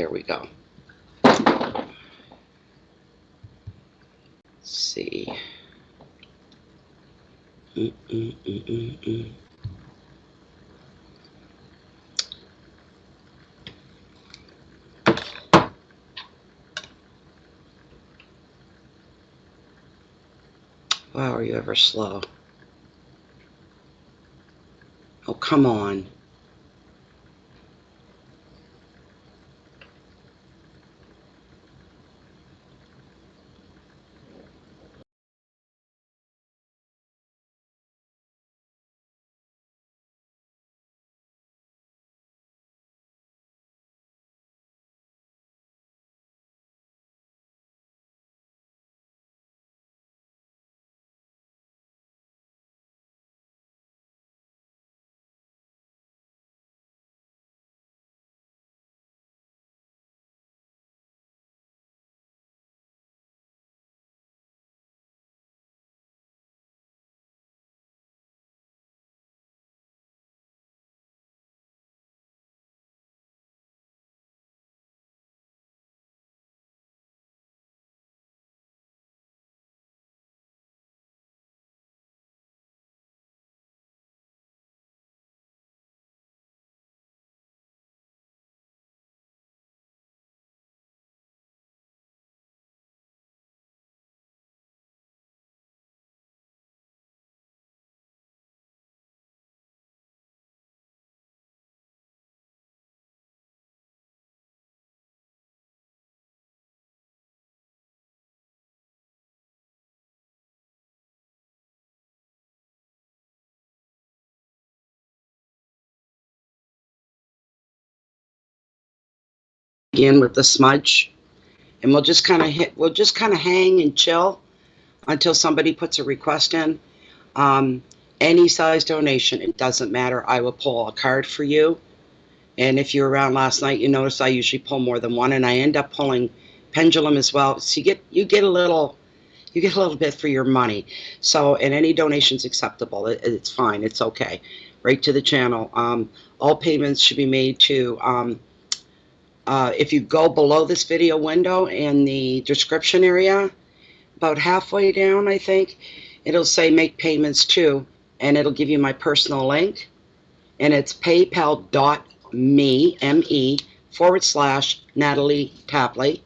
There we go. Let's see. Wow, are you ever slow? Oh, come on. Begin with the smudge, and we'll just kind of hang and chill until somebody puts a request in. Any size donation, it doesn't matter. I will pull a card for you. And if you were around last night, you notice I usually pull more than one, and I end up pulling pendulum as well. So you get a little bit for your money. So, and any donation's acceptable. It's fine. It's okay. Right to the channel. All payments should be made to. If you go below this video window in the description area, about halfway down, I think, it'll say make payments to, and it'll give you my personal link, and it's paypal.me/Natalie Tapley.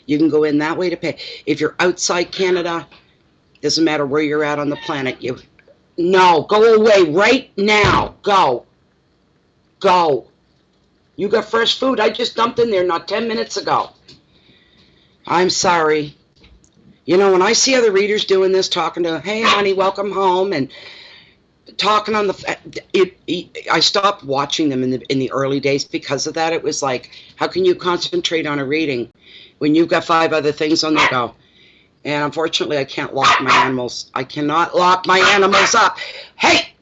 You can go in that way to pay. If you're outside Canada, doesn't matter where you're at on the planet, no, go away right now. Go. You got fresh food. I just dumped in there not 10 minutes ago. I'm sorry. You know, when I see other readers doing this, talking to, hey, honey, welcome home, and talking on I stopped watching them in the early days because of that. It was like, how can you concentrate on a reading when you've got 5 other things on the go? And unfortunately, I can't lock my animals. I cannot lock my animals up. Hey!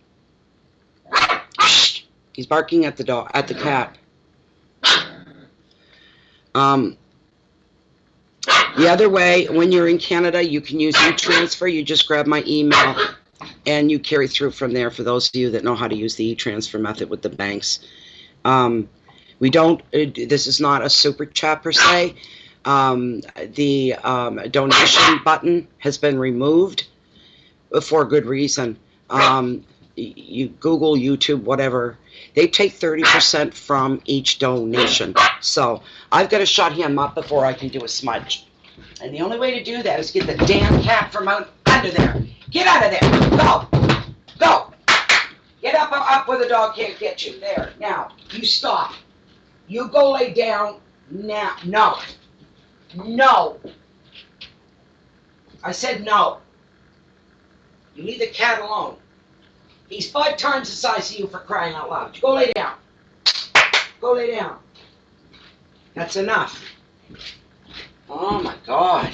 He's barking at the dog, at the cat. The other way, when you're in Canada, you can use e-transfer. You just grab my email and you carry through from there, for those of you that know how to use the e-transfer method with the banks. We don't, this is not a super chat per se. The donation button has been removed for a good reason. You Google, YouTube, whatever. They take 30% from each donation. So I've got to shut him up before I can do a smudge. And the only way to do that is get the damn cat from out under there. Get out of there. Go. Get up where the dog can't get you. There. Now, you stop. You go lay down now. No. I said no. You leave the cat alone. He's 5 times the size of you, for crying out loud. Go lay down. Go lay down. That's enough. Oh my God.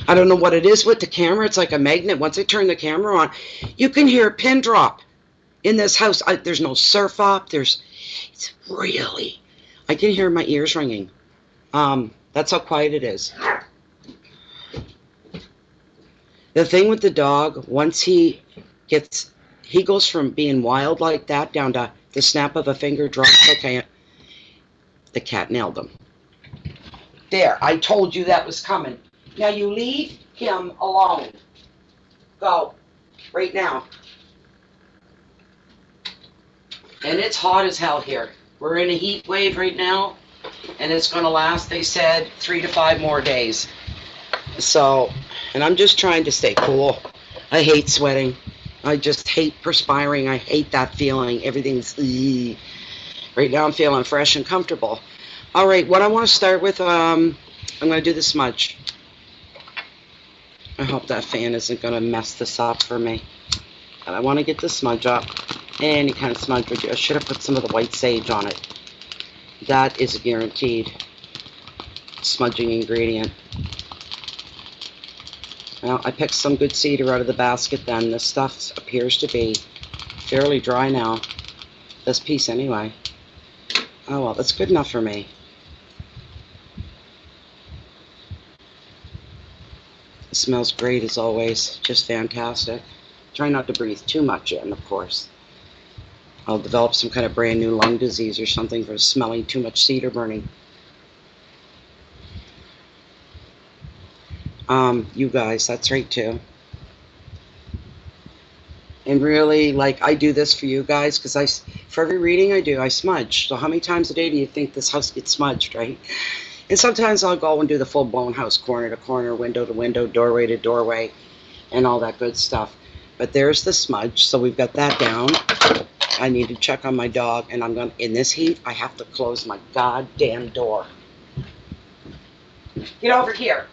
I don't know what it is with the camera. It's like a magnet. Once I turn the camera on, you can hear a pin drop in this house. There's no surf up. It's really, I can hear my ears ringing. That's how quiet it is. The thing with the dog, once he goes from being wild like that down to the snap of a finger drops. Okay, The cat nailed them. There, I told you that was coming. Now you leave him alone. Go. Right now. And it's hot as hell here. We're in a heat wave right now, and it's going to last, they said, 3 to 5 more days. So, and I'm just trying to stay cool. I hate sweating. I just hate perspiring. I hate that feeling. Everything's... Right now I'm feeling fresh and comfortable. All right, what I want to start with, I'm going to do the smudge. I hope that fan isn't going to mess this up for me. But I want to get the smudge up. Any kind of smudge would do. I should have put some of the white sage on it. That is a guaranteed smudging ingredient. Well, I picked some good cedar out of the basket then. This stuff appears to be fairly dry now. This piece anyway. Oh well, that's good enough for me. It smells great as always. Just fantastic. Try not to breathe too much in, of course. I'll develop some kind of brand new lung disease or something for smelling too much cedar burning. You guys, that's right too. And really, like, I do this for you guys because for every reading I do, I smudge. So how many times a day do you think this house gets smudged, right? And sometimes I'll go and do the full-blown house, corner to corner, window to window, doorway to doorway, and all that good stuff. But there's the smudge, so we've got that down. I need to check on my dog, and I'm going to, in this heat, I have to close my goddamn door. Get over here.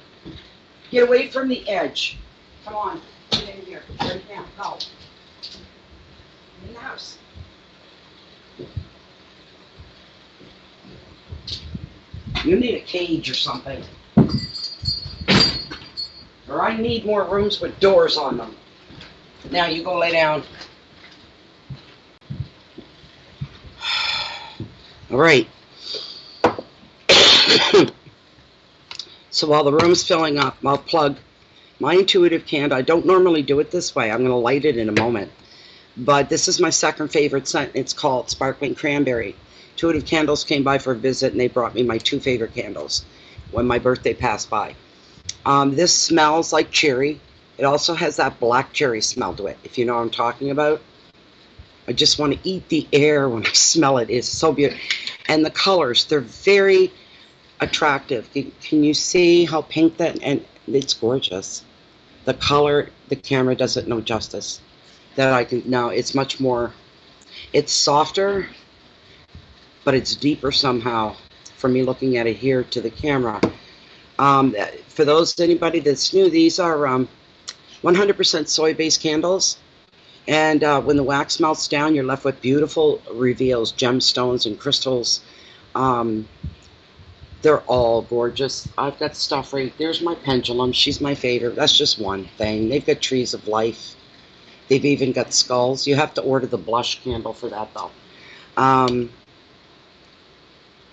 Get away from the edge. Come on. Get in here. Right now. Go. In the house. You need a cage or something. Or I need more rooms with doors on them. Now you go lay down. All right. So while the room's filling up, I'll plug my intuitive candle. I don't normally do it this way. I'm going to light it in a moment. But this is my second favorite scent. It's called Sparkling Cranberry. Intuitive Candles came by for a visit, and they brought me my 2 favorite candles when my birthday passed by. This smells like cherry. It also has that black cherry smell to it, if you know what I'm talking about. I just want to eat the air when I smell it. It's so beautiful. And the colors, they're very attractive. Can you see how pink that, and it's gorgeous. The color, the camera does it no justice. That I can, no, it's much more, it's softer, but it's deeper somehow for me looking at it here to the camera. For anybody that's new, these are 100% soy-based candles. And when the wax melts down, you're left with beautiful reveals, gemstones and crystals. They're all gorgeous. I've got stuff right, there's my pendulum. She's my favorite. That's just one thing. They've got trees of life. They've even got skulls. You have to order the blush candle for that, though.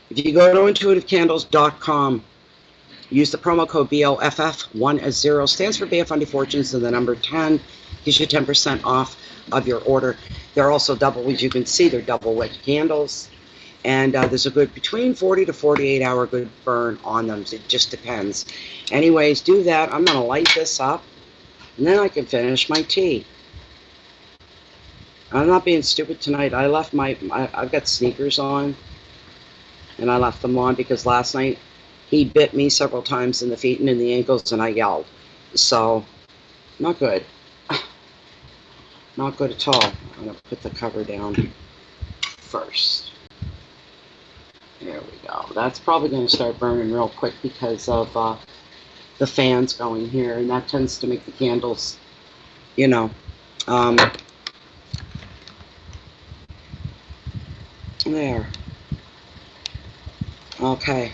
If you go to intuitivecandles.com, use the promo code BOFF10, stands for Bay of Fundy Fortunes, and the number 10 gives you 10% off of your order. They're also double, as you can see, they're double wick candles. And there's a good between 40 to 48 hour good burn on them. It just depends. Anyways, do that. I'm going to light this up, and then I can finish my tea. I'm not being stupid tonight. I left I've got sneakers on, and I left them on because last night he bit me several times in the feet and in the ankles, and I yelled. So, not good. Not good at all. I'm going to put the cover down first. There we go. That's probably going to start burning real quick because of the fans going here, and that tends to make the candles, you know, there. Okay.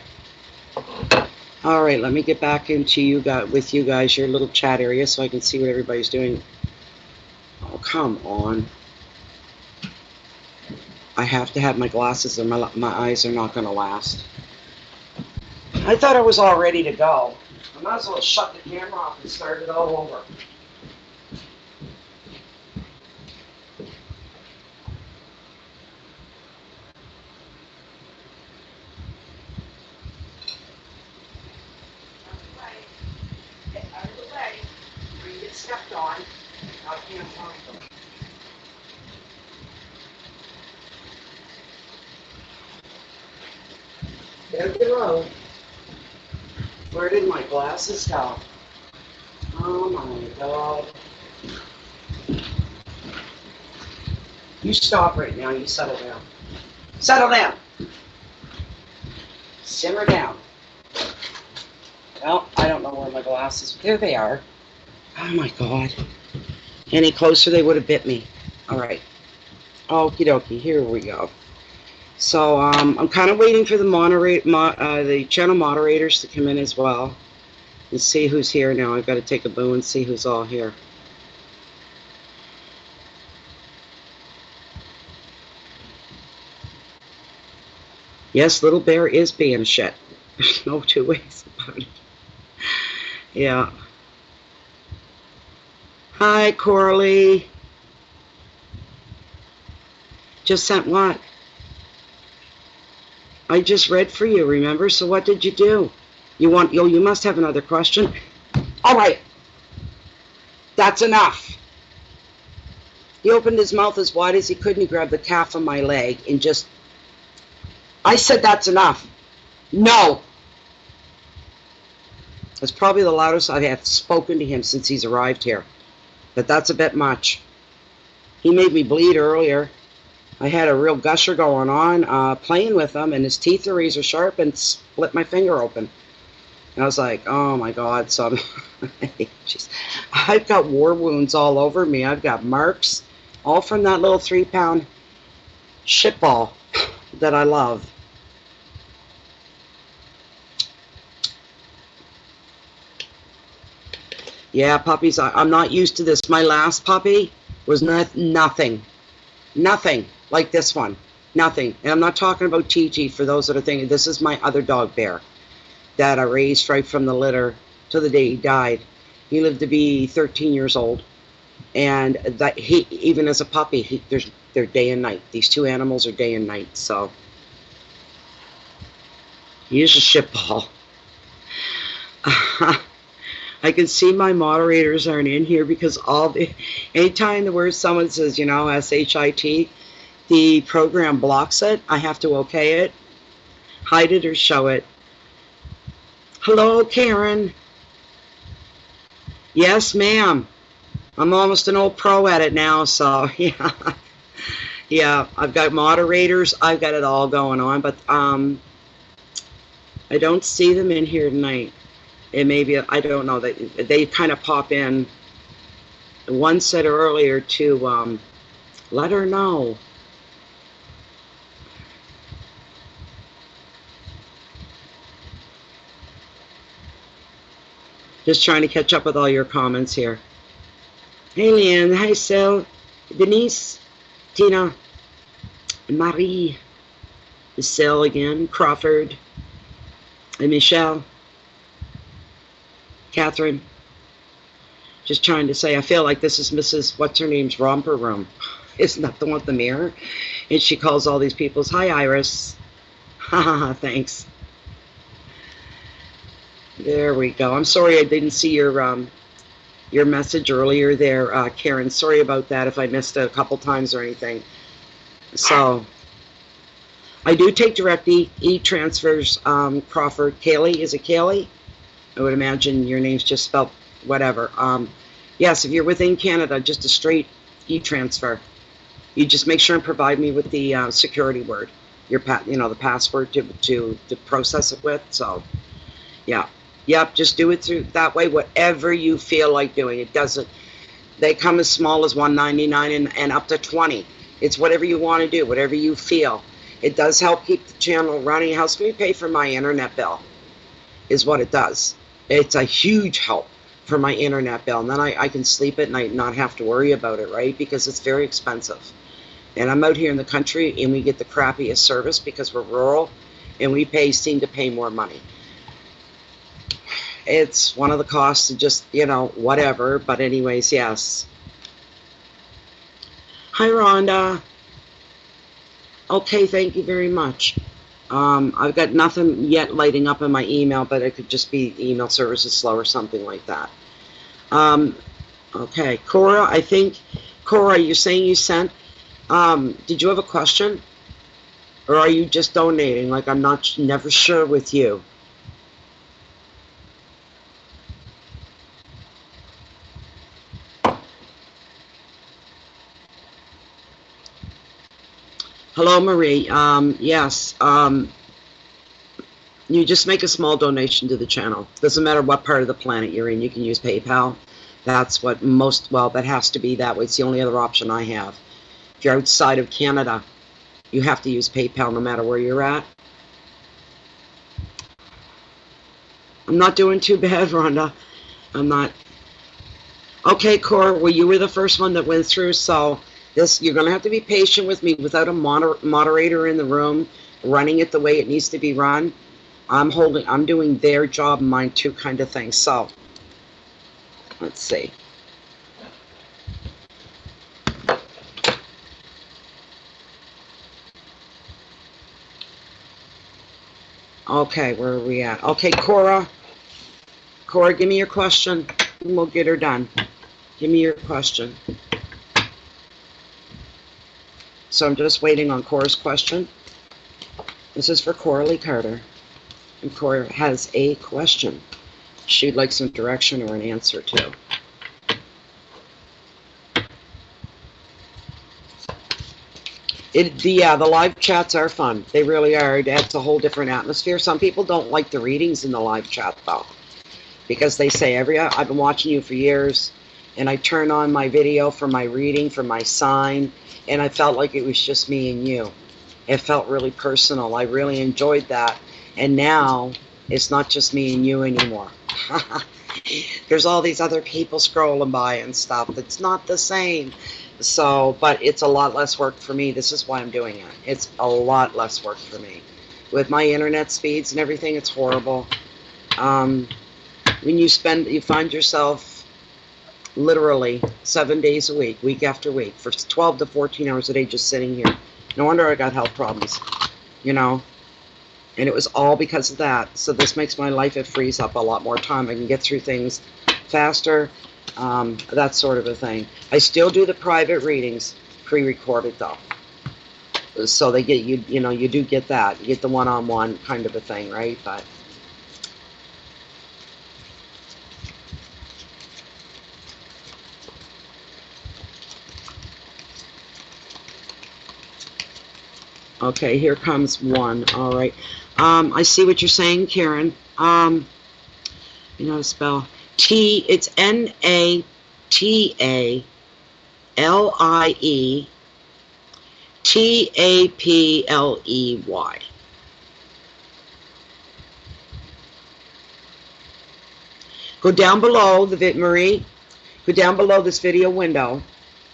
All right, let me get back into with you guys, your little chat area, so I can see what everybody's doing. Oh, come on. I have to have my glasses, or my eyes are not going to last. I thought I was all ready to go. I might as well shut the camera off and start it all over. get stepped on. I can't find them. There's the road. Where did my glasses go? Oh my God. You stop right now. You settle down. Settle down. Simmer down. Well, I don't know where my glasses. There they are. Oh my God. Any closer, they would have bit me. All right. Okie dokie. Here we go. So I'm kind of waiting for the channel moderators to come in as well and see who's here now. I've got to take a boo and see who's all here. Yes, Little Bear is being shit. There's no two ways about it. Yeah. Hi, Coralie. Just sent what? I just read for you, remember? So what did you do? You must have another question. All right. That's enough. He opened his mouth as wide as he could and he grabbed the calf of my leg and just... I said that's enough. No. That's probably the loudest I have spoken to him since he's arrived here. But that's a bit much. He made me bleed earlier. I had a real gusher going on, playing with him, and his teeth are razor sharp and split my finger open. And I was like, oh my God, son. I've got war wounds all over me. I've got marks, all from that little 3-pound shitball that I love. Yeah, puppies, I'm not used to this. My last puppy was nothing like this one. Nothing. And I'm not talking about TT for those that are thinking. This is my other dog, Bear, that I raised right from the litter to the day he died. He lived to be 13 years old. And that he, even as a puppy, they're day and night. These two animals are day and night. So he is a shitball. I can see my moderators aren't in here because anytime the word someone says, you know, SHIT, the program blocks it. I have to okay it, hide it, or show it. Hello, Karen. Yes, ma'am. I'm almost an old pro at it now, so yeah. Yeah, I've got moderators. I've got it all going on, but I don't see them in here tonight. It may be, I don't know, they kind of pop in. One said earlier to let her know. Just trying to catch up with all your comments here. Hey, Leanne. Hi, Sil. Denise. Tina. Marie. Sil again. Crawford. And Michelle. Catherine. Just trying to say, I feel like this is Mrs. What's-her-name's romper room. Isn't that the one with the mirror? And she calls all these people's, hi, Iris. Haha, thanks. There we go. I'm sorry I didn't see your message earlier there, Karen. Sorry about that if I missed it a couple times or anything. So, I do take direct e-transfers, Crawford. Kaylee, is it Kaylee? I would imagine your name's just spelled whatever. Yes, if you're within Canada, just a straight e-transfer. You just make sure and provide me with the security word, the password to process it with. So, yeah, yep, just do it through that way. Whatever you feel like doing, it doesn't. They come as small as $1.99 and up to $20. It's whatever you want to do, whatever you feel. It does help keep the channel running. It helps me pay for my internet bill, is what it does. It's a huge help for my internet bill. And then I can sleep at night and not have to worry about it, right? Because it's very expensive. And I'm out here in the country and we get the crappiest service because we're rural and we seem to pay more money. It's one of the costs of just, whatever. But anyways, yes. Hi, Rhonda. Okay, thank you very much. I've got nothing yet lighting up in my email, but it could just be email service is slow or something like that. Okay, Cora, I think, Cora, you're saying you sent, did you have a question? Or are you just donating? Like, I'm not, never sure with you. Hello, Marie. Yes, you just make a small donation to the channel. Doesn't matter what part of the planet you're in. You can use PayPal. That's what most, well, that has to be that way. It's the only other option I have. If you're outside of Canada, you have to use PayPal no matter where you're at. I'm not doing too bad, Rhonda. I'm not. Okay, Cora, well, you were the first one that went through, so this, you're going to have to be patient with me without a moderator in the room running it the way it needs to be run. I'm doing their job, mine too, kind of thing. So, let's see. Okay, where are we at? Okay, Cora. Cora, give me your question, and we'll get her done. Give me your question. So I'm just waiting on Cora's question. This is for Cora Lee Carter. And Cora has a question she'd like some direction or an answer to. The live chats are fun. They really are. It adds a whole different atmosphere. Some people don't like the readings in the live chat, though, because they say, I've been watching you for years, and I turn on my video for my reading, for my sign, and I felt like it was just me and you. It felt really personal. I really enjoyed that. And now, it's not just me and you anymore. There's all these other people scrolling by and stuff. It's not the same. So, but it's a lot less work for me. This is why I'm doing it. It's a lot less work for me. With my internet speeds and everything, it's horrible. When you find yourself literally 7 days a week after week, for 12 to 14 hours a day just sitting here. No wonder I got health problems, you know. And it was all because of that. So this makes my life, it frees up a lot more time. I can get through things faster, that sort of a thing. I still do the private readings, pre-recorded though. So they get you know, you do get that. You get the one-on-one kind of a thing, right? But okay, here comes one. All right. I see what you're saying, Karen. You know how to spell T. It's Natalie Tapley. Go down below Marie. Go down below this video window,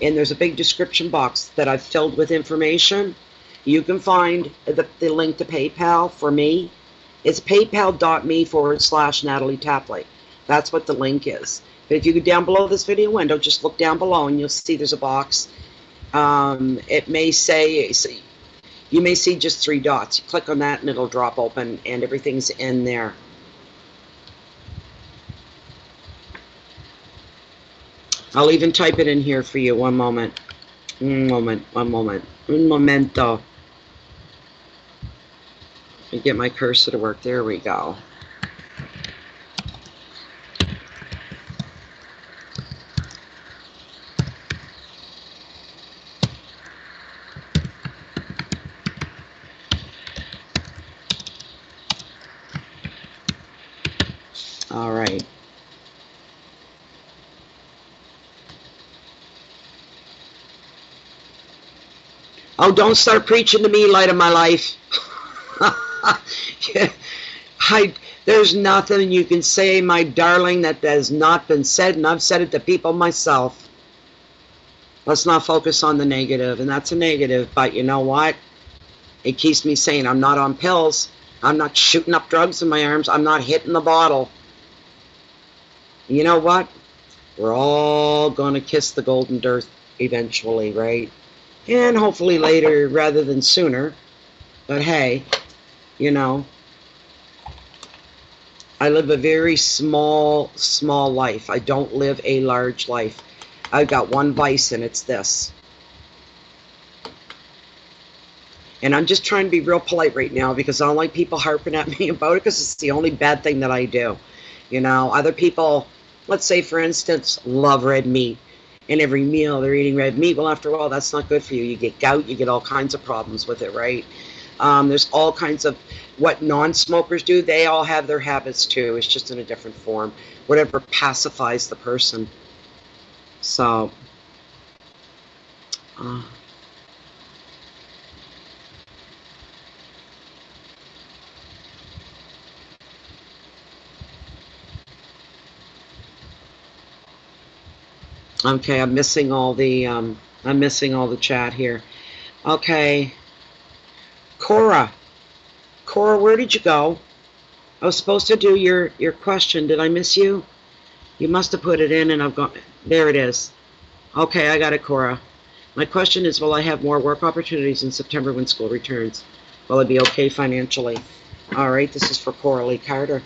and there's a big description box that I've filled with information. You can find the link to PayPal for me. It's paypal.me/Natalie Tapley. That's what the link is. But if you go down below this video window, just look down below and you'll see there's a box. It may say, you may see just 3 dots. You click on that and it'll drop open and everything's in there. I'll even type it in here for you. One moment. Un momento. Let me get my cursor to work. There we go. All right. Oh, don't start preaching to me, light of my life. There's nothing you can say, my darling, that has not been said, and I've said it to people myself. Let's not focus on the negative, and that's a negative, but you know what? It keeps me sane. I'm not on pills. I'm not shooting up drugs in my arms. I'm not hitting the bottle. You know what? We're all going to kiss the golden dirt eventually, right? And hopefully later rather than sooner. But hey, you know. I live a very small life. I don't live a large life. I've got one vice, and it's this. And I'm just trying to be real polite right now because I don't like people harping at me about it because it's the only bad thing that I do. You know, other people, let's say, for instance, love red meat. And every meal they're eating red meat. Well, after all, that's not good for you. You get gout, you get all kinds of problems with it, right? There's all kinds of what non-smokers do. They all have their habits too. It's just in a different form. Whatever pacifies the person. So, okay, I'm missing all the chat here. Okay, Cora, where did you go? I was supposed to do your question. Did I miss you? You must have put it in, and I've gone. There it is. Okay, I got it, Cora. My question is, will I have more work opportunities in September when school returns? Will I be okay financially? All right, this is for Cora Lee Carter.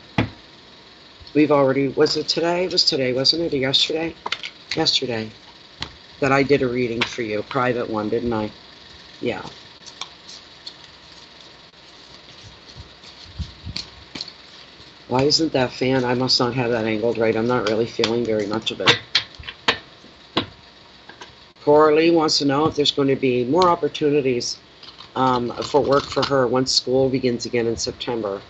We've already, was it today? It was today, wasn't it? Or yesterday? Yesterday. That I did a reading for you, private one, didn't I? Yeah. Why isn't that fan? I must not have that angled right. I'm not really feeling very much of it. Cora Lee wants to know if there's going to be more opportunities for work for her once school begins again in September.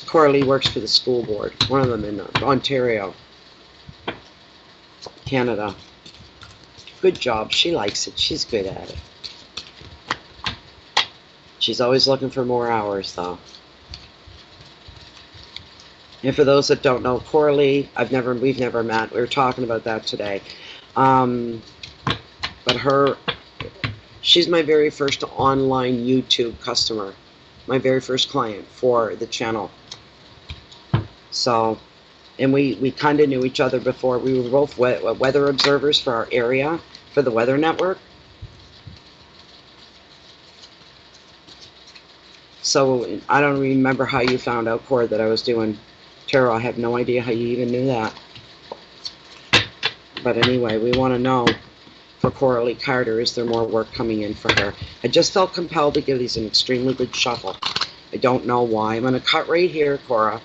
Cora Lee works for the school board, one of them in Ontario, Canada. Good job. She likes it. She's good at it. She's always looking for more hours, though. And for those that don't know, Cora Lee, we've never met. We were talking about that today. But she's my very first online YouTube customer, my very first client for the channel. So, and we kind of knew each other before. We were both weather observers for our area, for the Weather Network. So I don't remember how you found out, Cora, that I was doing tarot. I have no idea how you even knew that. But anyway, we want to know for Cora Lee Carter, is there more work coming in for her? I just felt compelled to give these an extremely good shuffle. I don't know why. I'm going to cut right here, Cora.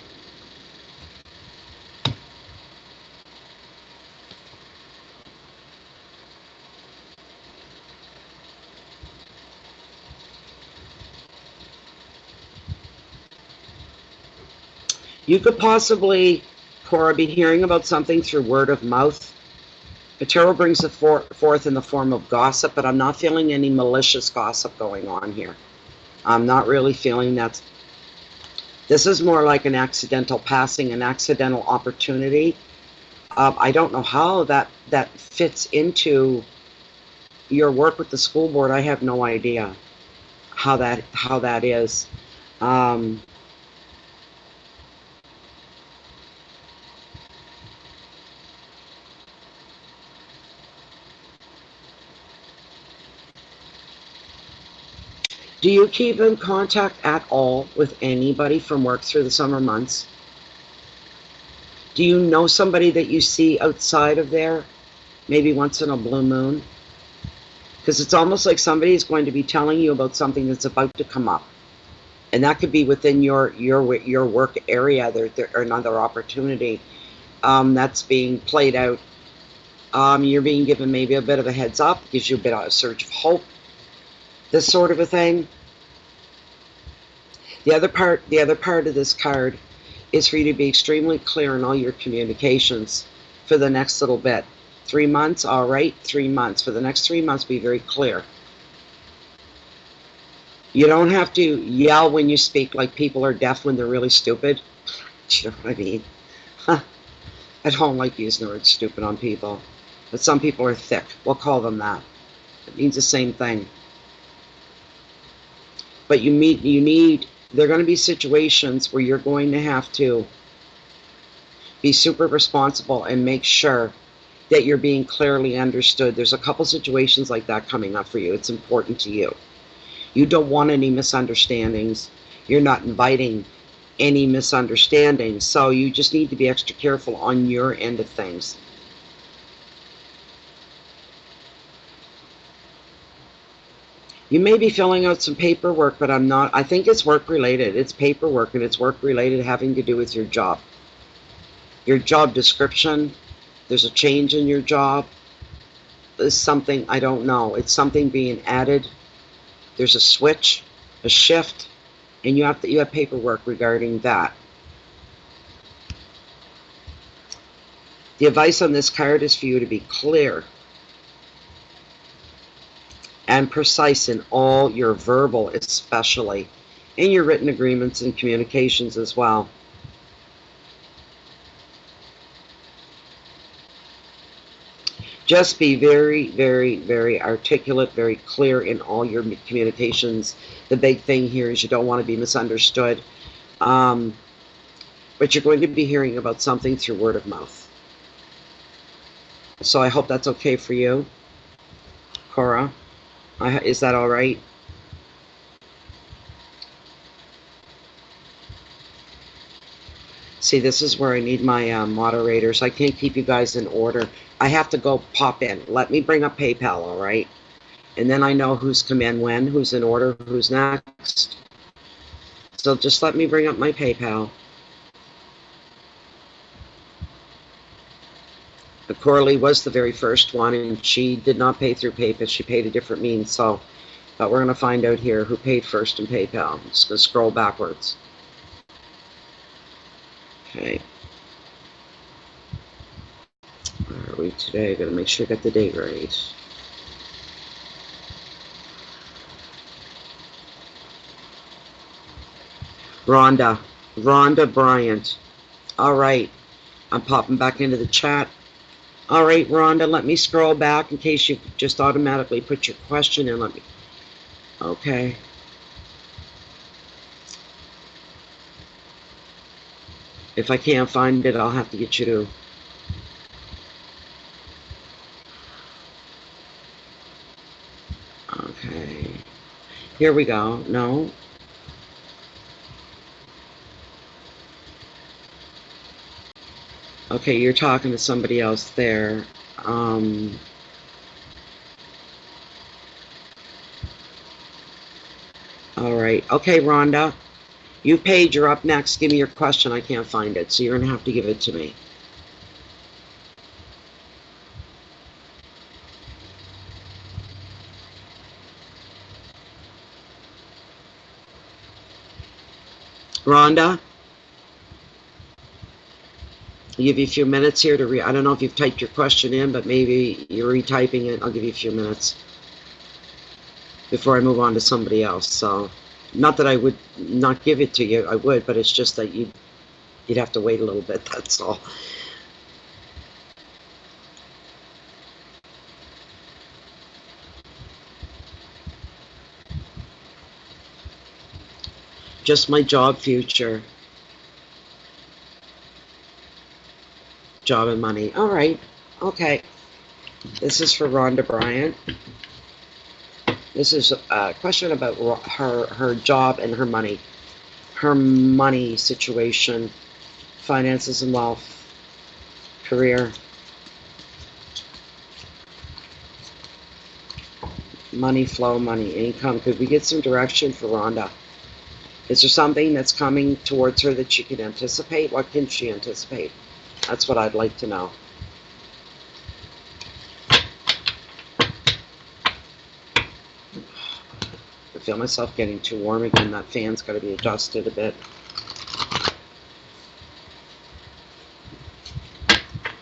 You could possibly, Cora, be hearing about something through word of mouth. The tarot brings it forth in the form of gossip, but I'm not feeling any malicious gossip going on here. I'm not really feeling that. This is more like an accidental passing, an accidental opportunity. I don't know how that fits into your work with the school board. I have no idea how that is. Do you keep in contact at all with anybody from work through the summer months? Do you know somebody that you see outside of there, maybe once in a blue moon? Because it's almost like somebody is going to be telling you about something that's about to come up. And that could be within your work area. There another opportunity that's being played out. You're being given maybe a bit of a heads up, gives you a bit of a surge of hope. This sort of a thing. The other part of this card is for you to be extremely clear in all your communications for the next little bit. 3 months, all right, 3 months. For the next 3 months, be very clear. You don't have to yell when you speak like people are deaf when they're really stupid. Do you know what I mean? I don't like using the word stupid on people. But some people are thick. We'll call them that. It means the same thing. But there are going to be situations where you're going to have to be super responsible and make sure that you're being clearly understood. There's a couple situations like that coming up for you. It's important to you. You don't want any misunderstandings. You're not inviting any misunderstandings. So you just need to be extra careful on your end of things. You may be filling out some paperwork, but I'm not. I think it's work related. It's paperwork, and it's work related having to do with your job. Your job description. There's a change in your job. There's something, I don't know. It's something being added. There's a switch, a shift, and you have paperwork regarding that. The advice on this card is for you to be clear and precise in all your verbal, especially, in your written agreements and communications as well. Just be very, very, very articulate, very clear in all your communications. The big thing here is you don't want to be misunderstood. But you're going to be hearing about something through word of mouth. So I hope that's okay for you, Cora. Is that all right? See, this is where I need my moderators. I can't keep you guys in order. I have to go pop in. Let me bring up PayPal, all right? And then I know who's come in when, who's in order, who's next. So just let me bring up my PayPal. Cora was the very first one, and she did not pay through PayPal. She paid a different means. So, but we're going to find out here who paid first in PayPal. I'm just going to scroll backwards. Okay. Where are we today? Got to make sure I got the date right. Rhonda Bryant. All right. I'm popping back into the chat. All right, Rhonda, let me scroll back in case you just automatically put your question in. Okay. If I can't find it, I'll have to get you to. Okay. Here we go. No. Okay, you're talking to somebody else there. All right. Okay, Rhonda. You paid. You're up next. Give me your question. I can't find it, so you're going to have to give it to me. Rhonda? I'll give you a few minutes here to I don't know if you've typed your question in, but maybe you're retyping it. I'll give you a few minutes before I move on to somebody else. So, not that I would not give it to you. I would, but it's just that you'd have to wait a little bit. That's all. Just my job future. Job and money. All right. Okay. This is for Rhonda Bryant. This is a question about her job and her money situation, finances and wealth, career, money flow, money income. Could we get some direction for Rhonda? Is there something that's coming towards her that she can anticipate? What can she anticipate? That's what I'd like to know. I feel myself getting too warm again. That fan's got to be adjusted a bit.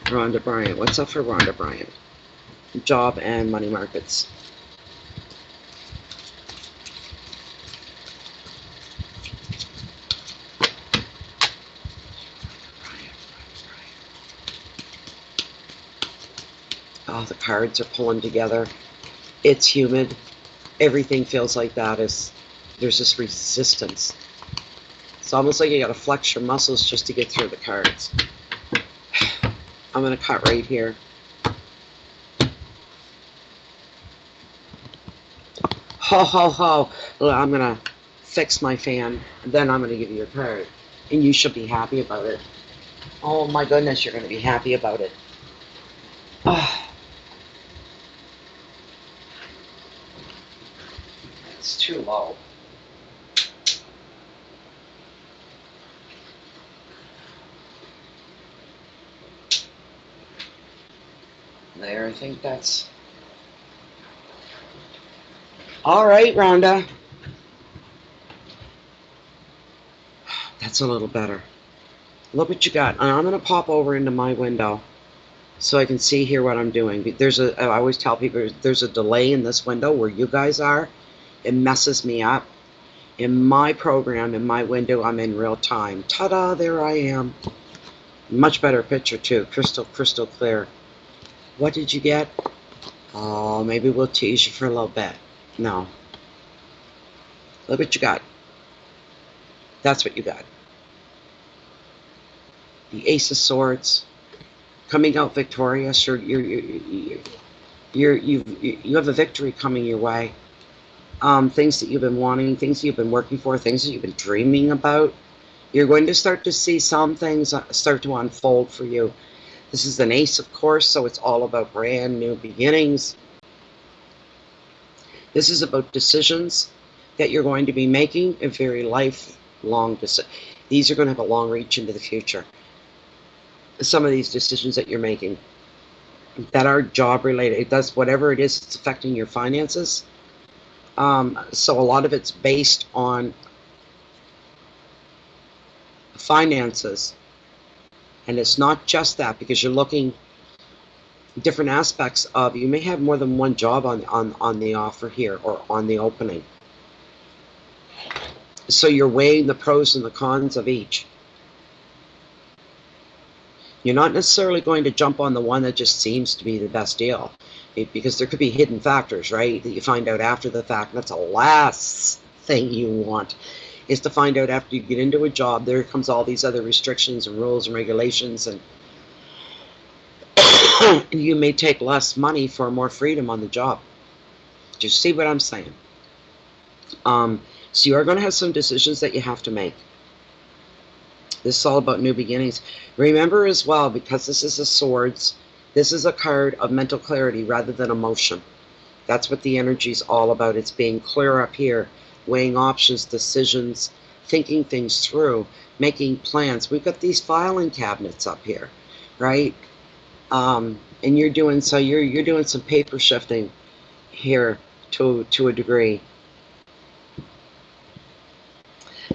Rhonda Bryant. What's up for Rhonda Bryant? Job and money markets. Oh, the cards are pulling together. It's humid. Everything feels like that. There's this resistance. It's almost like you got to flex your muscles just to get through the cards. I'm going to cut right here. Ho, ho, ho. I'm going to fix my fan, then I'm going to give you your card. And you should be happy about it. Oh my goodness, you're going to be happy about it. Oh, it's too low. There, I think that's... All right, Rhonda. That's a little better. Look what you got. And I'm going to pop over into my window so I can see here what I'm doing. I always tell people there's a delay in this window where you guys are. It messes me up. In my program, in my window, I'm in real time. Ta-da, there I am. Much better picture too. Crystal clear. What did you get? Oh, maybe we'll tease you for a little bit. No. Look what you got. That's what you got. The Ace of Swords. Coming out victorious. You have a victory coming your way. Things that you've been wanting, things that you've been working for, things that you've been dreaming about. You're going to start to see some things start to unfold for you. This is an ace, of course, so it's all about brand new beginnings. This is about decisions that you're going to be making, a very lifelong decision. These are going to have a long reach into the future. Some of these decisions that you're making that are job related, it does whatever it is, it's affecting your finances. So a lot of it's based on finances. And it's not just that, because you're looking different aspects of, you may have more than one job on the offer here or on the opening. So you're weighing the pros and the cons of each. You're not necessarily going to jump on the one that just seems to be the best deal, because there could be hidden factors, right, that you find out after the fact. And that's the last thing you want, is to find out after you get into a job, there comes all these other restrictions and rules and regulations, and you may take less money for more freedom on the job. Do you see what I'm saying? So you are going to have some decisions that you have to make. This is all about new beginnings. Remember as well, because this is a swords, this is a card of mental clarity rather than emotion. That's what the energy is all about. It's being clear up here, weighing options, decisions, thinking things through, making plans. We've got these filing cabinets up here, right? And you're doing some paper shifting here to a degree.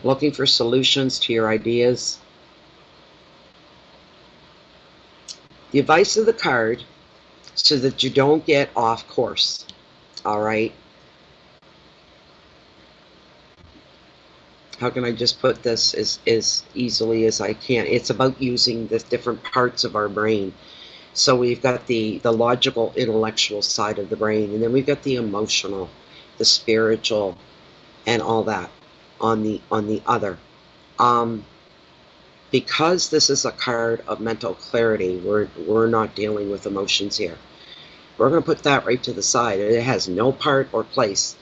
Looking for solutions to your ideas. The advice of the card, so that you don't get off course. All right. How can I just put this as easily as I can? It's about using the different parts of our brain. So we've got the logical, intellectual side of the brain, and then we've got the emotional, the spiritual, and all that on the other. Because this is a card of mental clarity, we're not dealing with emotions here. We're going to put that right to the side. It has no part or place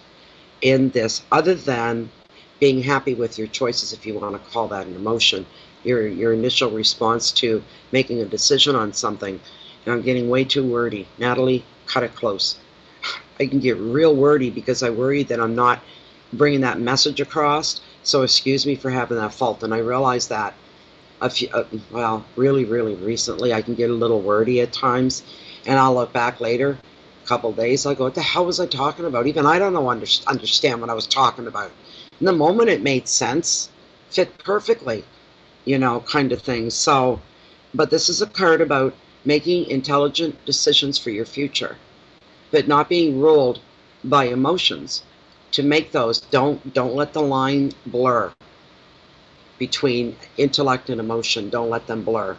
in this other than being happy with your choices, if you want to call that an emotion. Your initial response to making a decision on something. And I'm getting way too wordy. Natalie, cut it close. I can get real wordy because I worry that I'm not bringing that message across. So excuse me for having that fault. And I realize that really recently I can get a little wordy at times. And I'll look back later, a couple days, I'll go, what the hell was I talking about? Even I don't know, understand what I was talking about. In the moment it made sense, fit perfectly, kind of thing. So, but this is a card about making intelligent decisions for your future, but not being ruled by emotions. To make those, don't let the line blur between intellect and emotion. Don't let them blur.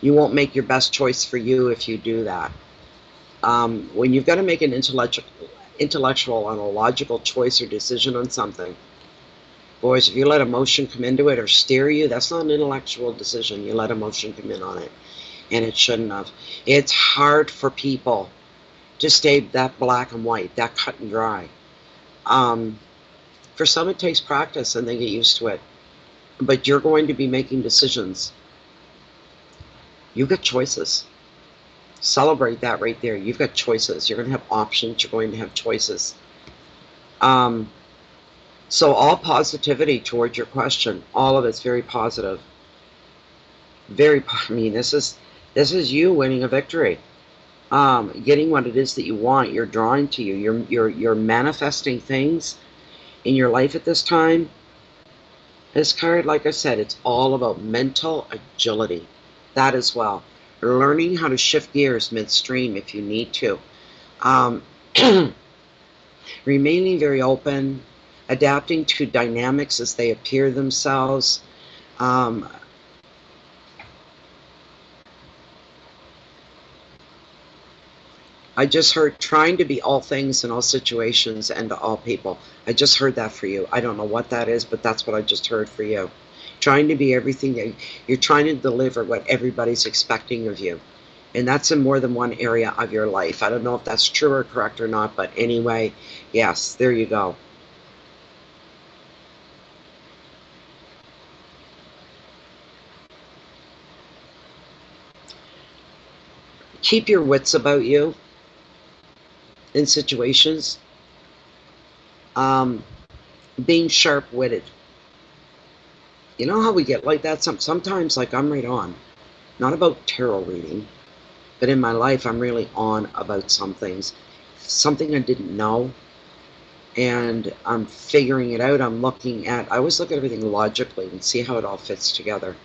You won't make your best choice for you if you do that. When you've got to make an intellectual and a logical choice or decision on something, boys, if you let emotion come into it or steer you, that's not an intellectual decision. You let emotion come in on it, and it shouldn't have. It's hard for people to stay that black and white, that cut and dry. For some, it takes practice and they get used to it. But you're going to be making decisions. You've got choices. Celebrate that right there. You've got choices. You're going to have options. You're going to have choices. So all positivity towards your question. All of it's very positive. I mean, this is you winning a victory. Getting what it is that you want. You're drawing to you. You're manifesting things in your life at this time. This card, like I said, it's all about mental agility. That as well. Learning how to shift gears midstream if you need to. Remaining very open. Adapting to dynamics as they appear themselves. I just heard trying to be all things in all situations and to all people. I just heard that for you. I don't know what that is, but that's what I just heard for you. Trying to be everything that you're trying to deliver what everybody's expecting of you. And that's in more than one area of your life. I don't know if that's true or correct or not, but anyway, yes, there you go. Keep your wits about you in situations. Being sharp-witted. You know how we get like that? Sometimes, like, I'm right on. Not about tarot reading, but in my life, I'm really on about some things. Something I didn't know, and I'm figuring it out. I always look at everything logically and see how it all fits together.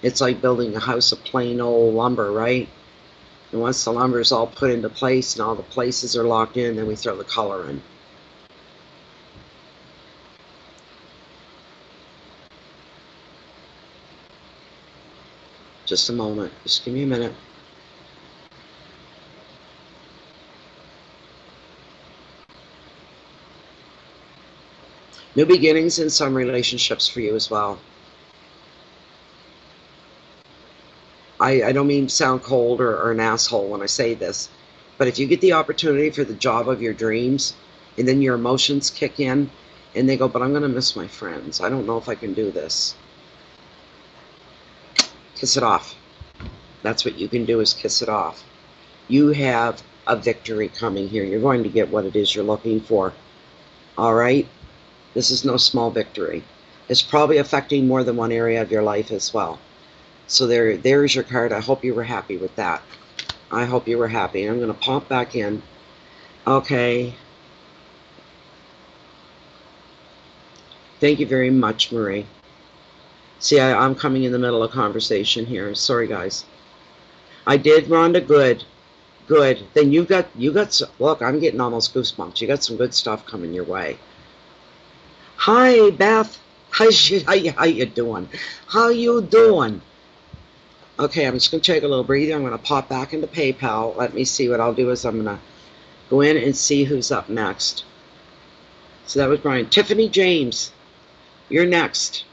It's like building a house of plain old lumber, right? And once the lumber is all put into place and all the places are locked in, then we throw the color in. Just a moment. Just give me a minute. New beginnings in some relationships for you as well. I don't mean to sound cold or an asshole when I say this, but if you get the opportunity for the job of your dreams, and then your emotions kick in, and they go, but I'm going to miss my friends. I don't know if I can do this. Kiss it off. That's what you can do, is kiss it off. You have a victory coming here. You're going to get what it is you're looking for. All right? This is no small victory. It's probably affecting more than one area of your life as well. So there's your card. I hope you were happy with that. I hope you were happy. I'm going to pop back in. Okay. Thank you very much, Marie. See, I'm coming in the middle of conversation here. Sorry, guys. I did, Rhonda. Good. Good. Then you got look, I'm getting almost goosebumps. You got some good stuff coming your way. Hi, Beth. How you doing? How you doing? Okay, I'm just going to take a little breather. I'm going to pop back into PayPal. Let me see. What I'll do is I'm going to go in and see who's up next. So that was Bryant. Tiffany James, you're next.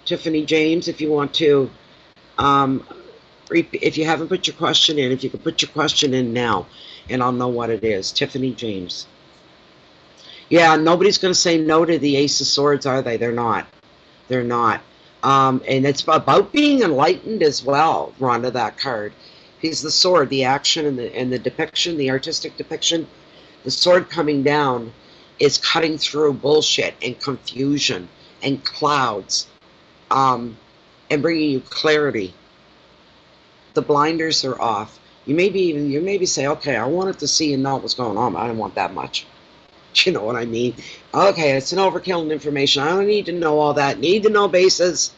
Tiffany James, if you want to, if you haven't put your question in, if you could put your question in now, and I'll know what it is. Tiffany James. Yeah, nobody's going to say no to the Ace of Swords, are they? They're not. They're not. And it's about being enlightened as well, Rhonda, that card. Because the sword, the action and the depiction, the artistic depiction, the sword coming down is cutting through bullshit and confusion and clouds, and bringing you clarity. The blinders are off. You maybe say, okay, I wanted to see and know what's going on, but I don't want that much. You know what I mean? Okay, it's an overkill in information. I don't need to know all that. Need to know bases.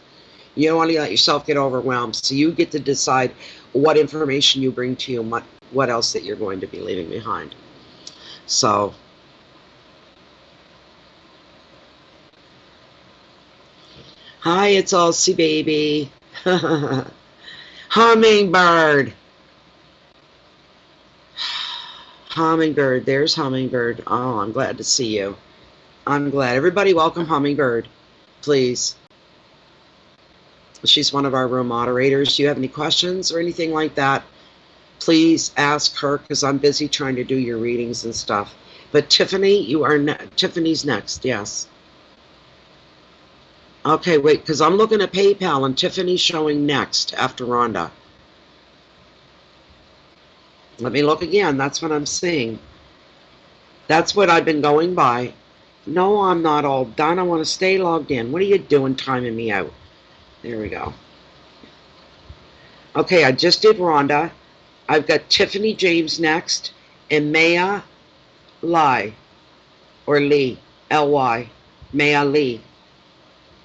You don't want to let yourself get overwhelmed. So you get to decide what information you bring to you and what else that you're going to be leaving behind. So, hi, it's Elsie, baby. Hummingbird. Hummingbird, there's Hummingbird. Oh, I'm glad to see you. I'm glad. Everybody welcome Hummingbird, please. She's one of our room moderators. Do you have any questions or anything like that? Please ask her, because I'm busy trying to do your readings and stuff. But Tiffany, Tiffany's next, yes. Okay, wait, because I'm looking at PayPal and Tiffany's showing next after Rhonda. Let me look again. That's what I'm seeing. That's what I've been going by. No, I'm not all done. I want to stay logged in. What are you doing timing me out? There we go. Okay, I just did Rhonda. I've got Tiffany James next and Maya Ly or Lee, L-Y, Maya Lee.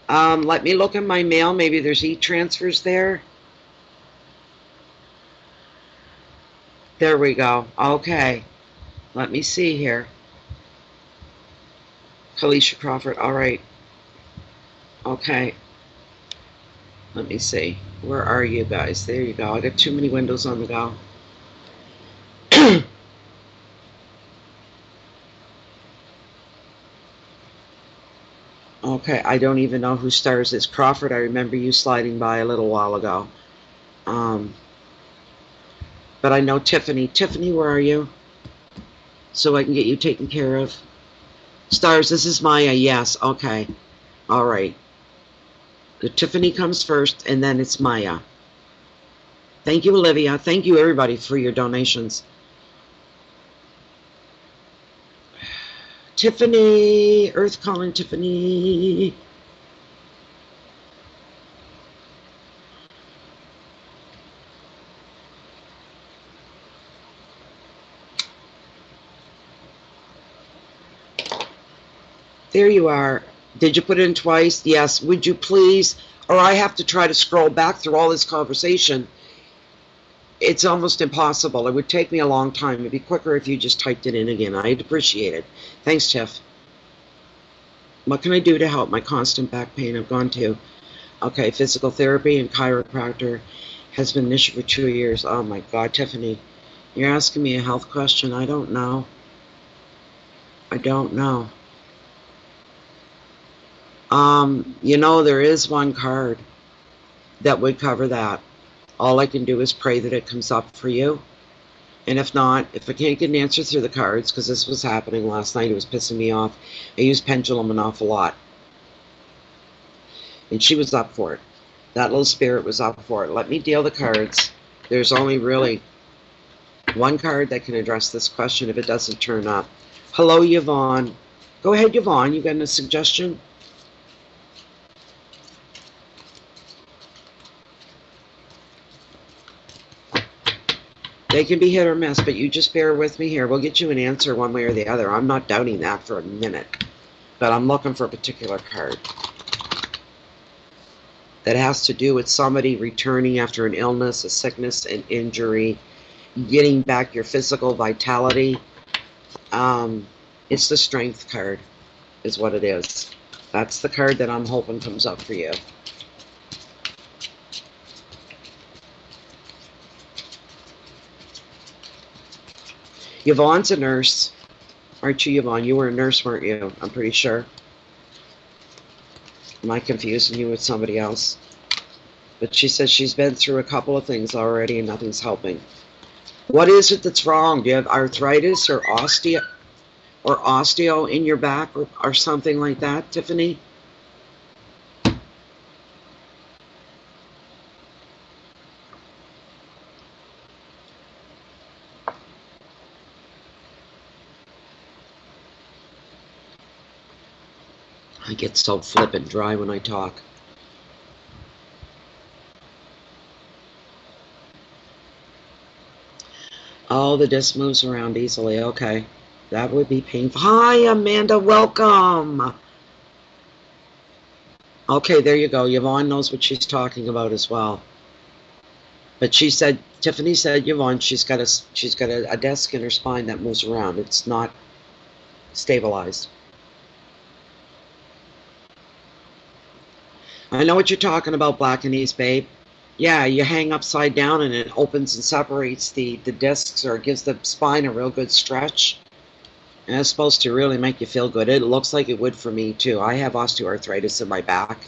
Let me look in my mail. Maybe there's e-transfers there. There we go. Okay. Let me see here. Felicia Crawford. All right. Okay. Let me see. Where are you guys? There you go. I got too many windows on the go. Okay, I don't even know who stars this. Crawford, I remember you sliding by a little while ago. But I know Tiffany. Tiffany, where are you? So I can get you taken care of. Stars, this is Maya. Yes, okay. All right. The Tiffany comes first, and then it's Maya. Thank you, Olivia. Thank you, everybody, for your donations. Tiffany, Earth calling Tiffany. There you are. Did you put it in twice? Yes. Would you please? Or I have to try to scroll back through all this conversation. It's almost impossible. It would take me a long time. It'd be quicker if you just typed it in again. I'd appreciate it. Thanks, Tiff. What can I do to help my constant back pain? I've gone to, okay, physical therapy and chiropractor has been an issue for 2 years. Oh my God, Tiffany, you're asking me a health question. I don't know. I don't know. You know, there is one card that would cover that. All I can do is pray that it comes up for you. And if not, if I can't get an answer through the cards, because this was happening last night, it was pissing me off. I used pendulum an awful lot. And she was up for it. That little spirit was up for it. Let me deal the cards. There's only really one card that can address this question if it doesn't turn up. Hello, Yvonne. Go ahead, Yvonne. You got a suggestion? They can be hit or miss, but you just bear with me here. We'll get you an answer one way or the other. I'm not doubting that for a minute. But I'm looking for a particular card that has to do with somebody returning after an illness, a sickness, an injury, getting back your physical vitality. It's the strength card is what it is. That's the card that I'm hoping comes up for you. Yvonne's a nurse. Aren't you, Yvonne? You were a nurse, weren't you? I'm pretty sure. Am I confusing you with somebody else? But she says she's been through a couple of things already and nothing's helping. What is it that's wrong? Do you have arthritis or osteo in your back or something like that, Tiffany? I get so flippant dry when I talk. Oh, the disc moves around easily. Okay. That would be painful. Hi, Amanda. Welcome. Okay, there you go. Yvonne knows what she's talking about as well. But she said, Tiffany said, Yvonne, she's got a disc in her spine that moves around. It's not stabilized. I know what you're talking about, Black and East, babe. Yeah, you hang upside down and it opens and separates the discs, or gives the spine a real good stretch. And it's supposed to really make you feel good. It looks like it would for me, too. I have osteoarthritis in my back.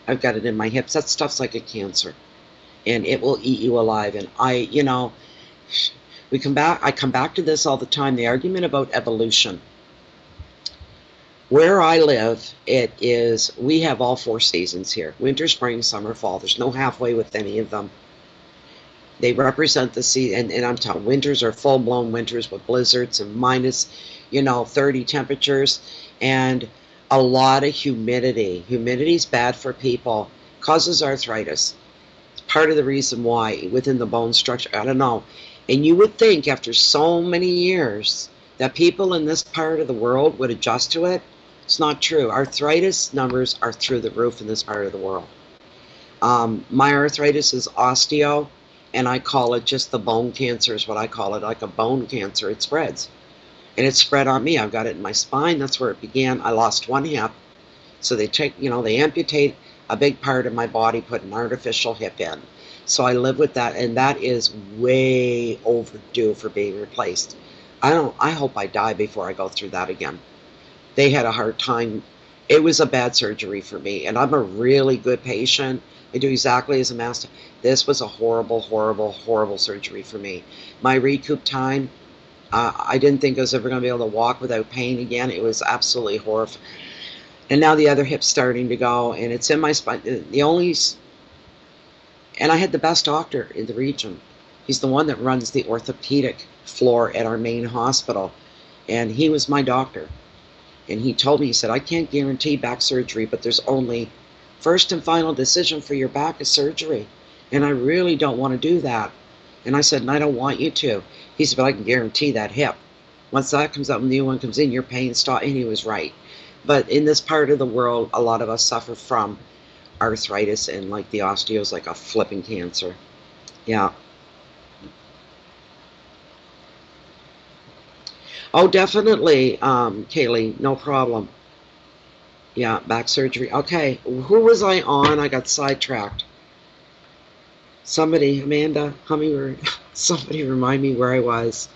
I've got it in my hips. That stuff's like a cancer. And it will eat you alive. And I come back to this all the time, the argument about evolution. Where I live, we have all 4 seasons here. Winter, spring, summer, fall. There's no halfway with any of them. They represent the season, and I'm telling, winters are full-blown winters with blizzards and minus, 30 temperatures, and a lot of humidity. Humidity's bad for people, causes arthritis. It's part of the reason why within the bone structure, I don't know. And you would think after so many years that people in this part of the world would adjust to it. It's not true. Arthritis numbers are through the roof in this part of the world. My arthritis is osteo, and I call it just the bone cancer is what I call it, like a bone cancer. It spreads. And it spread on me. I've got it in my spine. That's where it began. I lost one hip. So they they amputate a big part of my body, put an artificial hip in. So I live with that, and that is way overdue for being replaced. I hope I die before I go through that again. They had a hard time. It was a bad surgery for me, and I'm a really good patient. I do exactly as a master. This was a horrible, horrible, horrible surgery for me. My recoup time, I didn't think I was ever going to be able to walk without pain again. It was absolutely horrible. And now the other hip's starting to go, and it's in my spine. And I had the best doctor in the region. He's the one that runs the orthopedic floor at our main hospital, and he was my doctor. And he told me, he said, I can't guarantee back surgery, but there's only first and final decision for your back is surgery. And I really don't want to do that. And I said, and I don't want you to. He said, but I can guarantee that hip. Once that comes up and the new one comes in, your pain stops. And he was right. But in this part of the world, a lot of us suffer from arthritis, and like the osteo is like a flipping cancer. Yeah. Oh, definitely, Kaylee, no problem. Yeah, back surgery. Okay, who was I on? I got sidetracked. Somebody, Amanda, Hummingbird, somebody remind me where I was.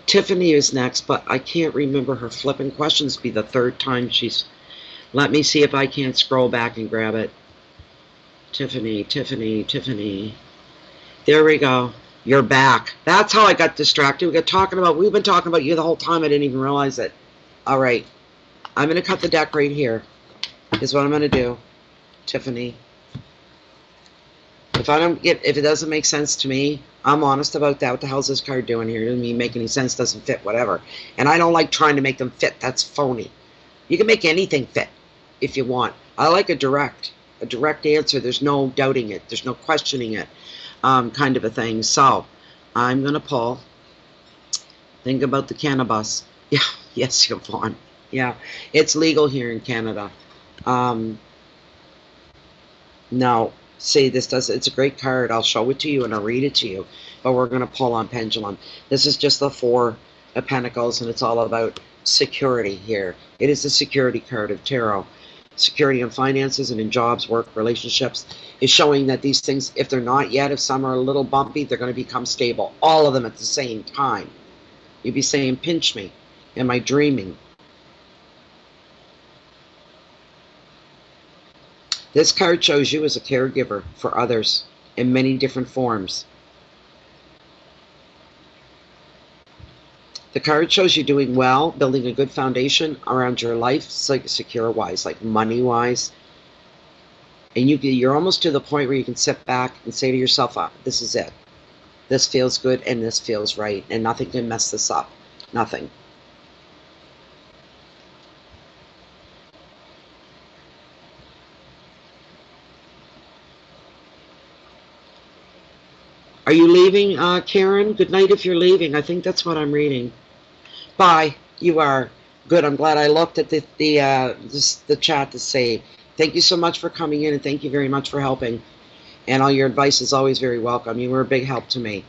Tiffany is next, but I can't remember her flipping questions. Be the third time she's... Let me see if I can't scroll back and grab it. Tiffany. There we go. You're back. That's how I got distracted. We've been talking about you the whole time. I didn't even realize it. All right. I'm going to cut the deck right here. Is what I'm going to do. Tiffany. If it doesn't make sense to me, I'm honest about that. What the hell's this card doing here? It doesn't make any sense, doesn't fit, whatever. And I don't like trying to make them fit. That's phony. You can make anything fit if you want. I like a direct answer. There's no doubting it. There's no questioning it, kind of a thing. So I'm going to pull. Think about the cannabis. Yeah, yes, Yvonne. Yeah, it's legal here in Canada. No. See, it's a great card. I'll show it to you and I'll read it to you. But we're going to pull on Pendulum. This is just the 4 of Pentacles, and it's all about security here. It is the security card of Tarot. Security in finances and in jobs, work, relationships is showing that these things, if they're not yet, if some are a little bumpy, they're going to become stable. All of them at the same time. You'd be saying, pinch me. Am I dreaming? This card shows you as a caregiver for others in many different forms. The card shows you doing well, building a good foundation around your life, secure-wise, like money-wise. And you're almost to the point where you can sit back and say to yourself, this is it. This feels good and this feels right, and nothing can mess this up. Nothing. Are you leaving, Karen? Good night if you're leaving. I think that's what I'm reading. Bye. You are. Good. I'm glad I looked at the chat to say thank you so much for coming in, and thank you very much for helping. And all your advice is always very welcome. You were a big help to me.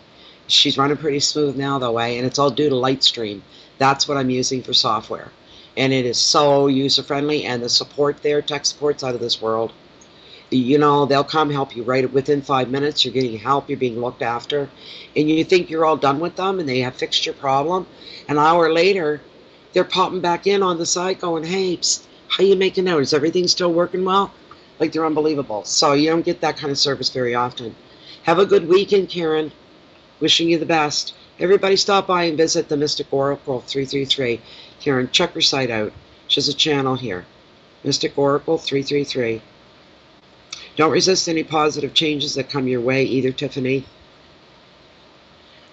She's running pretty smooth now, though, and it's all due to Lightstream. That's what I'm using for software. And it is so user-friendly, and the support there, tech support's out of this world. You know, they'll come help you right within 5 minutes. You're getting help. You're being looked after. And you think you're all done with them and they have fixed your problem. An hour later, they're popping back in on the side going, hey, psst, how you making out? Is everything still working well? Like, they're unbelievable. So you don't get that kind of service very often. Have a good weekend, Karen. Wishing you the best. Everybody stop by and visit the Mystic Oracle 333. Karen, check her site out. She has a channel here. Mystic Oracle 333. Don't resist any positive changes that come your way either, Tiffany.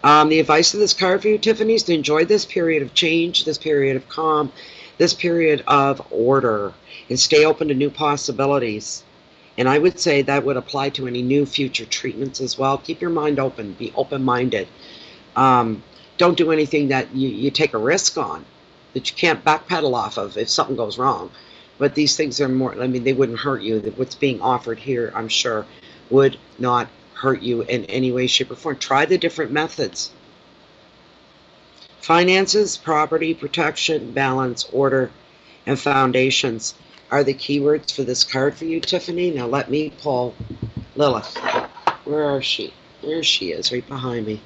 The advice of this card for you, Tiffany, is to enjoy this period of change, this period of calm, this period of order, and stay open to new possibilities. And I would say that would apply to any new future treatments as well. Keep your mind open. Be open-minded. Don't do anything that you take a risk on, that you can't backpedal off of if something goes wrong. But these things are more, I mean, they wouldn't hurt you. What's being offered here, I'm sure, would not hurt you in any way, shape, or form. Try the different methods. Finances, property, protection, balance, order, and foundations are the keywords for this card for you, Tiffany. Now let me pull Lilith. Where is she? There she is, right behind me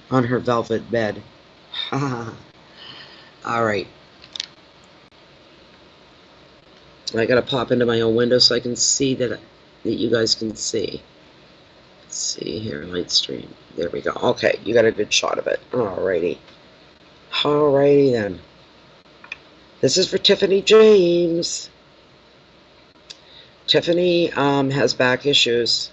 on her velvet bed. All right. I gotta pop into my own window so I can see that you guys can see. Let's see here, light stream. There we go. Okay, you got a good shot of it. Alrighty. Alrighty then. This is for Tiffany James. Tiffany has back issues.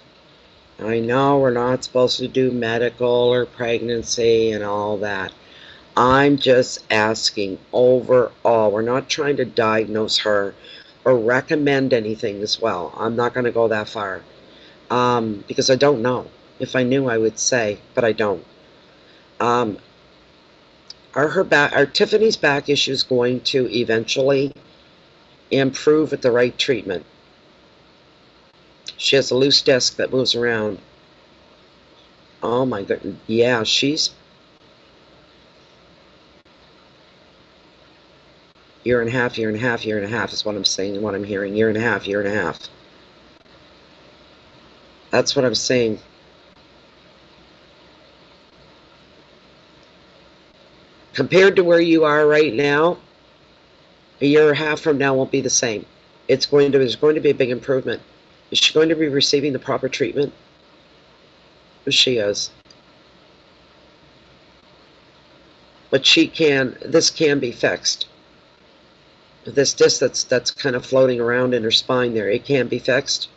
I know we're not supposed to do medical or pregnancy and all that. I'm just asking overall. We're not trying to diagnose her or recommend anything as well. I'm not going to go that far because I don't know. If I knew, I would say, but I don't. Are Tiffany's back issues going to eventually improve with the right treatment? She has a loose disc that moves around. Oh my goodness. Yeah, she's year and a half is what I'm saying, what I'm hearing. Year and a half. That's what I'm saying. Compared to where you are right now, a year and a half from now won't be the same. There's going to be a big improvement. Is she going to be receiving the proper treatment? She is. But this can be fixed. This disc that's kind of floating around in her spine there, it can be fixed.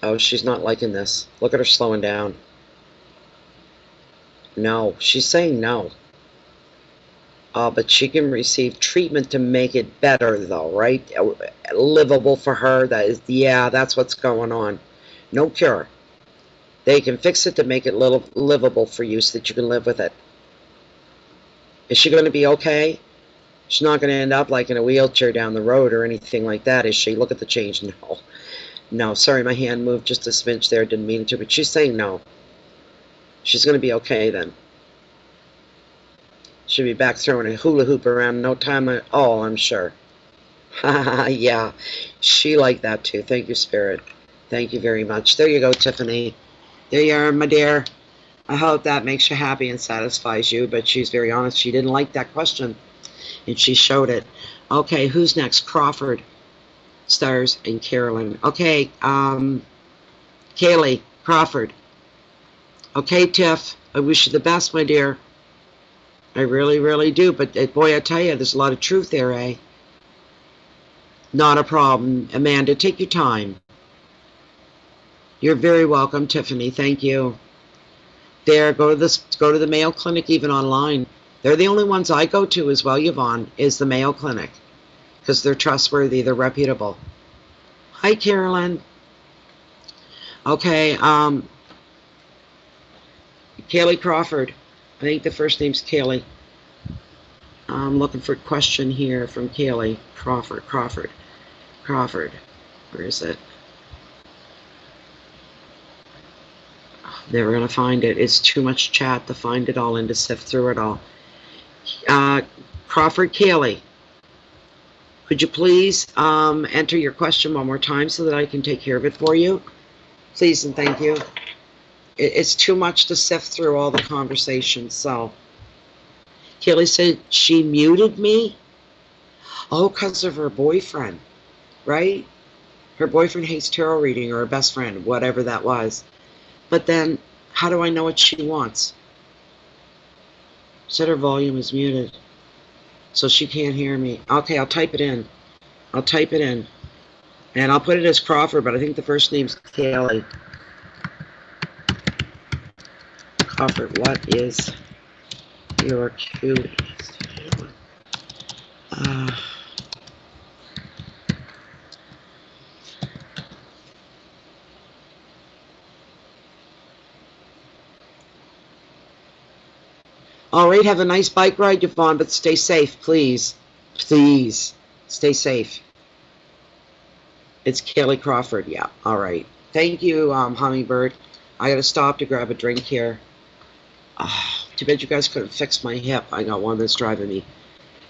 Oh, she's not liking this. Look at her slowing down. No, she's saying no. But she can receive treatment to make it better, though, right? Livable for her. That's what's going on. No cure. They can fix it to make it livable for you so that you can live with it. Is she going to be okay? She's not going to end up like in a wheelchair down the road or anything like that, is she? Look at the change. No. No, sorry, my hand moved just a smidge there. Didn't mean to, but she's saying no. She's going to be okay then. She'll be back throwing a hula hoop around in no time at all, I'm sure. Yeah, she liked that too. Thank you, Spirit. Thank you very much. There you go, Tiffany. There you are, my dear. I hope that makes you happy and satisfies you, but she's very honest. She didn't like that question, and she showed it. Okay, who's next? Crawford, Stars, and Carolyn. Okay, Kaylee, Crawford. Okay, Tiff, I wish you the best, my dear. I really, really do, but boy, I tell you, there's a lot of truth there, eh? Not a problem. Amanda, take your time. You're very welcome, Tiffany. Thank you. There, go to the Mayo Clinic, even online. They're the only ones I go to as well, Yvonne, is the Mayo Clinic, because they're trustworthy, they're reputable. Hi, Carolyn. Okay, Kaylee Crawford. I think the first name's Kaylee. I'm looking for a question here from Kaylee Crawford. Where is it? Never going to find it. It's too much chat to find it all and to sift through it all. Crawford Kaylee, could you please enter your question one more time so that I can take care of it for you? Please and thank you. It's too much to sift through all the conversations. So, Kaylee said she muted me. Oh, because of her boyfriend, right? Her boyfriend hates tarot reading, or her best friend, whatever that was. But then, how do I know what she wants? Said her volume is muted, so she can't hear me. Okay, I'll type it in. I'll type it in. And I'll put it as Crawford, but I think the first name's Kaylee. Crawford, what is your cutest? All right, have a nice bike ride, Yvonne, but stay safe, please. Please, stay safe. It's Kaylee Crawford, yeah, all right. Thank you, Hummingbird. I gotta stop to grab a drink here. Too bad you guys couldn't fix my hip. I got one that's driving me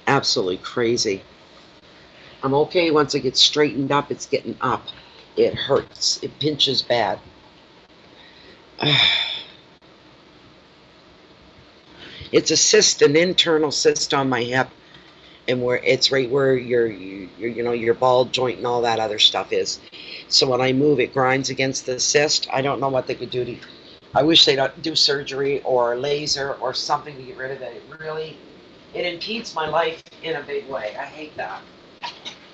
absolutely crazy. I'm okay once I get straightened up. It's getting up. It hurts. It pinches bad. It's a cyst, an internal cyst on my hip, and where it's right where your ball joint and all that other stuff is. So when I move, it grinds against the cyst. I don't know what they could do to. I wish they'd do surgery or laser or something to get rid of it. It impedes my life in a big way. I hate that.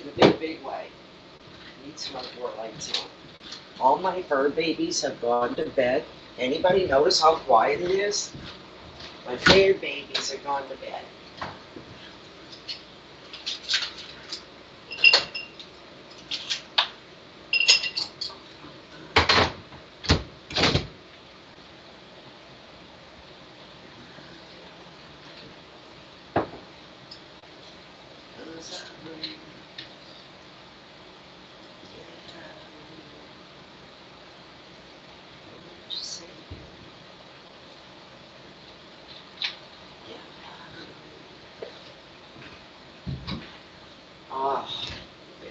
In a big way. I need some outdoor lights on. All my fur babies have gone to bed. Anybody notice how quiet it is? My favorite babies are gone to bed.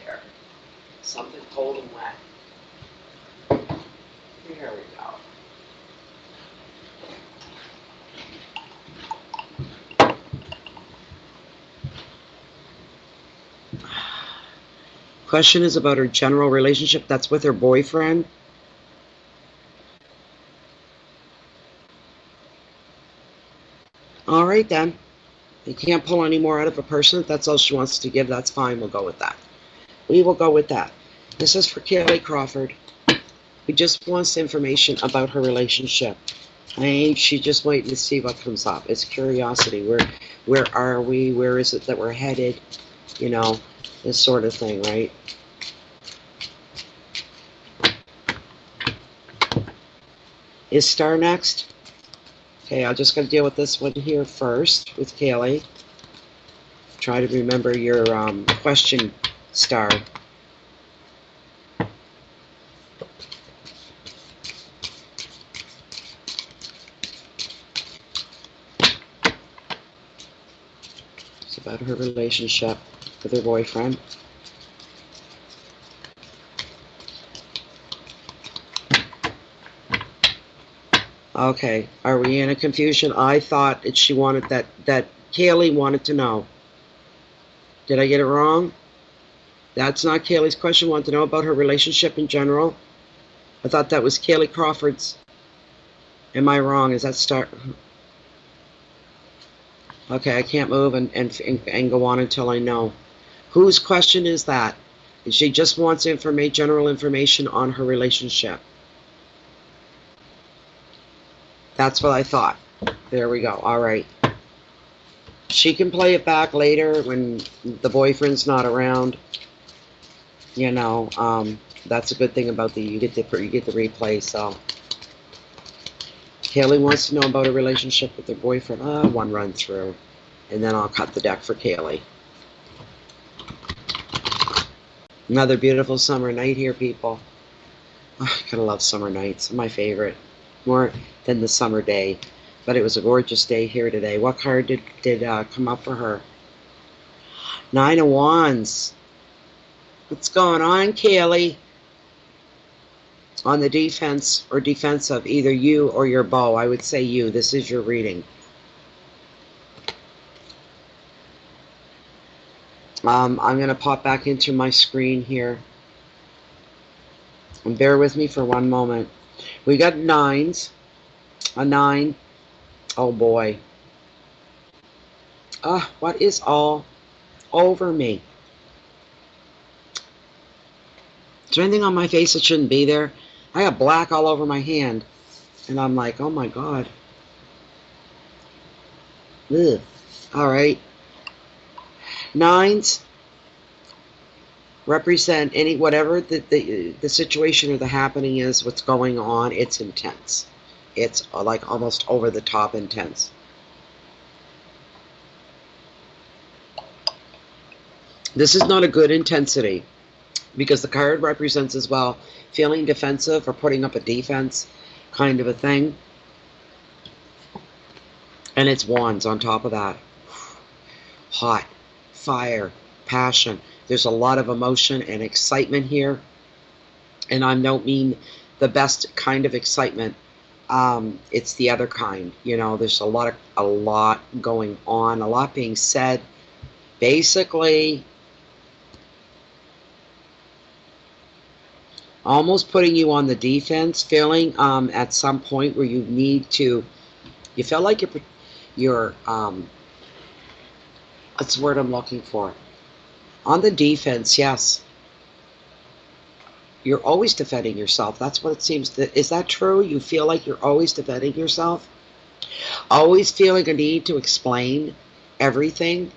There. Something cold and wet. There we go. Question is about her general relationship. That's with her boyfriend. All right, then. You can't pull any more out of a person. If that's all she wants to give, that's fine. We'll go with that. We will go with that. This is for Kaylee Crawford. Who just wants information about her relationship. She's just waiting to see what comes up. It's curiosity. Where are we? Where is it that we're headed? You know, this sort of thing, right? Is Star next? Okay, I'll just gotta deal with this one here first with Kaylee. Try to remember your question, Star. It's about her relationship with her boyfriend. Okay, are we in a confusion? I thought she wanted that Kaylee wanted to know. Did I get it wrong? That's not Kaylee's question. Want to know about her relationship in general? I thought that was Kaylee Crawford's. Am I wrong? Is that start? Okay, I can't move and go on until I know. Whose question is that? She just wants general information on her relationship. That's what I thought. There we go. All right. She can play it back later when the boyfriend's not around. You know, that's a good thing about you get the replay. So Kaylee wants to know about her relationship with her boyfriend. One run through, and then I'll cut the deck for Kaylee. Another beautiful summer night here, people. I kind of love summer nights. My favorite. More than the summer day, but it was a gorgeous day here today. What card did come up for her? 9 of Wands. What's going on, Kaylee? On the defense or defensive, either you or your beau. I would say you. This is your reading. I'm going to pop back into my screen here. And bear with me for one moment. We got nines. A nine. Oh boy. What is all over me? Is there anything on my face that shouldn't be there? I got black all over my hand. And I'm like, oh my God. Ugh. All right. Nines represent whatever the situation or the happening is, what's going on. It's intense. It's like almost over the top intense. This is not a good intensity, because the card represents as well feeling defensive or putting up a defense kind of a thing. And it's wands on top of that. Hot, fire, passion. There's a lot of emotion and excitement here. And I don't mean the best kind of excitement. It's the other kind. You know, there's a lot going on, a lot being said. Basically, almost putting you on the defense, feeling at some point where you feel like you're what's the word I'm looking for? On the defense, yes. You're always defending yourself. That's what it seems. Is that true? You feel like you're always defending yourself? Always feeling a need to explain everything?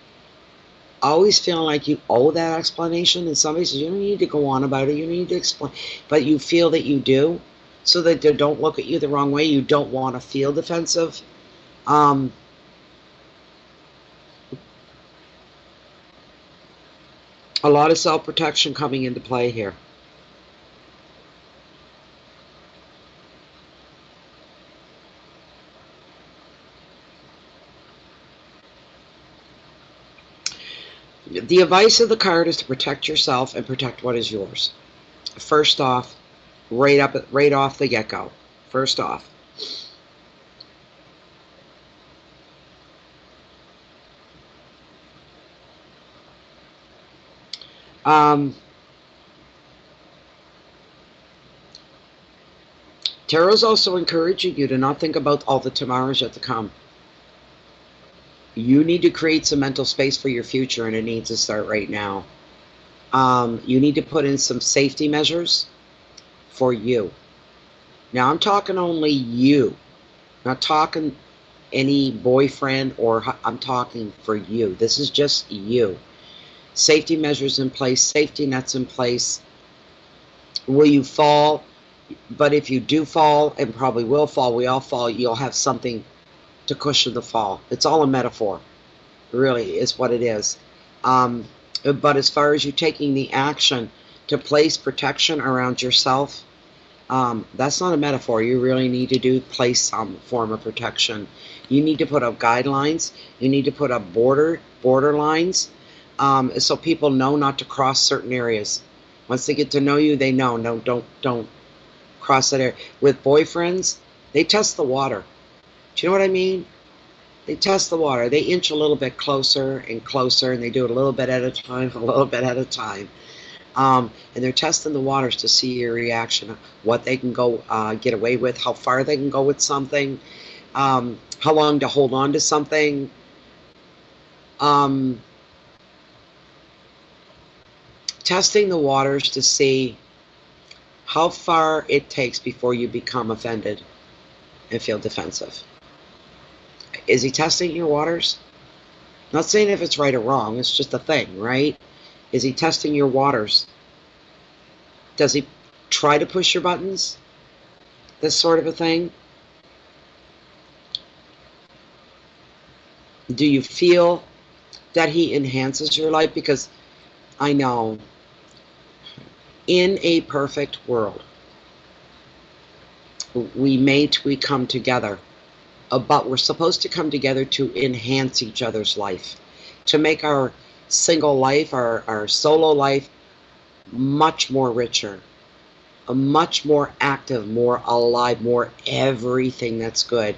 Always feeling like you owe that explanation, and somebody says, you don't need to go on about it, you need to explain, but you feel that you do, so that they don't look at you the wrong way. You don't want to feel defensive. A lot of self-protection coming into play here. The advice of the card is to protect yourself and protect what is yours. First off, right off the get-go. First off. Tarot's also encouraging you to not think about all the tomorrows yet to come. You need to create some mental space for your future, and it needs to start right now. You need to put in some safety measures for you. Now, I'm talking only you. I'm not talking any boyfriend, or I'm talking for you. This is just you. Safety measures in place, safety nets in place. Will you fall? But if you do fall, and probably will fall, we all fall, you'll have something to cushion the fall. It's all a metaphor, really, is what it is. But as far as you taking the action to place protection around yourself, that's not a metaphor. You really need to place some form of protection. You need to put up guidelines. You need to put up border lines, so people know not to cross certain areas. Once they get to know you, they know, no, don't cross that area. With boyfriends, they test the water. Do you know what I mean? They test the water. They inch a little bit closer and closer, and they do it a little bit at a time, a little bit at a time. And they're testing the waters to see your reaction, what they can go get away with, how far they can go with something, how long to hold on to something. Testing the waters to see how far it takes before you become offended and feel defensive. Is he testing your waters? Not saying if it's right or wrong, it's just a thing, right? Is he testing your waters? Does he try to push your buttons? This sort of a thing? Do you feel that he enhances your life? Because I know, in a perfect world, we come together, but we're supposed to come together to enhance each other's life, to make our single life, our solo life, much more richer, much more active, more alive, more everything that's good.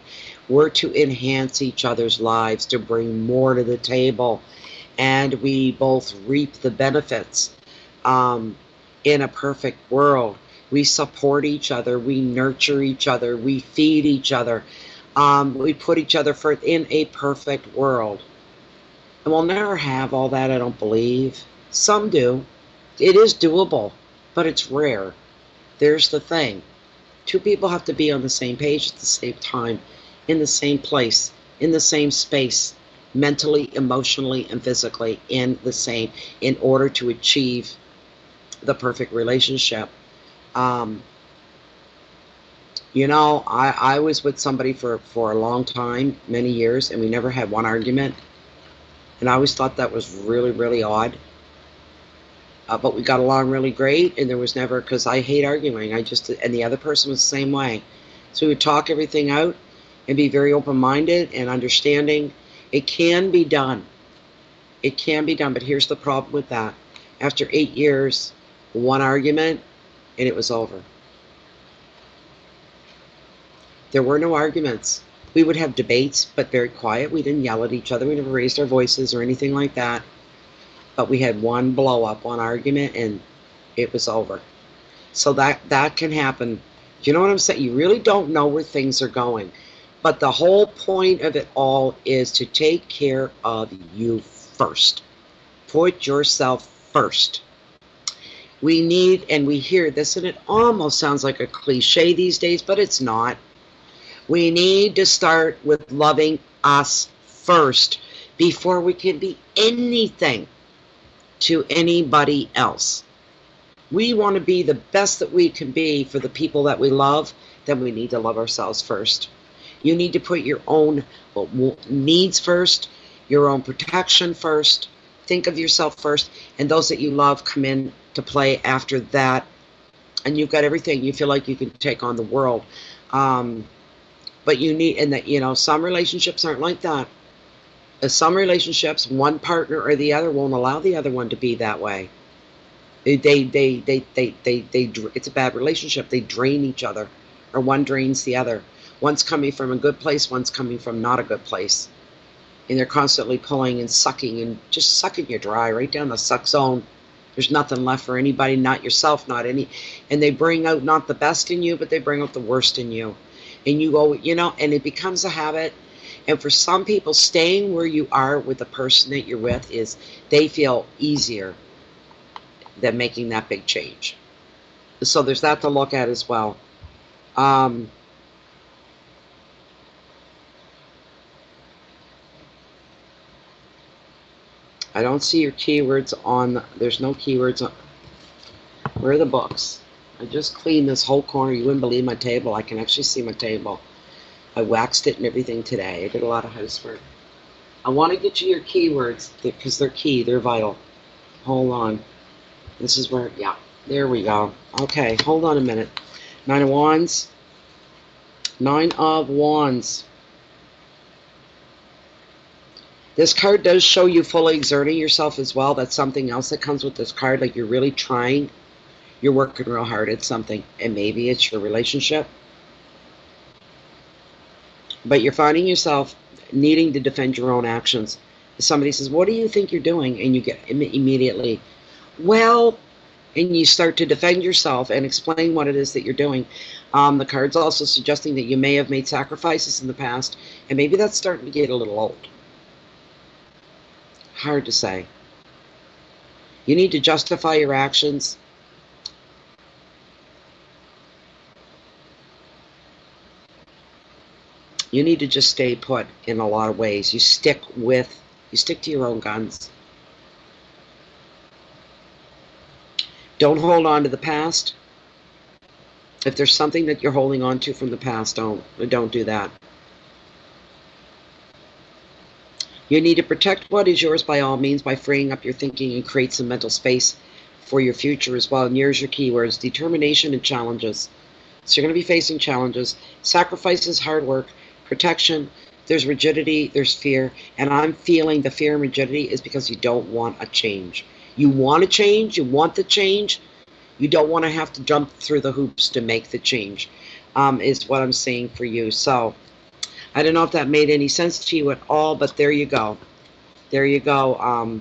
We're to enhance each other's lives, to bring more to the table, and we both reap the benefits. In a perfect world, we support each other, we nurture each other, we feed each other, we put each other first in a perfect world. And we'll never have all that, I don't believe. Some do. It is doable, but it's rare. There's the thing. Two people have to be on the same page at the same time, in the same place, in the same space, mentally, emotionally, and physically in order to achieve the perfect relationship. You know, I was with somebody for a long time, many years, and we never had one argument. And I always thought that was really, really odd. But we got along really great, and there was never, because I hate arguing. And the other person was the same way. So we would talk everything out and be very open-minded and understanding. It can be done. It can be done, but here's the problem with that. After 8 years, one argument, and it was over. There were no arguments. We would have debates, but very quiet. We didn't yell at each other. We never raised our voices or anything like that. But we had one blow-up, one argument, and it was over. So that can happen. Do you know what I'm saying? You really don't know where things are going. But the whole point of it all is to take care of you first. Put yourself first. We need, and we hear this, and it almost sounds like a cliche these days, but it's not. We need to start with loving us first before we can be anything to anybody else. We want to be the best that we can be for the people that we love, then we need to love ourselves first. You need to put your own needs first, your own protection first. Think of yourself first, and those that you love come in to play after that. And you've got everything. You feel like you can take on the world. But you need, and that, you know, some relationships aren't like that. Some relationships, one partner or the other won't allow the other one to be that way. It's a bad relationship. They drain each other, or one drains the other. One's coming from a good place, one's coming from not a good place. And they're constantly pulling and sucking and just sucking you dry, right down the suck zone. There's nothing left for anybody, not yourself, not any. And they bring out not the best in you, but they bring out the worst in you. And you go, you know, and it becomes a habit. And for some people, staying where you are with the person that you're with is, they feel easier than making that big change. So there's that to look at as well. I don't see your keywords on, there's no keywords on, where are the books? I just cleaned this whole corner. You wouldn't believe my table. I can actually see my table. I waxed it and everything today. I did a lot of housework. I want to get you your keywords because they're key. They're vital. Hold on. This is where, yeah, there we go. Okay, hold on a minute. 9 of Wands. 9 of Wands. This card does show you fully exerting yourself as well. That's something else that comes with this card. Like you're really trying. You're working real hard at something. And maybe it's your relationship. But you're finding yourself needing to defend your own actions. Somebody says, what do you think you're doing? And you get immediately, well, and you start to defend yourself and explain what it is that you're doing. The card's also suggesting that you may have made sacrifices in the past, and maybe that's starting to get a little old. Hard to say. You need to justify your actions. You need to just stay put in a lot of ways. You stick to your own guns. Don't hold on to the past. If there's something that you're holding on to from the past, don't do that. You need to protect what is yours by all means by freeing up your thinking and create some mental space for your future as well. And here's your keywords: determination and challenges. So you're going to be facing challenges. Sacrifices, hard work, protection. There's rigidity, there's fear. And I'm feeling the fear and rigidity is because you don't want a change. You want to change, you want the change. You don't want to have to jump through the hoops to make the change, is what I'm saying for you. So I don't know if that made any sense to you at all, but there you go. There you go.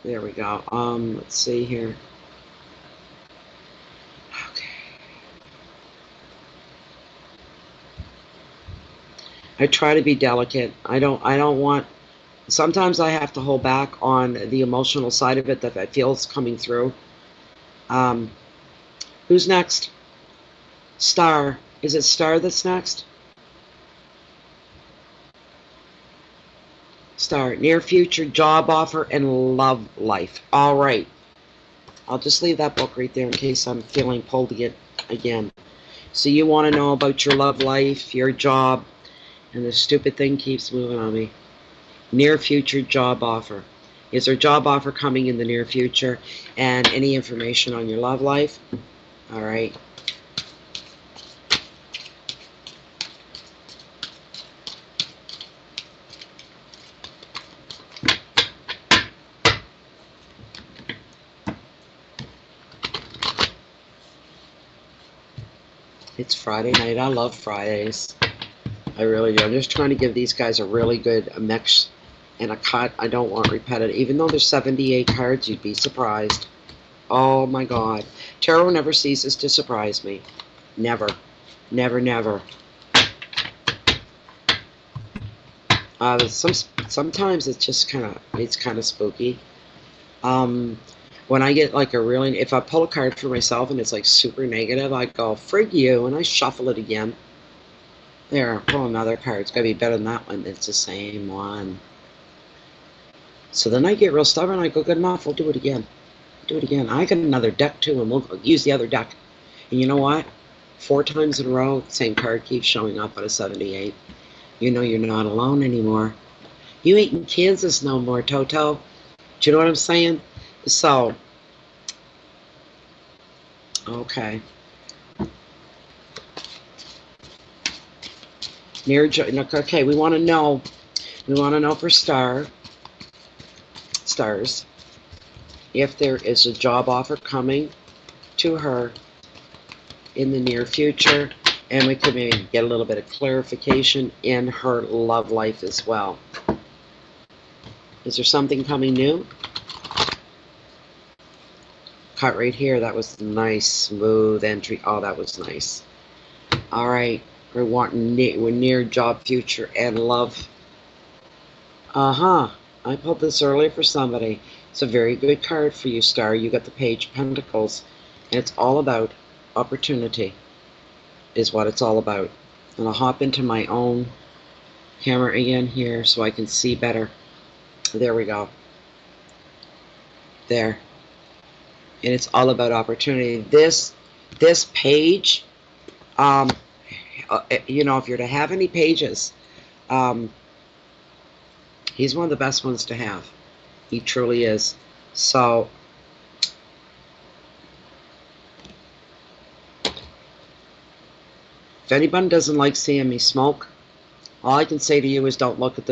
There we go. Let's see here. Okay. I try to be delicate. I don't want, sometimes I have to hold back on the emotional side of it that I feel is coming through. Who's next? Star. Is it Star that's next? Star. Near future job offer and love life. All right. I'll just leave that book right there in case I'm feeling pulled to get again. So you want to know about your love life, your job, and the stupid thing keeps moving on me. Near future job offer. Is there a job offer coming in the near future? And any information on your love life? All right. It's Friday night. I love Fridays. I really do. I'm just trying to give these guys a really good mix and a cut. I don't want repetitive. Even though there's 78 cards, you'd be surprised. Oh my God. Tarot never ceases to surprise me. Never. Never, never. Sometimes it's just kind of spooky. When I get like a really, if I pull a card for myself and it's like super negative, I go, frig you, and I shuffle it again. There, pull another card. It's got to be better than that one. It's the same one. So then I get real stubborn. I go, good enough, we'll do it again. Do it again. I got another deck too, and we'll use the other deck. And you know what? 4 times in a row, the same card keeps showing up out of 78. You know you're not alone anymore. You ain't in Kansas no more, Toto. Do you know what I'm saying? So, okay. Okay, we want to know for stars, if there is a job offer coming to her in the near future, and we could maybe get a little bit of clarification in her love life as well. Is there something coming new? Cut right here. That was nice, smooth entry. Oh, that was nice. All right. We're near job, future, and love. I pulled this earlier for somebody. It's a very good card for you, Star. You got the Page of Pentacles. And it's all about opportunity is what it's all about. And I'll hop into my own camera again here so I can see better. There we go. There. And it's all about opportunity. This page, you know, if you're to have any pages, he's one of the best ones to have. He truly is. So, if anyone doesn't like seeing me smoke, all I can say to you is don't look at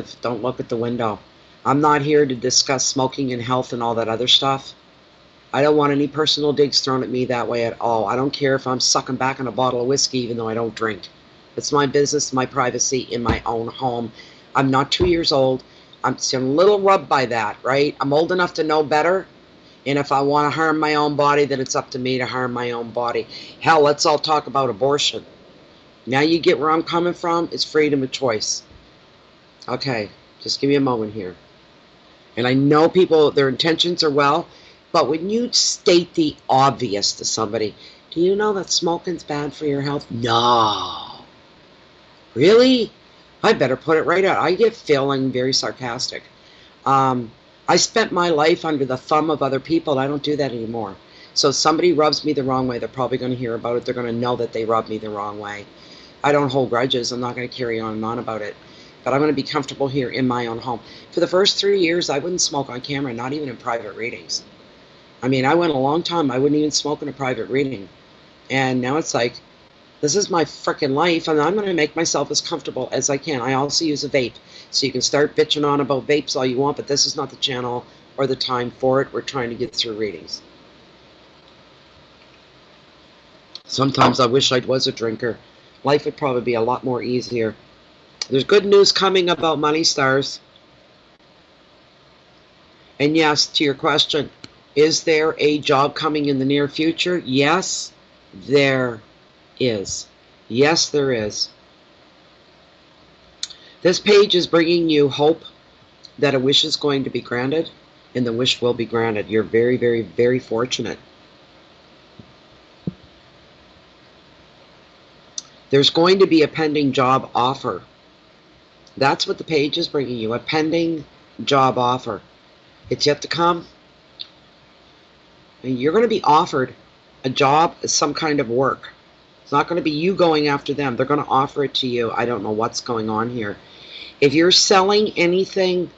the window. I'm not here to discuss smoking and health and all that other stuff. I don't want any personal digs thrown at me that way at all. I don't care if I'm sucking back on a bottle of whiskey even though I don't drink. It's my business, my privacy in my own home. I'm not 2 years old. I'm a little rubbed by that, right? I'm old enough to know better. And if I want to harm my own body, then it's up to me to harm my own body. Hell, let's all talk about abortion. Now you get where I'm coming from. It's freedom of choice. Okay, just give me a moment here. And I know people, their intentions are well, but when you state the obvious to somebody, do you know that smoking's bad for your health? No. Really? I better put it right out. I get feeling very sarcastic. I spent my life under the thumb of other people. I don't do that anymore. So if somebody rubs me the wrong way, they're probably going to hear about it. They're going to know that they rubbed me the wrong way. I don't hold grudges. I'm not going to carry on and on about it. But I'm going to be comfortable here in my own home. For the first 3 years, I wouldn't smoke on camera, not even in private readings. I mean, I went a long time. I wouldn't even smoke in a private reading. And now it's like, this is my freaking life, and I'm going to make myself as comfortable as I can. I also use a vape. So you can start bitching on about vapes all you want, but this is not the channel or the time for it. We're trying to get through readings. Sometimes I wish I was a drinker. Life would probably be a lot more easier. There's good news coming about money, stars. And yes, to your question, is there a job coming in the near future? Yes, there is. Yes, there is. This page is bringing you hope that a wish is going to be granted, and the wish will be granted. You're very, very, very fortunate. There's going to be a pending job offer. That's what the page is bringing you, a pending job offer. It's yet to come. And you're going to be offered a job, some kind of work. It's not going to be you going after them. They're going to offer it to you. I don't know what's going on here. If you're selling anything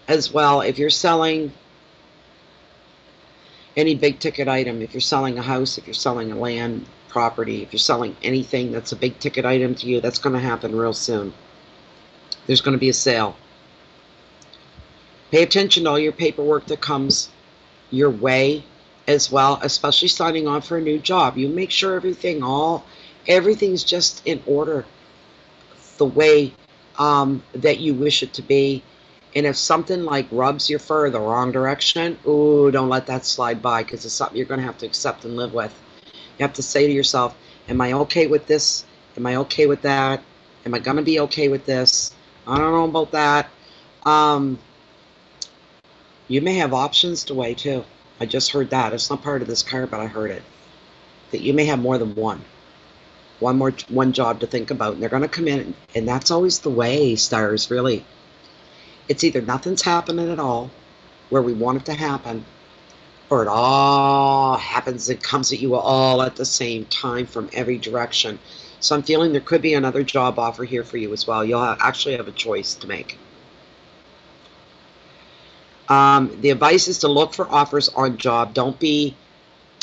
as well, if you're selling any big ticket item, if you're selling a house, if you're selling a land property, if you're selling anything that's a big ticket item to you, that's going to happen real soon. There's going to be a sale. Pay attention to all your paperwork that comes your way as well, especially signing on for a new job. You make sure everything's just in order the way that you wish it to be. And if something like rubs your fur the wrong direction, ooh, don't let that slide by, because it's something you're going to have to accept and live with. You have to say to yourself, am I okay with this? Am I okay with that? Am I going to be okay with this? I don't know about that. You may have options to weigh too. I just heard that. It's not part of this card, but I heard it. That you may have more than one job to think about, and they're going to come in, and that's always the way, stars, really. It's either nothing's happening at all, where we want it to happen, or it all happens, it comes at you all at the same time from every direction. So I'm feeling there could be another job offer here for you as well. You'll actually have a choice to make. The advice is to look for offers on job. Don't be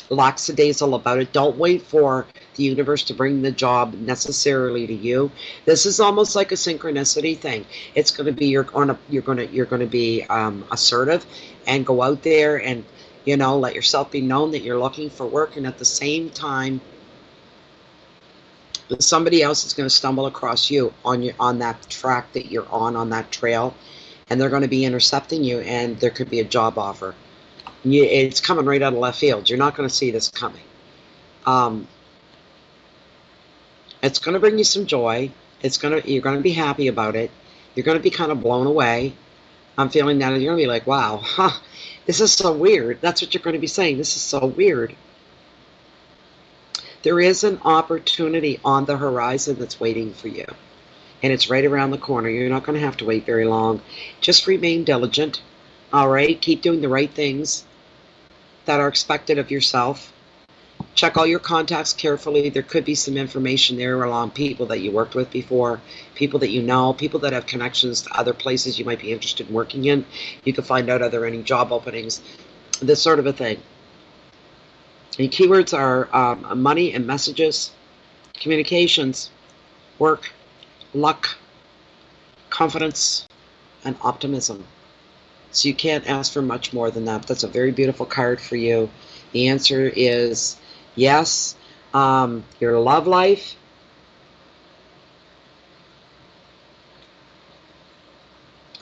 lackadaisical about it. Don't wait for the universe to bring the job necessarily to you. This is almost like a synchronicity thing. It's going to be you're going to be assertive and go out there and let yourself be known that you're looking for work, and at the same time somebody else is going to stumble across you on that track that you're on that trail, and they're going to be intercepting you, and there could be a job offer. It's coming right out of left field. You're not going to see this coming. It's going to bring you some joy. You're going to be happy about it. You're going to be kind of blown away. I'm feeling that you're going to be like, wow, this is so weird. That's what you're going to be saying. This is so weird. There is an opportunity on the horizon that's waiting for you, and it's right around the corner. You're not going to have to wait very long. Just remain diligent. All right? Keep doing the right things that are expected of yourself. Check all your contacts carefully. There could be some information there along people that you worked with before, people that you know, people that have connections to other places you might be interested in working in. You can find out are there any job openings, this sort of a thing. And keywords are money and messages, communications, work, luck, confidence, and optimism. So you can't ask for much more than that. That's a very beautiful card for you. The answer is yes. Your love life.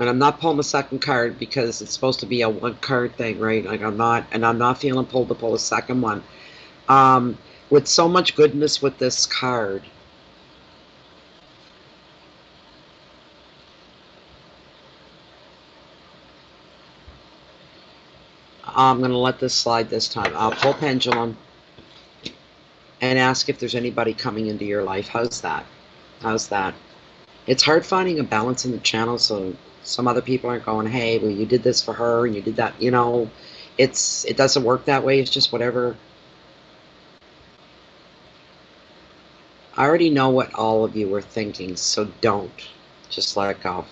And I'm not pulling the second card because it's supposed to be a one card thing, right? Like I'm not feeling pulled to pull a second one. With so much goodness with this card. I'm going to let this slide this time. I'll pull pendulum and ask if there's anybody coming into your life. How's that? How's that? It's hard finding a balance in the channel, so some other people aren't going, hey, well, you did this for her and you did that. It doesn't work that way. It's just whatever. I already know what all of you were thinking, so don't. Just let it go.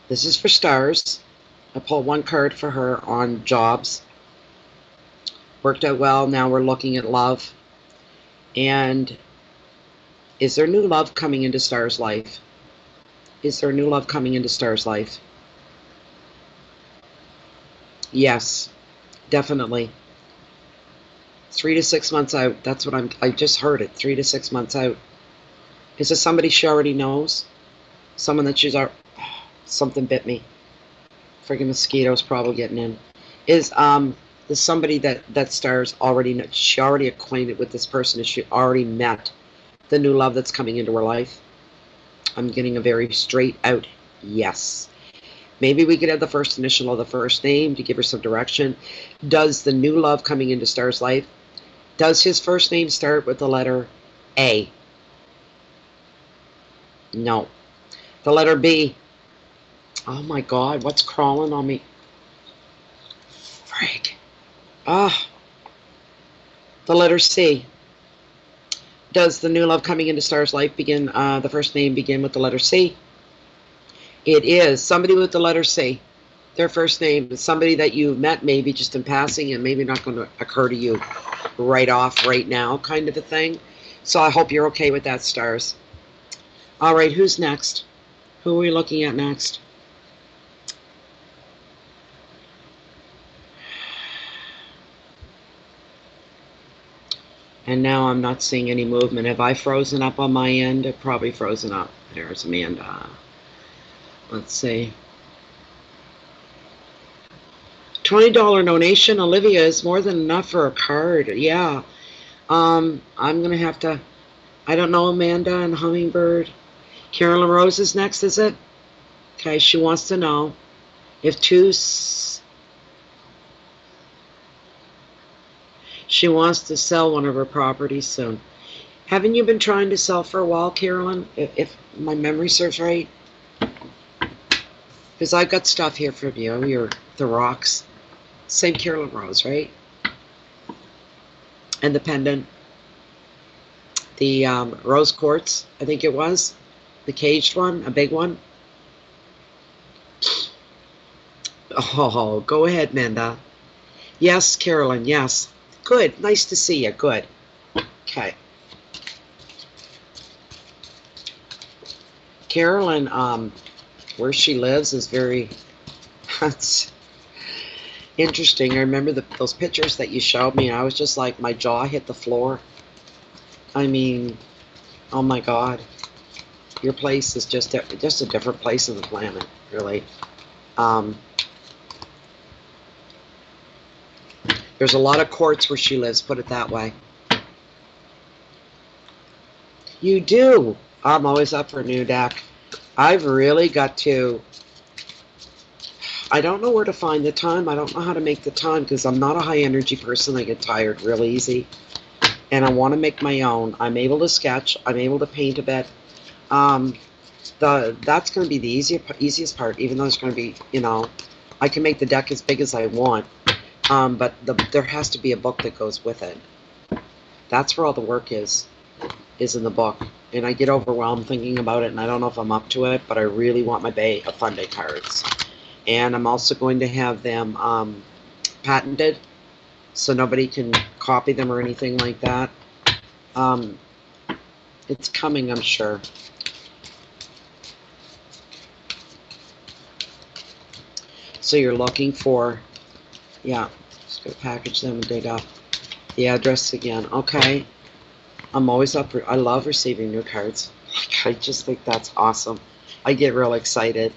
This is for stars. I pulled one card for her on jobs. Worked out well. Now we're looking at love. And is there new love coming into Star's life? Is there new love coming into Star's life? Yes, definitely. 3 to 6 months out. That's what I just heard it. 3 to 6 months out. Is this somebody she already knows? Someone that she's already... Something bit me. Friggin' mosquitoes probably getting in. Is somebody that stars already... She already acquainted with this person. Is she already met the new love that's coming into her life? I'm getting a very straight out yes. Maybe we could have the first initial of the first name to give her some direction. Does the new love coming into Star's life, does his first name start with the letter A? No. The letter B. Oh my God, what's crawling on me? Frig. Ah. The letter C. Does the new love coming into Star's life begin, the first name begin with the letter C? It is somebody with the letter C. Their first name is somebody that you met maybe just in passing and maybe not going to occur to you right off, right now, kind of a thing. So I hope you're okay with that, stars. All right, who's next? Who are we looking at next? And now I'm not seeing any movement. Have I frozen up on my end? I've probably frozen up. There's Amanda. Let's see. $20 donation. Olivia is more than enough for a card. Yeah. I'm going to have to... I don't know, Amanda and Hummingbird. Carolyn Rose is next, is it? Okay, she wants to know if she wants to sell one of her properties soon. Haven't you been trying to sell for a while, Carolyn? If my memory serves right? Because I've got stuff here from you. You're the rocks. Same Carolyn Rose, right? And the pendant. The rose quartz, I think it was. The caged one, a big one. Oh, go ahead, Manda. Yes, Carolyn, yes. Good, nice to see you, good. Okay. Carolyn, where she lives is very... That's interesting. I remember those pictures that you showed me. I was just like, my jaw hit the floor. I mean, oh my God. Your place is just a different place on the planet, really. There's a lot of quartz where she lives, put it that way. You do. I'm always up for a new deck. I've really got to... I don't know where to find the time. I don't know how to make the time because I'm not a high energy person. I get tired real easy. And I want to make my own. I'm able to sketch. I'm able to paint a bit. That's going to be the easiest part, even though it's going to be, you know, I can make the deck as big as I want. But there has to be a book that goes with it. That's where all the work is in the book. And I get overwhelmed thinking about it, and I don't know if I'm up to it, but I really want my Bay of Fun Day cards. And I'm also going to have them patented, so nobody can copy them or anything like that. It's coming, I'm sure. So you're looking for, yeah, just going to package them and dig up the address again. Okay. I'm always up for, I love receiving new cards. I just think that's awesome. I get real excited.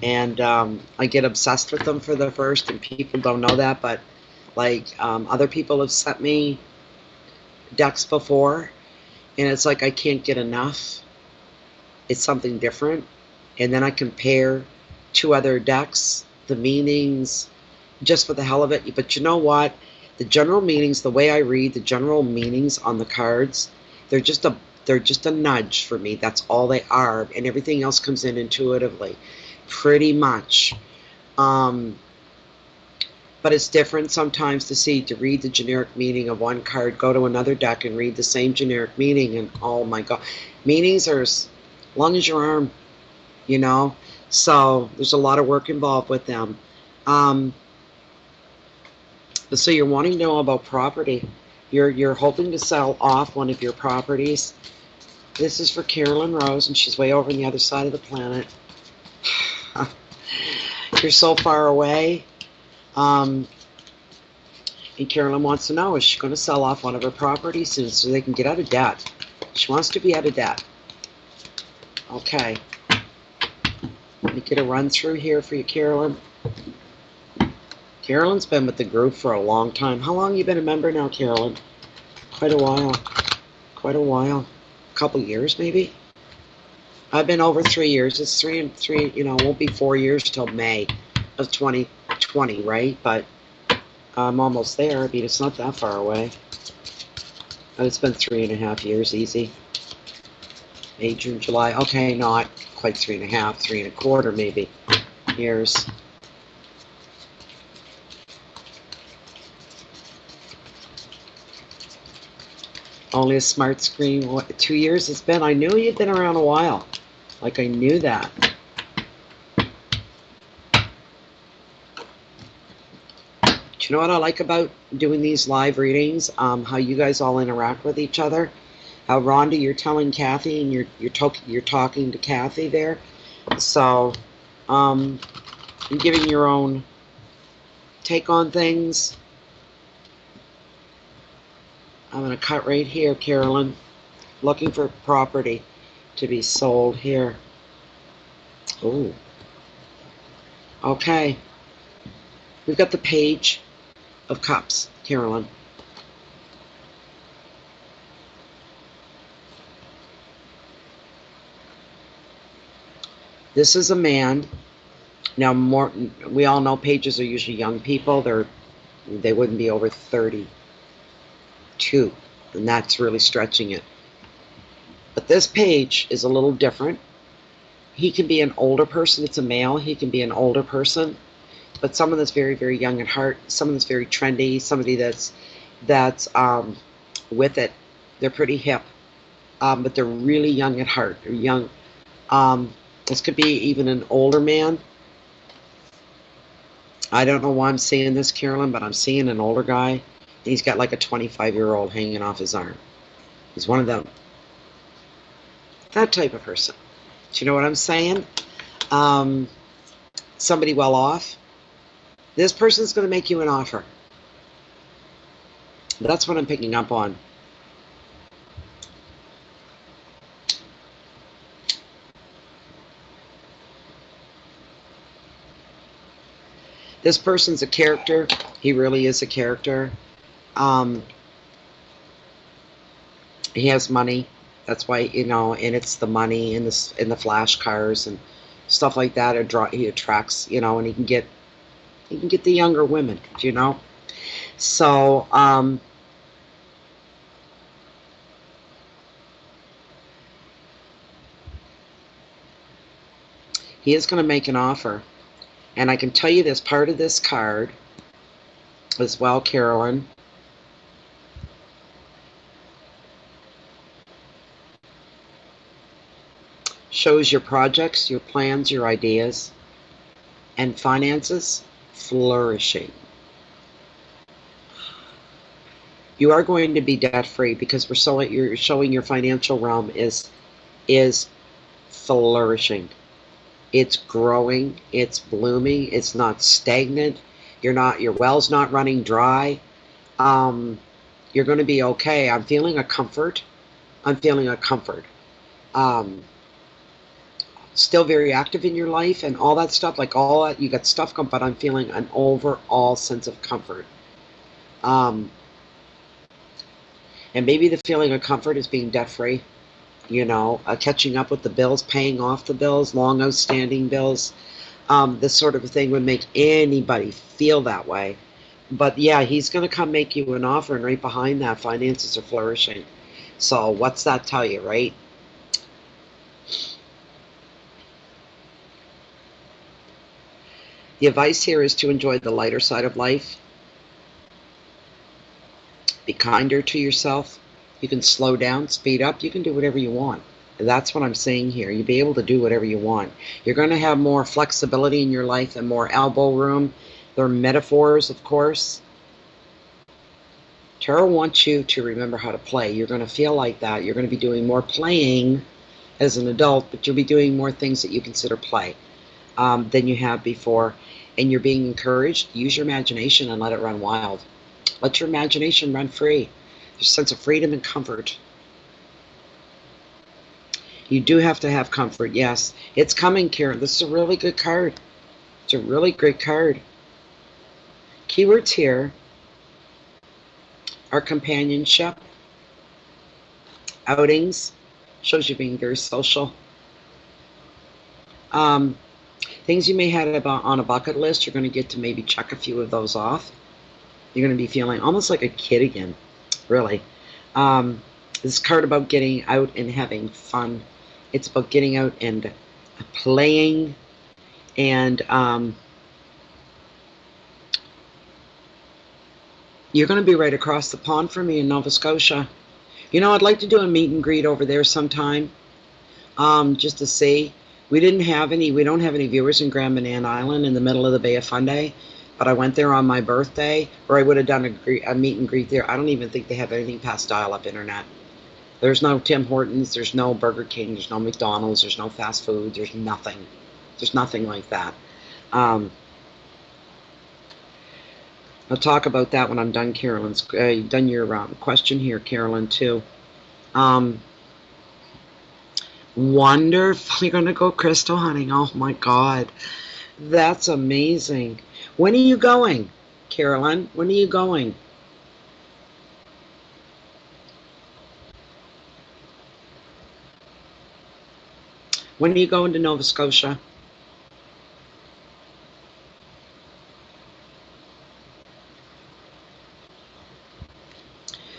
And I get obsessed with them for the first, and people don't know that, but like other people have sent me decks before, and it's like I can't get enough. It's something different. And then I compare two other decks, the meanings, just for the hell of it. But you know what? The general meanings, the way I read the general meanings on the cards, they're just a nudge for me. That's all they are, and everything else comes in intuitively, pretty much. But it's different sometimes to read the generic meaning of one card, go to another deck and read the same generic meaning, and oh my God, meanings are as long as your arm, you know. So there's a lot of work involved with them. So you're wanting to know about property. You're hoping to sell off one of your properties. This is for Carolyn Rose, and she's way over on the other side of the planet. You're so far away. And Carolyn wants to know, is she going to sell off one of her properties soon so they can get out of debt? She wants to be out of debt. Okay. Let me get a run through here for you, Carolyn. Carolyn's been with the group for a long time. How long have you been a member now, Carolyn? Quite a while. Quite a while. A couple years, maybe? I've been over 3 years. It's three and three, you know, it won't be 4 years till May of 2020, right? But I'm almost there. I mean, it's not that far away. It's been 3.5 years, easy. May, June, July. Okay, not quite 3.5, 3.25 maybe years. Only a smart screen. What, 2 years it's been? I knew you'd been around a while. Like, I knew that. Do you know what I like about doing these live readings? How you guys all interact with each other. How Rhonda, you're telling Kathy, and you're talking to Kathy there. So, you're giving your own take on things. I'm going to cut right here, Carolyn. Looking for property to be sold here. Oh. Okay. We've got the Page of Cups, Carolyn. This is a man. Now, we all know pages are usually young people. They wouldn't be over 32, and that's really stretching it. But this page is a little different. He can be an older person. It's a male. He can be an older person, but someone that's very, very young at heart. Someone that's very trendy. Somebody that's with it. They're pretty hip, but they're really young at heart. They're young. This could be even an older man. I don't know why I'm seeing this, Carolyn, but I'm seeing an older guy. He's got like a 25-year-old hanging off his arm. He's one of them. That type of person. Do you know what I'm saying? Somebody well off. This person's going to make you an offer. That's what I'm picking up on. This person's a character. He really is a character. He has money. That's why, you know, and it's the money and the flash cars and stuff like that. He attracts, you know, and he can get the younger women, you know. So, he is going to make an offer. And I can tell you this, part of this card as well, Carolyn, shows your projects, your plans, your ideas, and finances flourishing. You are going to be debt-free because you're showing your financial realm is flourishing. It's growing, it's blooming, it's not stagnant. Your well's not running dry. You're going to be okay. I'm feeling a comfort. Still very active in your life and all that stuff, like all that, you got stuff going, but I'm feeling an overall sense of comfort. And maybe the feeling of comfort is being debt-free. You know, catching up with the bills, paying off the bills, long outstanding bills. This sort of a thing would make anybody feel that way. But yeah, he's going to come make you an offer, and right behind that, finances are flourishing. So what's that tell you, right? The advice here is to enjoy the lighter side of life. Be kinder to yourself. You can slow down, speed up. You can do whatever you want. That's what I'm saying here. You'll be able to do whatever you want. You're going to have more flexibility in your life and more elbow room. They're metaphors, of course. Tarot wants you to remember how to play. You're going to feel like that. You're going to be doing more playing as an adult, but you'll be doing more things that you consider play than you have before. And you're being encouraged. Use your imagination and let it run wild. Let your imagination run free. There's a sense of freedom and comfort. You do have to have comfort, yes. It's coming, Karen. This is a really good card. It's a really great card. Keywords here are companionship, outings, shows you being very social. Things you may have on a bucket list, you're going to get to maybe check a few of those off. You're going to be feeling almost like a kid again, really. This card about getting out and having fun. It's about getting out and playing, and you're going to be right across the pond from me in Nova Scotia. You know, I'd like to do a meet and greet over there sometime, just to see. We don't have any viewers in Grand Banana Island in the middle of the Bay of Fundy, but I went there on my birthday, or I would have done a meet and greet there. I don't even think they have anything past dial-up internet. There's no Tim Hortons, there's no Burger King, there's no McDonald's, there's no fast food, there's nothing. There's nothing like that. I'll talk about that when I'm done, Carolyn's. Done your question here, Carolyn, too. Wonderful. You're going to go crystal hunting. Oh, my God. That's amazing. When are you going, Carolyn? When are you going? When are you going to Nova Scotia?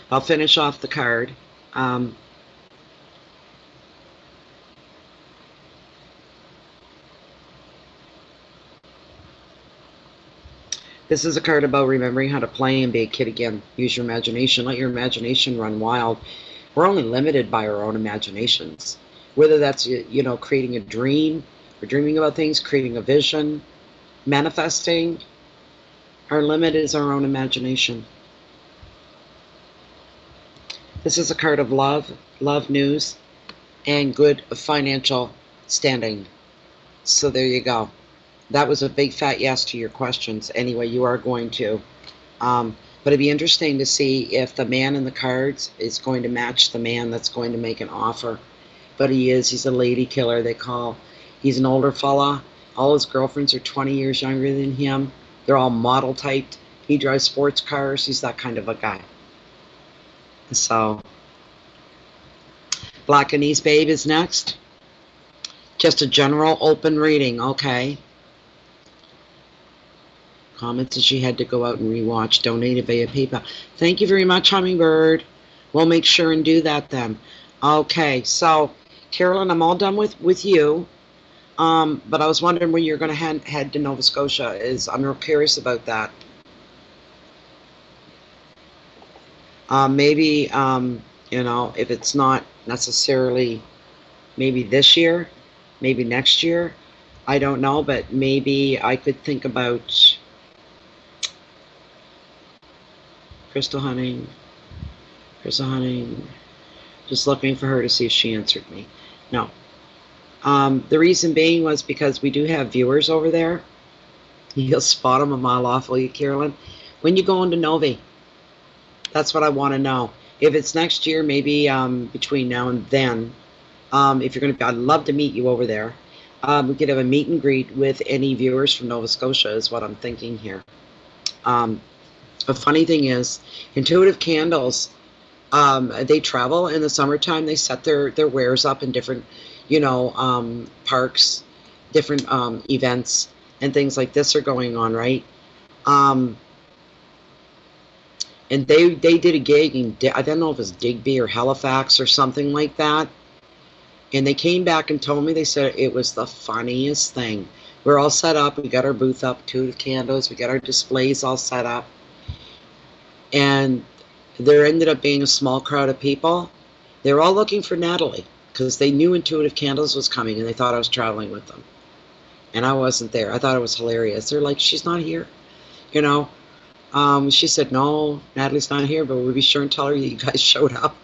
I'll finish off the card. This is a card about remembering how to play and be a kid again. Use your imagination. Let your imagination run wild. We're only limited by our own imaginations. Whether that's, you know, creating a dream, or dreaming about things, creating a vision, manifesting. Our limit is our own imagination. This is a card of love news, and good financial standing. So there you go. That was a big fat yes to your questions. Anyway, you are going to. But it'd be interesting to see if the man in the cards is going to match the man that's going to make an offer. But he's a lady killer, they call. He's an older fella. All his girlfriends are 20 years younger than him. They're all model typed. He drives sports cars. He's that kind of a guy. So, Black Anise Babe is next. Just a general open reading, okay. Comments that she had to go out and rewatch. Donated via PayPal. Thank you very much, Hummingbird. We'll make sure and do that then. Okay, so, Carolyn, I'm all done with you. But I was wondering when you're going to head to Nova Scotia. I'm real curious about that. Maybe, you know, if it's not necessarily maybe this year, maybe next year, I don't know, but maybe I could think about crystal hunting, just looking for her to see if she answered me. No. The reason being was because we do have viewers over there. You'll spot them a mile off, will you, Carolyn? When you go into Novi? That's what I want to know. If it's next year, maybe between now and then, if you're going to, I'd love to meet you over there. We could have a meet and greet with any viewers from Nova Scotia is what I'm thinking here. The funny thing is, Intuitive Candles, they travel in the summertime. They set their wares up in different, you know, parks, different events, and things like this are going on, right? And they did a gig in, I don't know if it was Digby or Halifax or something like that. And they came back and told me, they said it was the funniest thing. We're all set up. We got our booth up, Intuitive Candles. We got our displays all set up. And there ended up being a small crowd of people. They were all looking for Natalie because they knew Intuitive Candles was coming and they thought I was traveling with them. And I wasn't there. I thought it was hilarious. They're like, she's not here, you know. She said, no, Natalie's not here, but we'll be sure and tell her you guys showed up,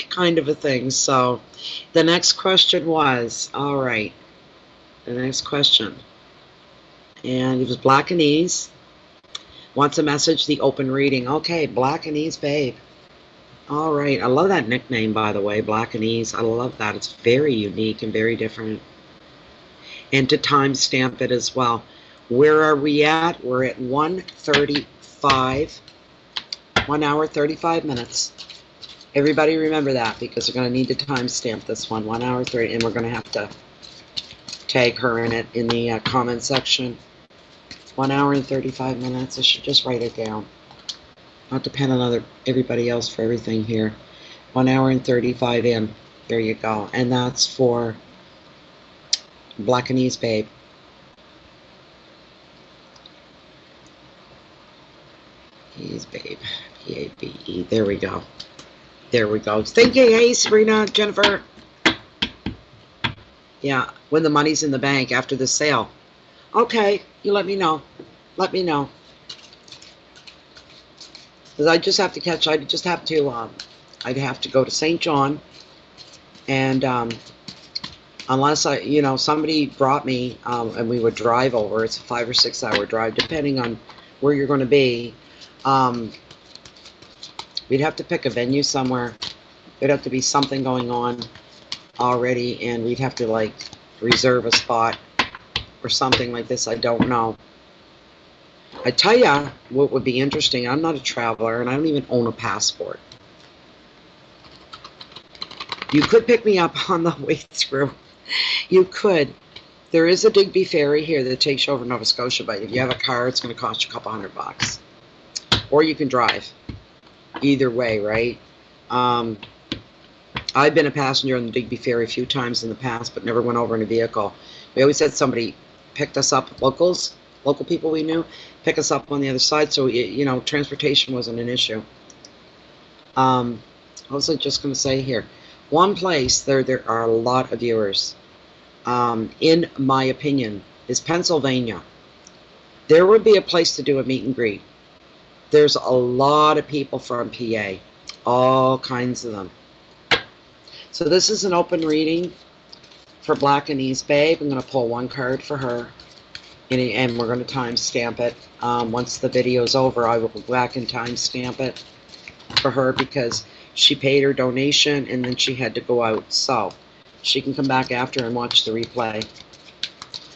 kind of a thing. So the next question was, all right, the next question. And it was Black Anise. Wants a message, the open reading. Okay, Black and Ease Babe. All right. I love that nickname, by the way, Black and Ease. I love that. It's very unique and very different. And to timestamp it as well. Where are we at? We're at 1:35. 1 hour, 35 minutes. Everybody remember that, because we're going to need to timestamp this one. 1 hour, 30, and we're going to have to tag her in it in the comment section. 1 hour and 35 minutes. I should just write it down. Not depend on everybody else for everything here. 1 hour and 35 in. There you go. And that's for Black and Ease Babe. Ease Babe. P-A-B-E. There we go. There we go. Thank you. Hey, Sabrina, Jennifer. Yeah, when the money's in the bank after the sale. Okay, you let me know. Let me know. Because I just have to catch, I'd have to go to St. John. And unless somebody brought me, and we would drive over. It's a 5 or 6 hour drive, depending on where you're going to be. We'd have to pick a venue somewhere. There'd have to be something going on already, and we'd have to like reserve a spot or something like this. I don't know. I tell ya what would be interesting. I'm not a traveler, and I don't even own a passport. You could pick me up on the way through. You could. There is a Digby ferry here that takes you over Nova Scotia, but if you have a car, it's going to cost you a couple $100. Or you can drive. Either way, right? I've been a passenger on the Digby ferry a few times in the past, but never went over in a vehicle. We always had somebody picked us up, local people we knew, pick us up on the other side, so transportation wasn't an issue. What was I just going to say here? One place there are a lot of viewers, in my opinion, is Pennsylvania. There would be a place to do a meet and greet. There's a lot of people from PA, all kinds of them. So this is an open reading for Black and Ease Babe. I'm going to pull one card for her, and we're going to timestamp it. Once the video's over, I will go back and timestamp it for her, because she paid her donation and then she had to go out. So she can come back after and watch the replay.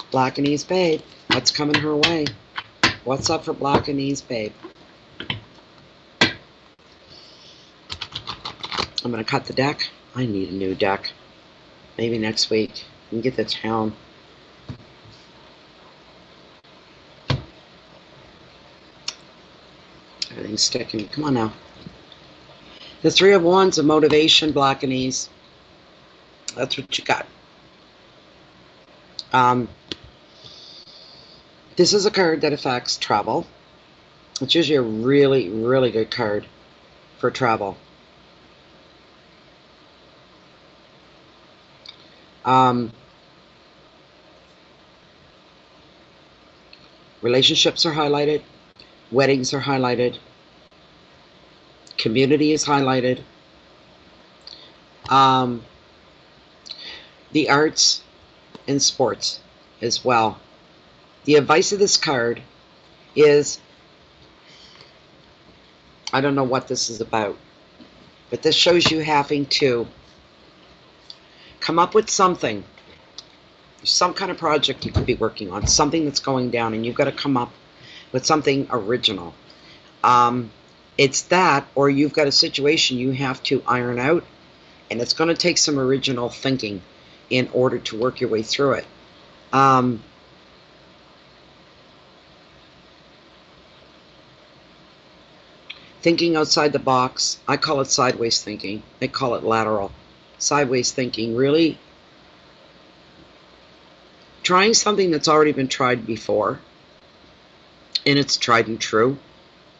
Black and Ease Babe, what's coming her way? What's up for Black and Ease Babe? I'm going to cut the deck. I need a new deck. Maybe next week. And get the town. Everything's sticking. Come on now. The Three of Wands of motivation, Black and Ease. That's what you got. This is a card that affects travel. It's usually a really, really good card for travel. Relationships are highlighted. Weddings are highlighted. Community is highlighted. The arts and sports as well. The advice of this card is, I don't know what this is about, but this shows you having to come up with something, some kind of project you could be working on, something that's going down, and you've got to come up with something original. It's that, or you've got a situation you have to iron out, and it's going to take some original thinking in order to work your way through it. Thinking outside the box. I call it sideways thinking. They call it lateral. Sideways thinking. Really trying something that's already been tried before, and it's tried and true,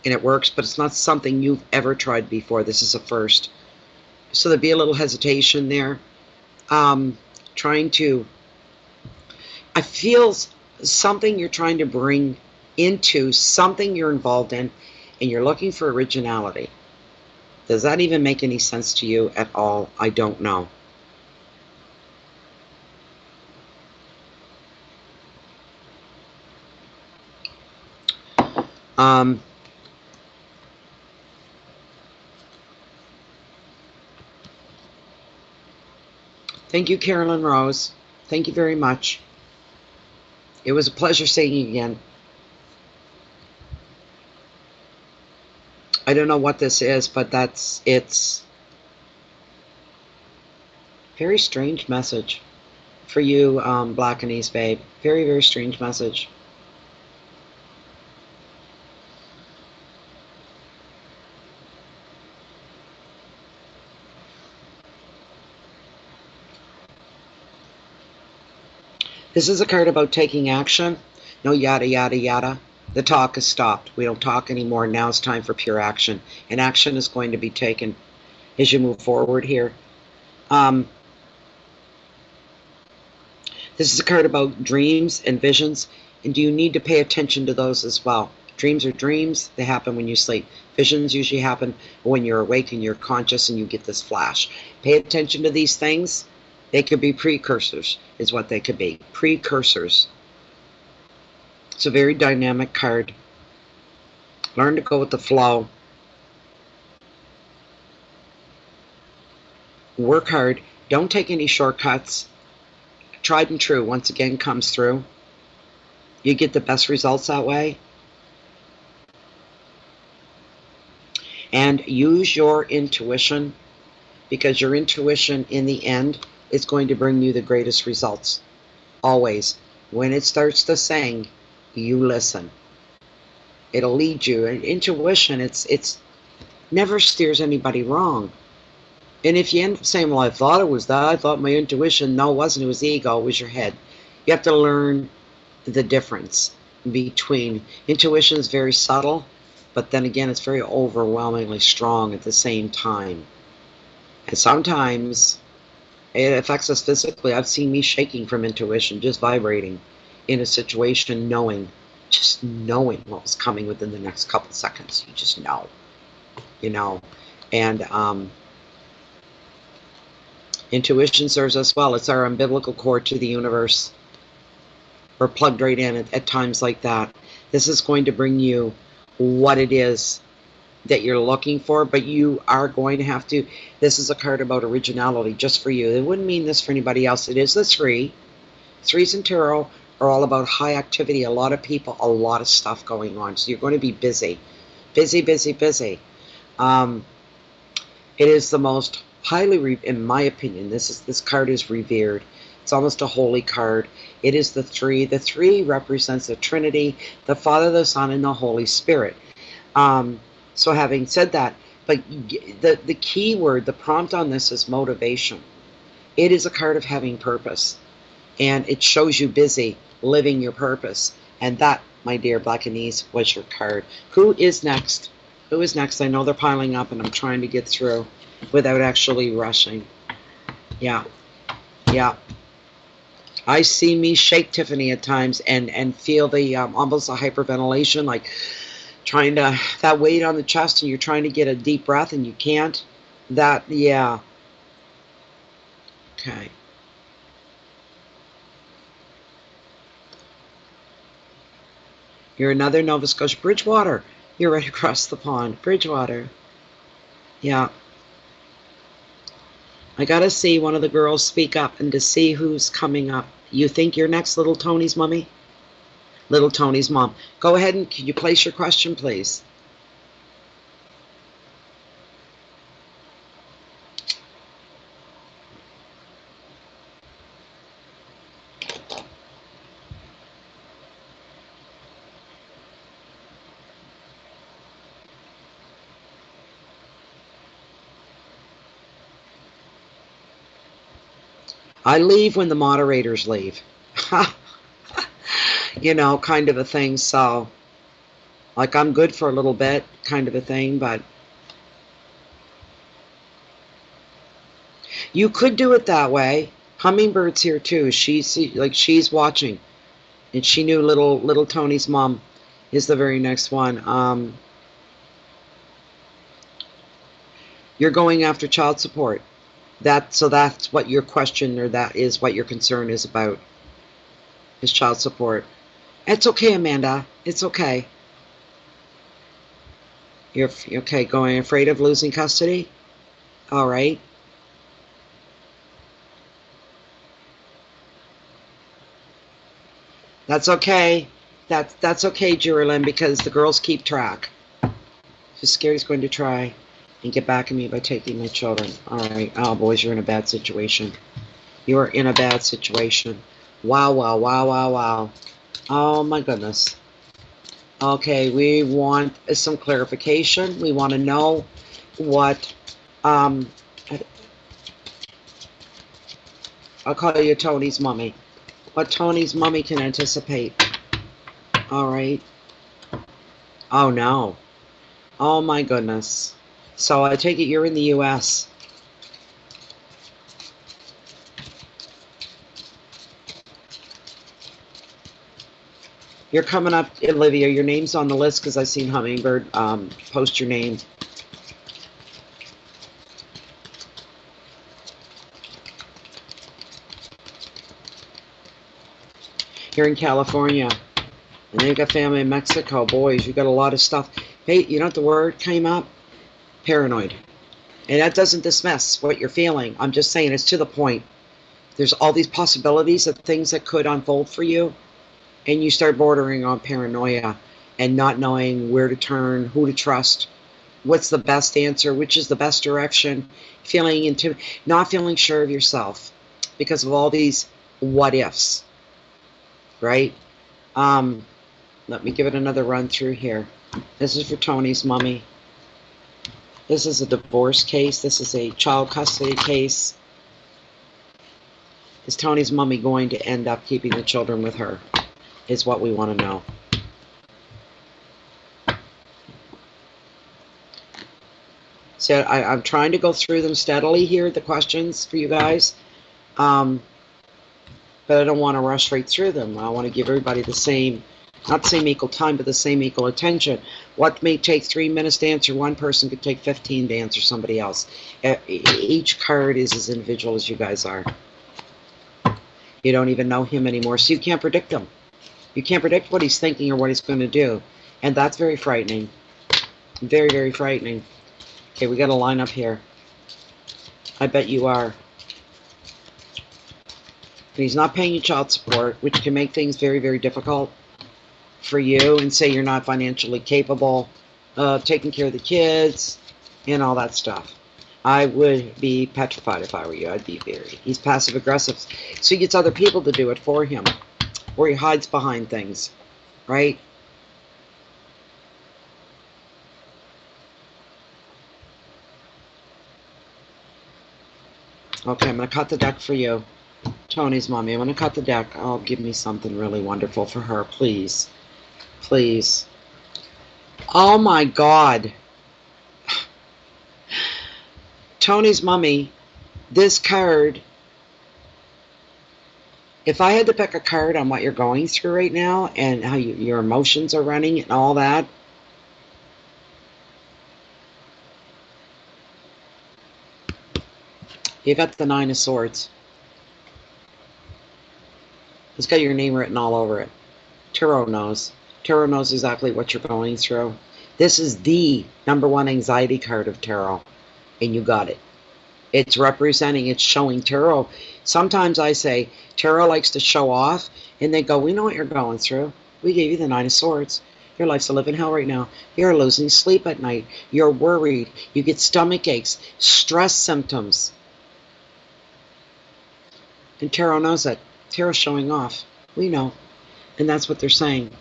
and it works, but it's not something you've ever tried before. This is a first. So there'd be a little hesitation there. Trying to, I feel something you're trying to bring into something you're involved in, and you're looking for originality. Does that even make any sense to you at all? I don't know. Thank you, Carolyn Rose. Thank you very much. It was a pleasure seeing you again. I don't know what this is, but it's very strange message for you, Black and East babe. Very, very strange message. This is a card about taking action. No yada, yada, yada. The talk has stopped. We don't talk anymore. Now it's time for pure action. And action is going to be taken as you move forward here. This is a card about dreams and visions. And do you need to pay attention to those as well? Dreams are dreams. They happen when you sleep. Visions usually happen when you're awake and you're conscious and you get this flash. Pay attention to these things. They could be precursors, is what they could be. Precursors. It's a very dynamic card. Learn to go with the flow. Work hard. Don't take any shortcuts. Tried and true, once again, comes through. You get the best results that way. And use your intuition, because your intuition in the end is going to bring you the greatest results. Always. When it starts to sing, you listen. It'll lead you. And intuition, it's never steers anybody wrong. And if you end up saying, well, I thought it was that, I thought my intuition, no, it wasn't, it was the ego, it was your head. You have to learn the difference between, intuition is very subtle, but then again, it's very overwhelmingly strong at the same time. And sometimes it affects us physically. I've seen me shaking from intuition, just vibrating in a situation, just knowing what was coming within the next couple seconds. You just know, and intuition serves us well. It's our umbilical cord to the universe. We're plugged right in at times like that. This is going to bring you what it is that you're looking for, but you are going to have to, this is a card about originality just for you. It wouldn't mean this for anybody else. It is the three. Threes in tarot are all about high activity, a lot of people, a lot of stuff going on. So you're going to be busy. Busy, busy, busy. It is the most highly, in my opinion, this card is revered. It's almost a holy card. It is the three. The three represents the Trinity, the Father, the Son, and the Holy Spirit. So having said that, but the key word, the prompt on this is motivation. It is a card of having purpose. And it shows you busy living your purpose. And that, my dear Blackanese, was your card. Who is next? Who is next? I know they're piling up and I'm trying to get through without actually rushing. Yeah. Yeah. I see me shake, Tiffany, at times and feel the almost a hyperventilation, like trying to, that weight on the chest, and you're trying to get a deep breath and you can't. That, yeah. Okay. You're another Nova Scotia. Bridgewater. You're right across the pond. Bridgewater. Yeah. I gotta see one of the girls speak up and to see who's coming up. You think you're next, Little Tony's mummy? Little Tony's mom. Go ahead and can you place your question, please? I leave when the moderators leave. You know, kind of a thing. So, like, I'm good for a little bit, kind of a thing, but you could do it that way. Hummingbird's here too. She's watching, and she knew little Tony's mom is the very next one. You're going after child support. So that's what your question, or that is what your concern is about, is child support. It's okay, Amanda. It's okay. You're okay. Going afraid of losing custody? All right. That's okay. That's okay, Geralyn, because the girls keep track. She's scared he's going to try and get back at me by taking my children. All right. Oh, boys, you're in a bad situation. You are in a bad situation. Wow, wow, wow, wow, wow. Oh, my goodness. Okay, we want some clarification. We want to know what, I'll call you Tony's mommy. What Tony's mommy can anticipate. All right. Oh, no. Oh, my goodness. So I take it you're in the U.S. You're coming up, Olivia. Your name's on the list because I've seen Hummingbird post your name. You're in California. And they've got family in Mexico. Boys, you got a lot of stuff. Hey, you know what the word came up? Paranoid. And that doesn't dismiss what you're feeling. I'm just saying it's to the point. There's all these possibilities of things that could unfold for you. And you start bordering on paranoia and not knowing where to turn, who to trust, what's the best answer, which is the best direction, not feeling sure of yourself because of all these what ifs, right? Let me give it another run through here. This is for Tony's mommy. This is a divorce case. This is a child custody case. Is Tony's mommy going to end up keeping the children with her? Is what we want to know. So I'm trying to go through them steadily here, the questions for you guys. But I don't want to rush right through them. I want to give everybody the same, not the same equal time, but the same equal attention. What may take 3 minutes to answer one person could take 15 to answer somebody else. Each card is as individual as you guys are. You don't even know him anymore, so you can't predict him. You can't predict what he's thinking or what he's going to do. And that's very frightening. Very, very frightening. Okay, we got a line up here. I bet you are. And he's not paying you child support, which can make things very, very difficult for you, and say you're not financially capable of taking care of the kids and all that stuff. I would be petrified if I were you. I'd be very. He's passive aggressive. So he gets other people to do it for him. Or he hides behind things, right? Okay, I'm going to cut the deck for you. Tony's mommy, I'm going to cut the deck. Oh, give me something really wonderful for her, please. Please. Oh, my God. Tony's mommy, this card... If I had to pick a card on what you're going through right now and how your emotions are running and all that, you got the Nine of Swords. It's got your name written all over it. Tarot knows. Tarot knows exactly what you're going through. This is the #1 anxiety card of tarot, and you got it. It's representing, it's showing tarot. Sometimes I say, tarot likes to show off, and they go, we know what you're going through. We gave you the Nine of Swords. Your life's a living hell right now. You're losing sleep at night. You're worried. You get stomach aches, stress symptoms. And tarot knows that. Tarot's showing off. We know. And that's what they're saying.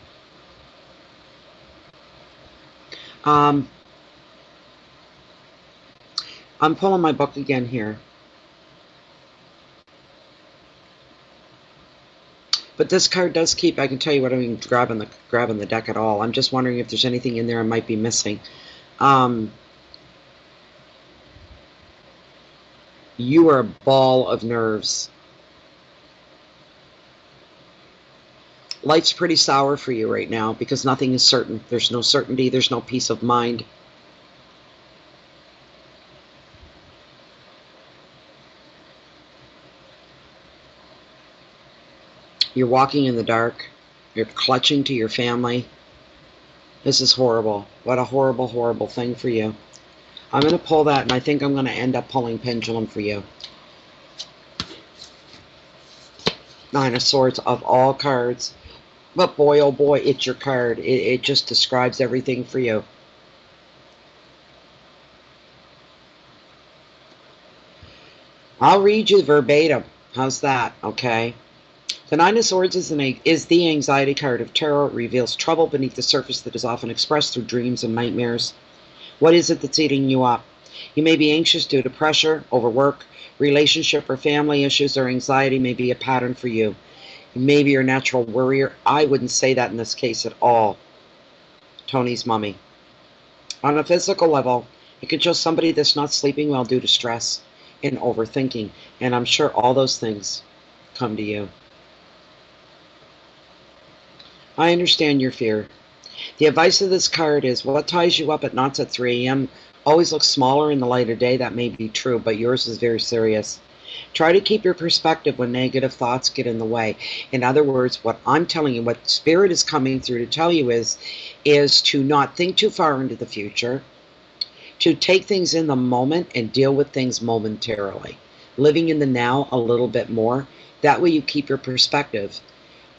I'm pulling my book again here. But this card does keep, I can tell you what I'm grabbing the deck at all. I'm just wondering if there's anything in there I might be missing. You are a ball of nerves. Life's pretty sour for you right now because nothing is certain. There's no certainty. There's no peace of mind. You're walking in the dark. You're clutching to your family. This is horrible. What a horrible, horrible thing for you. I'm going to pull that, and I think I'm going to end up pulling Pendulum for you. Nine of Swords of all cards. But boy, oh boy, it's your card. It just describes everything for you. I'll read you verbatim. How's that? Okay. The Nine of Swords is the anxiety card of tarot. It reveals trouble beneath the surface that is often expressed through dreams and nightmares. What is it that's eating you up? You may be anxious due to pressure, overwork, relationship or family issues, or anxiety may be a pattern for you. Maybe you're a natural worrier. I wouldn't say that in this case at all. Tony's mummy. On a physical level, it can show somebody that's not sleeping well due to stress and overthinking. And I'm sure all those things come to you. I understand your fear. The advice of this card is what ties you up at knots at 3 a.m. always looks smaller in the light of day. That may be true, but yours is very serious. Try to keep your perspective when negative thoughts get in the way. In other words, what I'm telling you, what Spirit is coming through to tell you is to not think too far into the future, to take things in the moment and deal with things momentarily. Living in the now a little bit more. That way you keep your perspective.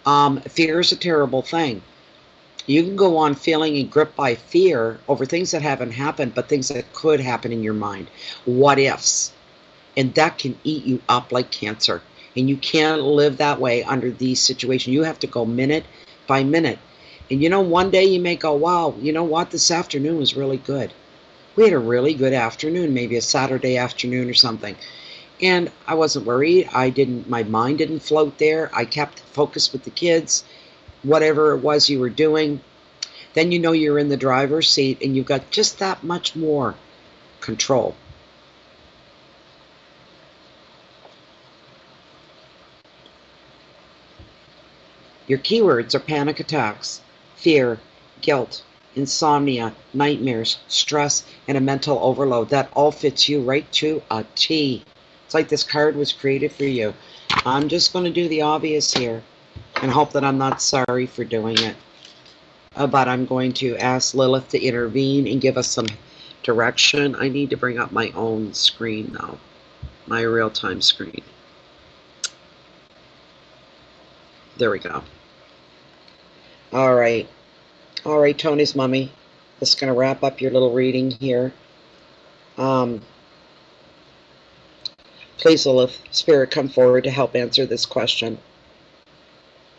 Fear is a terrible thing. You can go on feeling and gripped by fear over things that haven't happened, but things that could happen in your mind. What ifs? And that can eat you up like cancer. And you can't live that way under these situations. You have to go minute by minute. And one day you may go, wow, you know what? This afternoon was really good. We had a really good afternoon, maybe a Saturday afternoon or something. And I wasn't worried. My mind didn't float there. I kept focused with the kids, whatever it was you were doing. Then you're in the driver's seat and you've got just that much more control. Your keywords are panic attacks, fear, guilt, insomnia, nightmares, stress, and a mental overload. That all fits you right to a T. It's like this card was created for you. I'm just going to do the obvious here and hope that I'm not sorry for doing it. But I'm going to ask Lilith to intervene and give us some direction. I need to bring up my own screen now, my real-time screen. There we go. All right, Tony's mummy. Just going to wrap up your little reading here. Please, Lilith, Spirit, come forward to help answer this question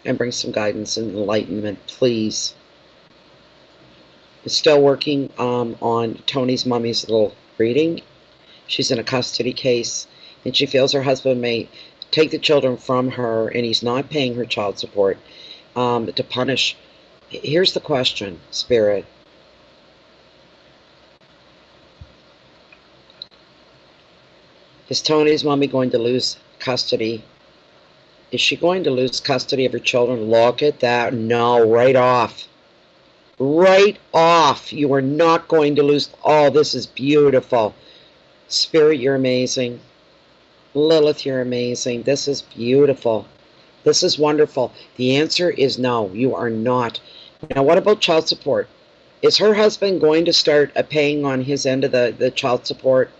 and bring some guidance and enlightenment, please. It's still working on Tony's mummy's little reading. She's in a custody case, and she feels her husband may take the children from her, and he's not paying her child support to punish. Here's the question, Spirit. Is Tony's mommy going to lose custody? Is she going to lose custody of her children? Look at that. No, right off. Right off. You are not going to lose. Oh, this is beautiful. Spirit, you're amazing. Lilith, you're amazing. This is beautiful. This is wonderful. The answer is no, you are not. Now, what about child support? Is her husband going to start paying on his end of the child support?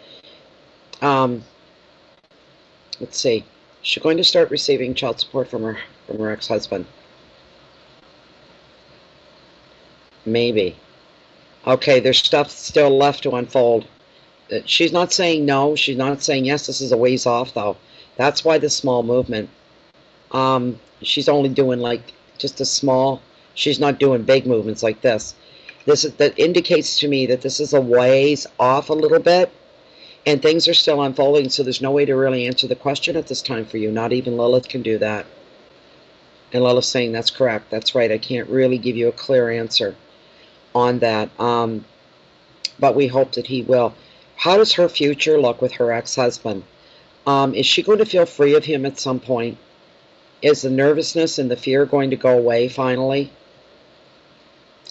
Let's see. Is she going to start receiving child support from her ex-husband? Maybe. Okay, there's stuff still left to unfold. She's not saying no. She's not saying yes. This is a ways off, though. That's why the small movement. She's only doing like just a small. She's not doing big movements like this. That indicates to me that this is a ways off a little bit, and things are still unfolding. So there's no way to really answer the question at this time for you. Not even Lilith can do that. And Lilith's saying that's correct. That's right. I can't really give you a clear answer on that. But we hope that he will. How does her future look with her ex-husband? Is she going to feel free of him at some point? Is the nervousness and the fear going to go away finally?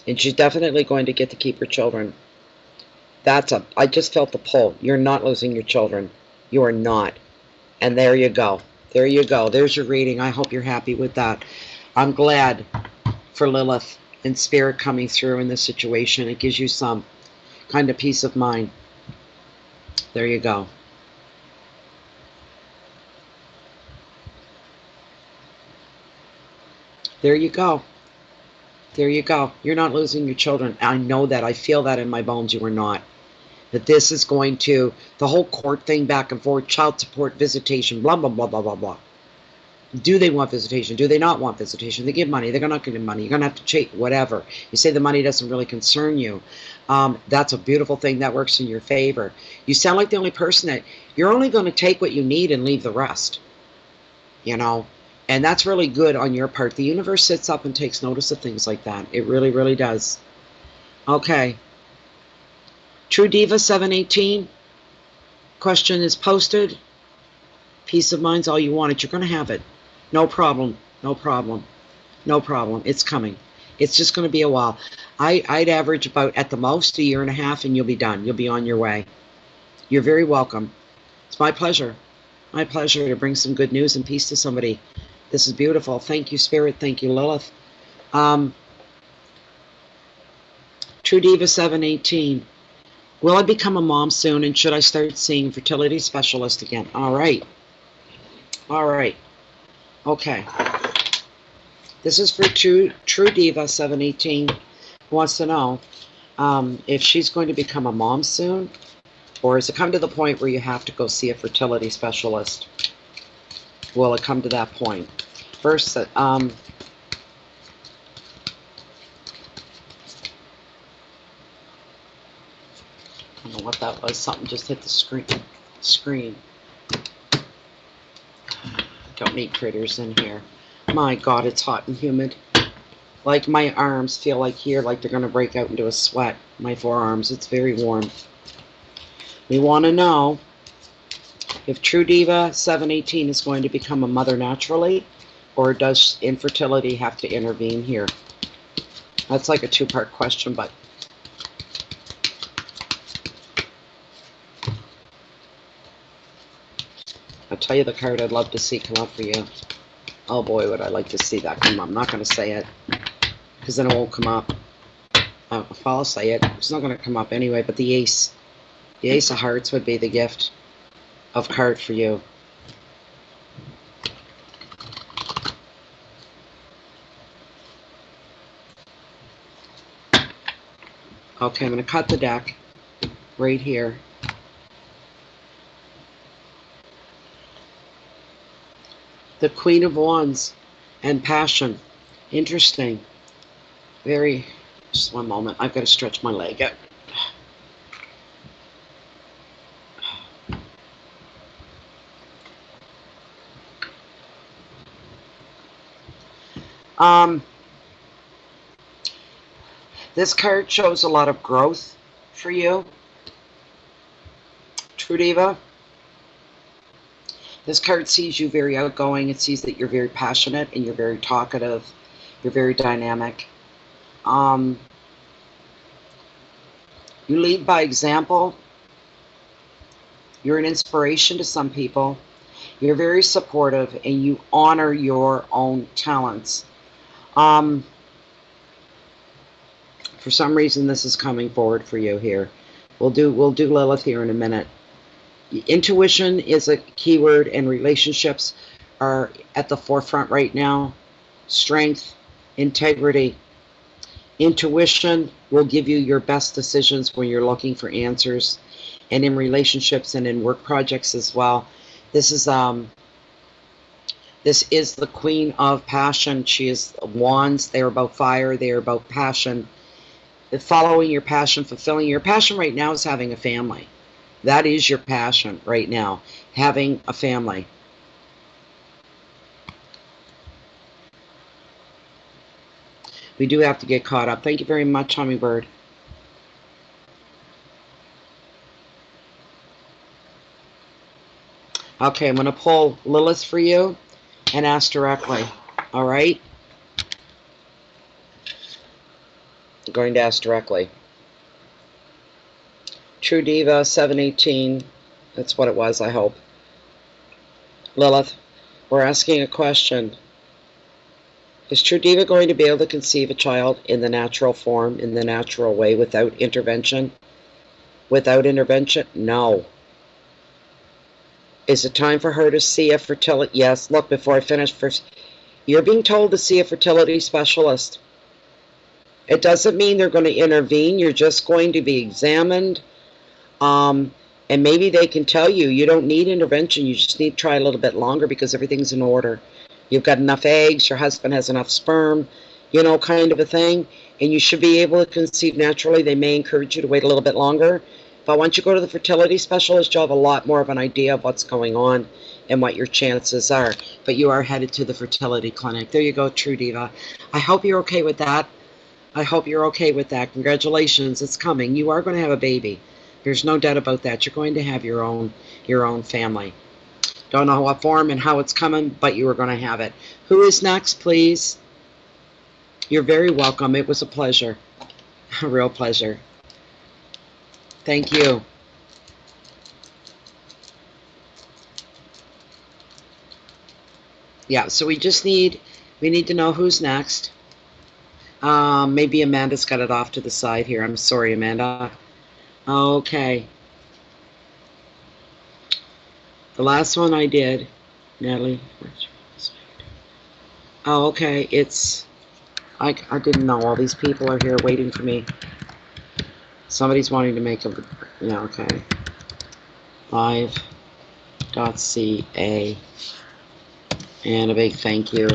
And she's definitely going to get to keep her children. I just felt the pull. You're not losing your children. You are not. And there you go. There you go. There's your reading. I hope you're happy with that. I'm glad for Lilith and Spirit coming through in this situation. It gives you some kind of peace of mind. There you go. There you go. There you go. You're not losing your children. I know that. I feel that in my bones. You are not. That this is going to, the whole court thing back and forth, child support, visitation, blah, blah, blah, blah, blah, blah. Do they want visitation? Do they not want visitation? They give money. They're not going to give money. You're going to have to chase, whatever. You say the money doesn't really concern you. That's a beautiful thing. That works in your favor. You sound like the only person that, you're only going to take what you need and leave the rest. You know? And that's really good on your part. The universe sits up and takes notice of things like that. It really, really does. Okay. True Diva 718. Question is posted. Peace of mind's all you wanted. You're going to have it. No problem. No problem. No problem. It's coming. It's just going to be a while. I'd average about, at the most, a year and a half, and you'll be done. You'll be on your way. You're very welcome. It's my pleasure. My pleasure to bring some good news and peace to somebody. This is beautiful. Thank you, Spirit. Thank you, Lilith. True Diva 718. Will I become a mom soon, and should I start seeing a fertility specialist again? All right. All right. Okay. This is for True Diva 718. Wants to know if she's going to become a mom soon, or has it come to the point where you have to go see a fertility specialist? Will it come to that point? First, I don't know what that was. Something just hit the screen. Don't need critters in here. My God, it's hot and humid. Like my arms feel like here, like they're going to break out into a sweat. My forearms, it's very warm. We want to know if True Diva 718 is going to become a mother naturally, or does infertility have to intervene here? That's like a two-part question, but I'll tell you the card I'd love to see come up for you. Oh boy, would I like to see that come up. I'm not going to say it, because then it won't come up. If I'll say it, it's not going to come up anyway, but the Ace. The Ace of Hearts would be the gift of card for you. Okay, I'm going to cut the deck right here. The Queen of Wands and Passion. Interesting. Very, just one moment. I've got to stretch my leg out. This card shows a lot of growth for you, True Diva. This card sees you very outgoing. It sees that you're very passionate and you're very talkative. You're very dynamic. You lead by example. You're an inspiration to some people. You're very supportive and you honor your own talents. For some reason, this is coming forward for you here. We'll do Lilith here in a minute. Intuition is a keyword, and relationships are at the forefront right now. Strength, integrity. Intuition will give you your best decisions when you're looking for answers, and in relationships and in work projects as well. This is the Queen of Passion. She is wands. They are about fire. They are about passion. Following your passion, fulfilling your passion right now is having a family. That is your passion right now, having a family. We do have to get caught up. Thank you very much, Hummingbird. Okay, I'm going to pull Lilith for you and ask directly. All right? I'm going to ask directly. True Diva 718. That's what it was, I hope. Lilith, we're asking a question. Is True Diva going to be able to conceive a child in the natural form, in the natural way, without intervention? Without intervention? No. Is it time for her to see a fertility? Yes. Look, before I finish, first, you're being told to see a fertility specialist. It doesn't mean they're going to intervene. You're just going to be examined. And maybe they can tell you, you don't need intervention. You just need to try a little bit longer because everything's in order. You've got enough eggs. Your husband has enough sperm, kind of a thing. And you should be able to conceive naturally. They may encourage you to wait a little bit longer. But once you go to the fertility specialist, you'll have a lot more of an idea of what's going on and what your chances are. But you are headed to the fertility clinic. There you go, True Diva. I hope you're okay with that. I hope you're okay with that. Congratulations. It's coming. You are going to have a baby. There's no doubt about that. You're going to have your own family. Don't know what form and how it's coming, but you are going to have it. Who is next, please? You're very welcome. It was a pleasure. A real pleasure. Thank you. Yeah, so we need to know who's next. Maybe Amanda's got it off to the side here. I'm sorry, Amanda. Okay. The last one I did, Natalie. Oh, okay. I didn't know all these people are here waiting for me. Somebody's wanting to make a, okay. Live.ca. And a big thank you.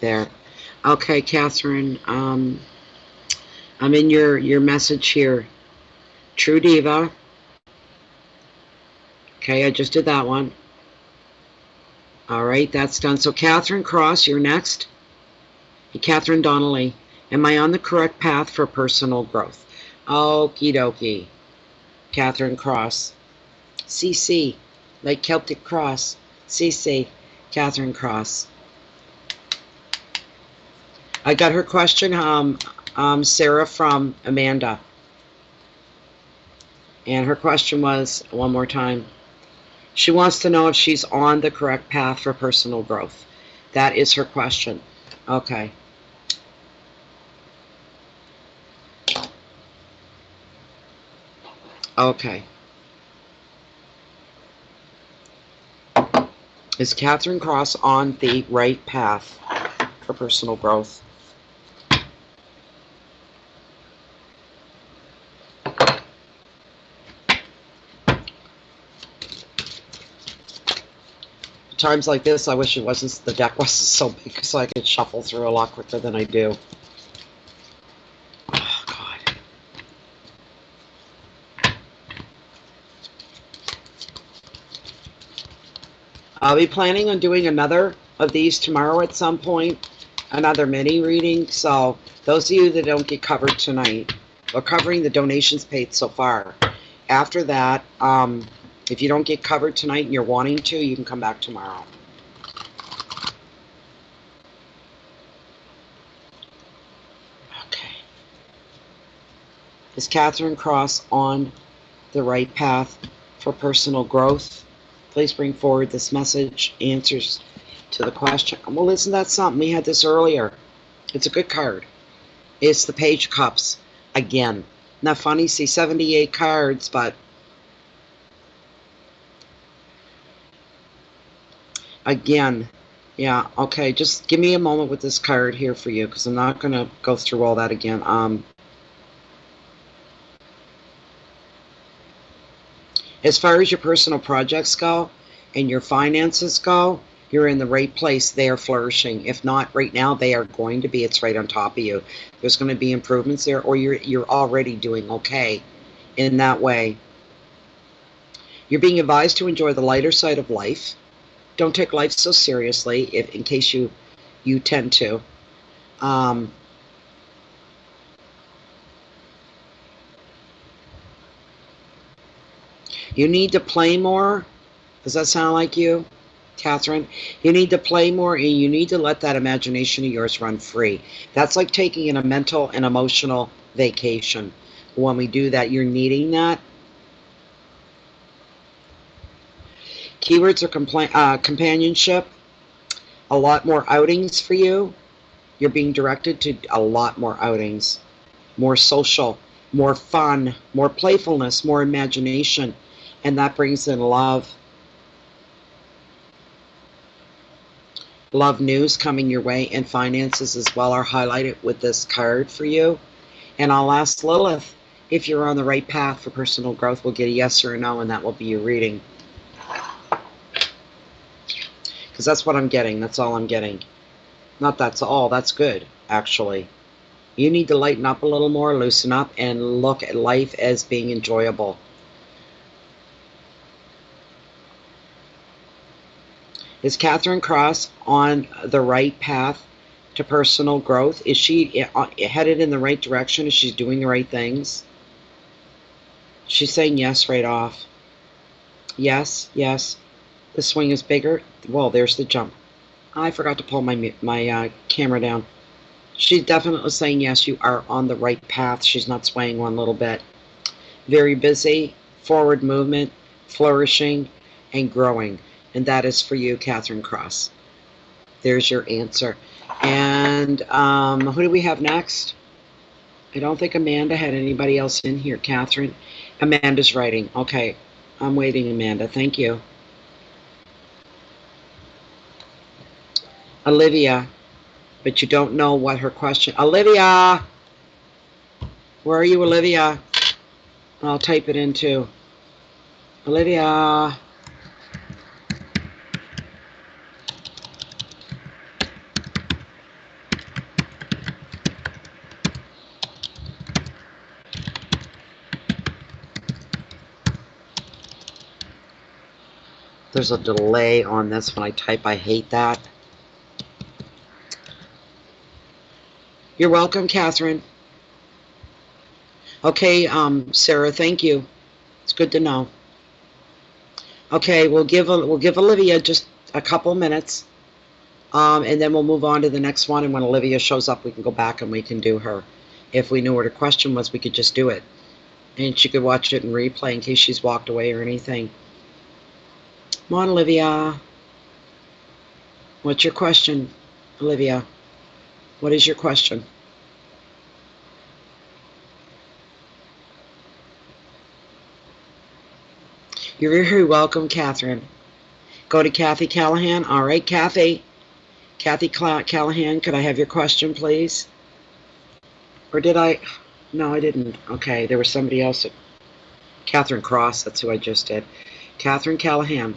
There. Okay, Catherine. I'm in your message here. True Diva. Okay, I just did that one. All right, that's done. So Catherine Cross, you're next. Catherine Donnelly. Am I on the correct path for personal growth? Okie dokie. Catherine Cross. CC. Like Celtic Cross. CC. Catherine Cross. I got her question, Sarah from Amanda. And her question was, one more time, she wants to know if she's on the correct path for personal growth. That is her question. Okay. Okay. Is Catherine Cross on the right path for personal growth? Times like this, I wish the deck wasn't so big so I could shuffle through a lot quicker than I do. Oh, God. I'll be planning on doing another of these tomorrow at some point, another mini reading. So those of you that don't get covered tonight, we're covering the donations paid so far. After that, if you don't get covered tonight and you're wanting to, you can come back tomorrow. Okay. Is Catherine Cross on the right path for personal growth? Please bring forward this message, answers to the question. Well, isn't that something? We had this earlier. It's a good card. It's the Page of Cups. Again. Not funny, see 78 cards, but again, yeah, okay, just give me a moment with this card here for you, because I'm not going to go through all that again. As far as your personal projects go and your finances go, you're in the right place. They are flourishing. If not right now, they are going to be. It's right on top of you. There's going to be improvements there, or you're already doing okay in that way. You're being advised to enjoy the lighter side of life. Don't take life so seriously, in case you tend to. You need to play more. Does that sound like you, Catherine? You need to play more, and you need to let that imagination of yours run free. That's like taking a mental and emotional vacation. When we do that, you're needing that. Keywords are companionship, a lot more outings for you. You're being directed to a lot more outings, more social, more fun, more playfulness, more imagination, and that brings in love. Love news coming your way, and finances as well are highlighted with this card for you. And I'll ask Lilith if you're on the right path for personal growth. We'll get a yes or a no, and that will be your reading. Because that's what I'm getting. That's all I'm getting. Not that's all. That's good, actually. You need to lighten up a little more, loosen up, and look at life as being enjoyable. Is Catherine Cross on the right path to personal growth? Is she headed in the right direction? Is she doing the right things? She's saying yes right off. Yes, yes. The swing is bigger. Well, there's the jump. I forgot to pull my camera down. She's definitely saying yes, you are on the right path. She's not swaying one little bit. Very busy, forward movement, flourishing, and growing. And that is for you, Catherine Cross. There's your answer. And who do we have next? I don't think Amanda had anybody else in here. Catherine. Amanda's writing. Okay. I'm waiting, Amanda. Thank you. Olivia. But you don't know what her question... Olivia! Where are you, Olivia? I'll type it in too. Olivia... There's a delay on this when I type. I hate that. You're welcome, Catherine. Okay, Sarah, thank you. It's good to know. Okay, we'll give Olivia just a couple minutes, and then we'll move on to the next one. And when Olivia shows up, we can go back and we can do her. If we knew what her question was, we could just do it, and she could watch it in replay in case she's walked away or anything. Come on, Olivia. What's your question, Olivia? What is your question? You're very welcome, Catherine. Go to Kathy Callahan. All right, Kathy. Kathy Callahan, could I have your question, please? Or did I? No, I didn't. Okay, there was somebody else. Catherine Cross, that's who I just did. Catherine Callahan.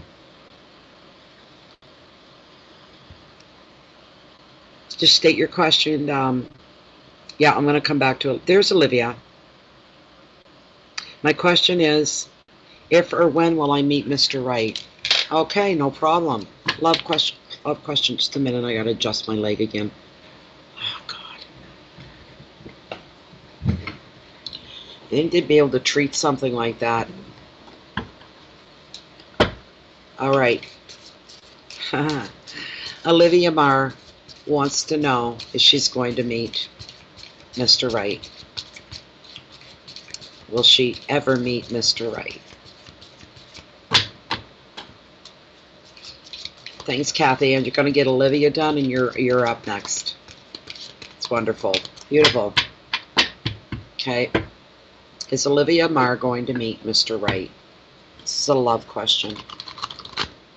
Just state your question. Yeah, I'm going to come back to it. There's Olivia. My question is, if or when will I meet Mr. Right? Okay, no problem. Love question. Love question. Just a minute. I got to adjust my leg again. Oh, God. I think they'd be able to treat something like that. All right. Olivia Marr wants to know if she's going to meet Mr. Right. Will she ever meet Mr. Right? Thanks, Kathy. And you're going to get Olivia done, and you're up next. It's wonderful. Beautiful. Okay. Is Olivia Marr going to meet Mr. Right? This is a love question.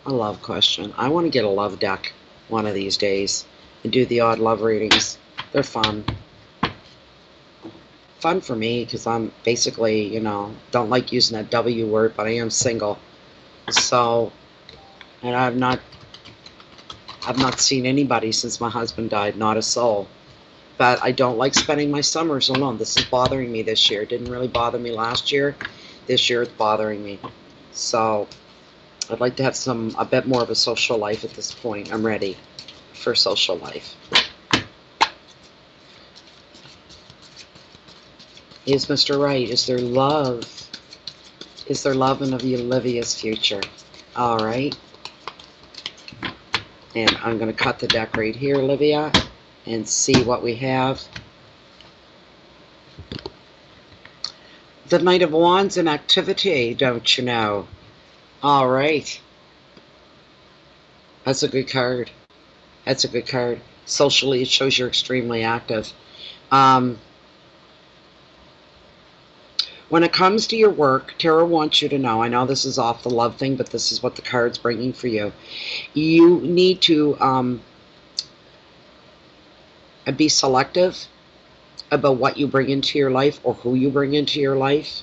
A love question. I want to get a love deck one of these days and do the odd love readings. They're fun. Fun for me because I'm basically, you know, don't like using that W word, but I am single. So, and I've not seen anybody since my husband died, not a soul. But I don't like spending my summers alone. This is bothering me this year. It didn't really bother me last year. This year it's bothering me. So I'd like to have a bit more of a social life at this point. I'm ready for social life. Is Mr. Right? Is there love? Is there love in Olivia's future? All right. And I'm going to cut the deck right here, Olivia, and see what we have. The Knight of Wands in activity, don't you know? All right. That's a good card. That's a good card. Socially, it shows you're extremely active. When it comes to your work, Tarot wants you to know, I know this is off the love thing, but this is what the card's bringing for you. You need to and be selective about what you bring into your life or who you bring into your life.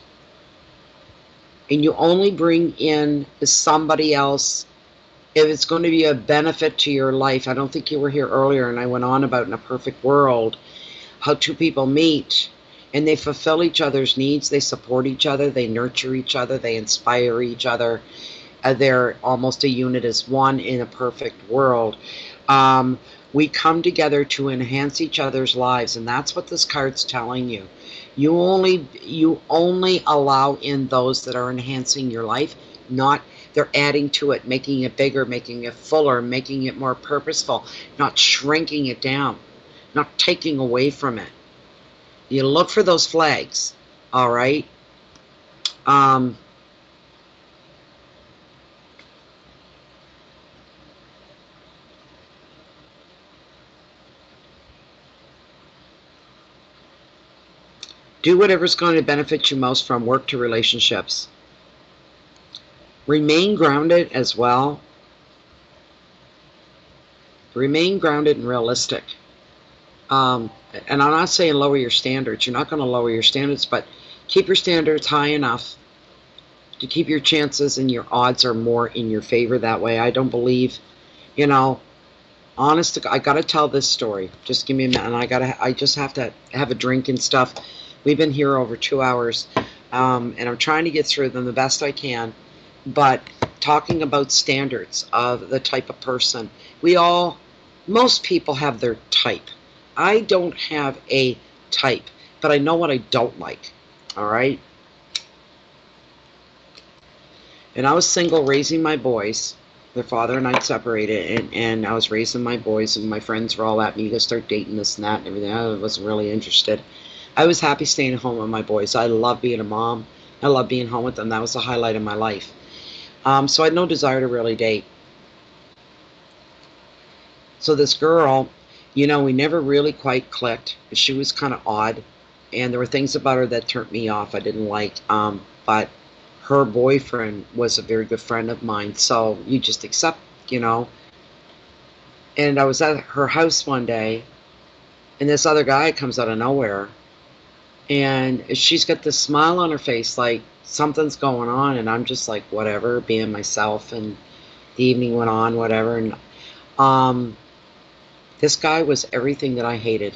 And you only bring in somebody else if it's going to be a benefit to your life. I don't think you were here earlier, and I went on about in a perfect world how two people meet and they fulfill each other's needs, they support each other, they nurture each other, they inspire each other. They're almost a unit as one in a perfect world. We come together to enhance each other's lives, and that's what this card's telling you. You only allow in those that are enhancing your life, not they're adding to it, making it bigger, making it fuller, making it more purposeful, not shrinking it down, not taking away from it. You look for those flags, all right? Do whatever's going to benefit you most, from work to relationships. Remain grounded as well. Remain grounded and realistic. And I'm not saying lower your standards. You're not going to lower your standards, but keep your standards high enough to keep your chances and your odds are more in your favor that way. I don't believe, you know, honest, I got to tell this story. Just give me a minute, and I just have to have a drink and stuff. We've been here over 2 hours, and I'm trying to get through them the best I can. But talking about standards of the type of person, most people have their type. I don't have a type, but I know what I don't like, all right? And I was single, raising my boys. Their father and I separated, and I was raising my boys, and my friends were all at me, you gotta start dating this and that and everything. I wasn't really interested. I was happy staying at home with my boys. I love being a mom. I love being home with them. That was the highlight of my life. So I had no desire to really date. So this girl, we never really quite clicked. She was kind of odd, and there were things about her that turned me off. I didn't like, but her boyfriend was a very good friend of mine, so you just accept, And I was at her house one day, and this other guy comes out of nowhere, and she's got this smile on her face like something's going on, and I'm just like, whatever, being myself, and the evening went on, whatever, and this guy was everything that I hated.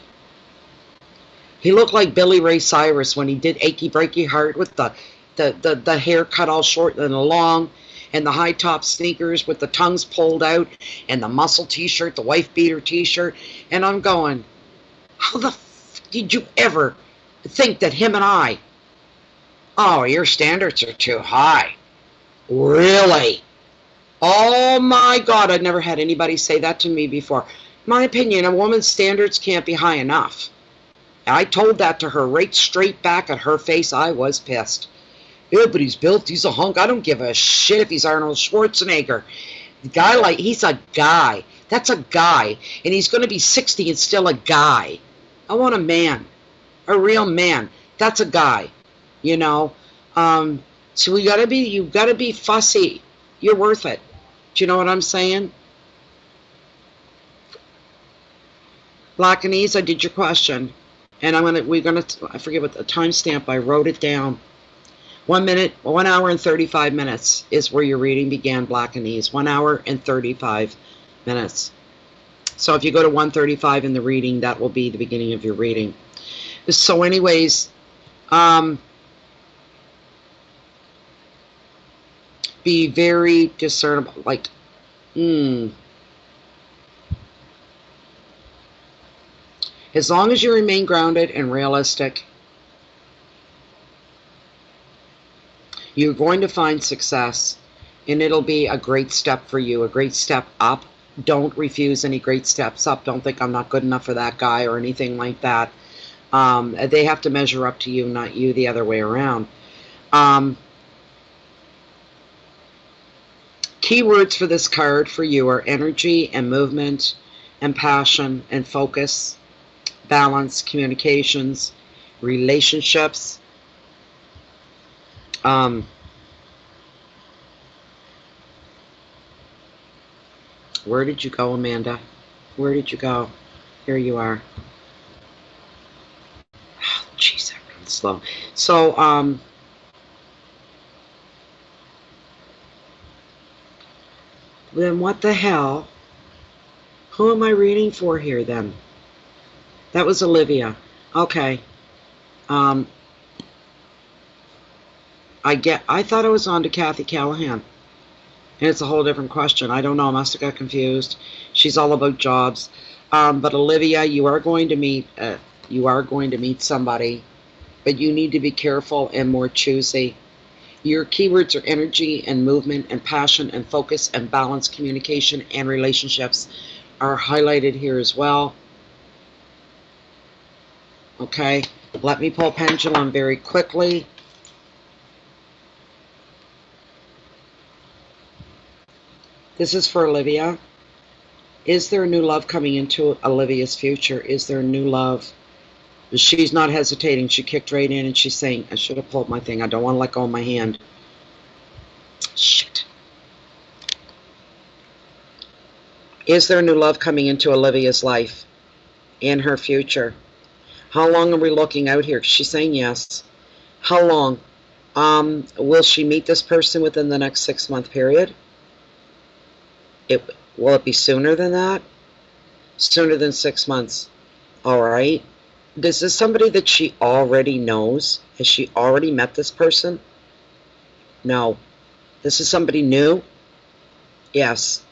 He looked like Billy Ray Cyrus when he did Achy Breaky Heart, with the hair cut all short and long, and the high top sneakers with the tongues pulled out, and the muscle t-shirt, the wife beater t-shirt, and I'm going, how the did you ever think that him and I, oh, your standards are too high? Really? Oh my God, I'd never had anybody say that to me before. In my opinion, a woman's standards can't be high enough. I told that to her right straight back at her face. I was pissed. Yeah, but he's built, he's a hunk. I don't give a shit if he's Arnold Schwarzenegger. He's a guy. That's a guy. And he's going to be 60 and still a guy. I want a man. A real man. That's a guy. So you've got to be fussy. You're worth it. Do you know what I'm saying? Blackanese, I did your question. And I forget what the timestamp, I wrote it down. 1 hour and 35 minutes is where your reading began, Blackanese. 1 hour and 35 minutes. So if you go to 1:35 in the reading, that will be the beginning of your reading. So anyways, be very discernible, as long as you remain grounded and realistic, you're going to find success, and it'll be a great step for you, a great step up. Don't refuse any great steps up. Don't think I'm not good enough for that guy or anything like that. They have to measure up to you, not you the other way around. Keywords for this card for you are energy and movement and passion and focus, balance, communications, relationships. Where did you go, Amanda? Where did you go? Here you are. slow. So, then what the hell? Who am I reading for here then? That was Olivia. Okay. I thought I was on to Kathy Callahan. And it's a whole different question. I don't know. I must have got confused. She's all about jobs. But Olivia, you are going to meet somebody, but you need to be careful and more choosy. Your keywords are energy and movement and passion and focus and balance, communication and relationships are highlighted here as well. Okay, let me pull pendulum very quickly. This is for Olivia. Is there a new love coming into Olivia's future? Is there a new love? She's not hesitating. She kicked right in and she's saying, I should have pulled my thing. I don't want to let go of my hand. Shit. Is there a new love coming into Olivia's life and her future? How long are we looking out here? She's saying yes. How long? Will she meet this person within the next 6-month period? Will it be sooner than that? Sooner than 6 months. All right. Is this somebody that she already knows? Has she already met this person? No. This is somebody new? Yes.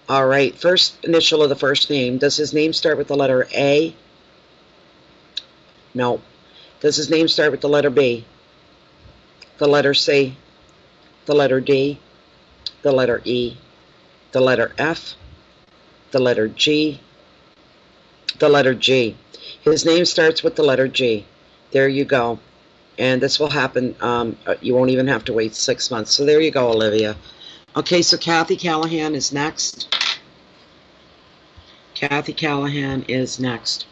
All right. First initial of the first name. Does his name start with the letter A? No. Does his name start with the letter B? The letter C? The letter D? The letter E? The letter F? The letter G? The letter G. His name starts with the letter G. There you go. And this will happen. You won't even have to wait 6 months. So there you go, Olivia. Okay, so Kathy Callahan is next. Kathy Callahan is next.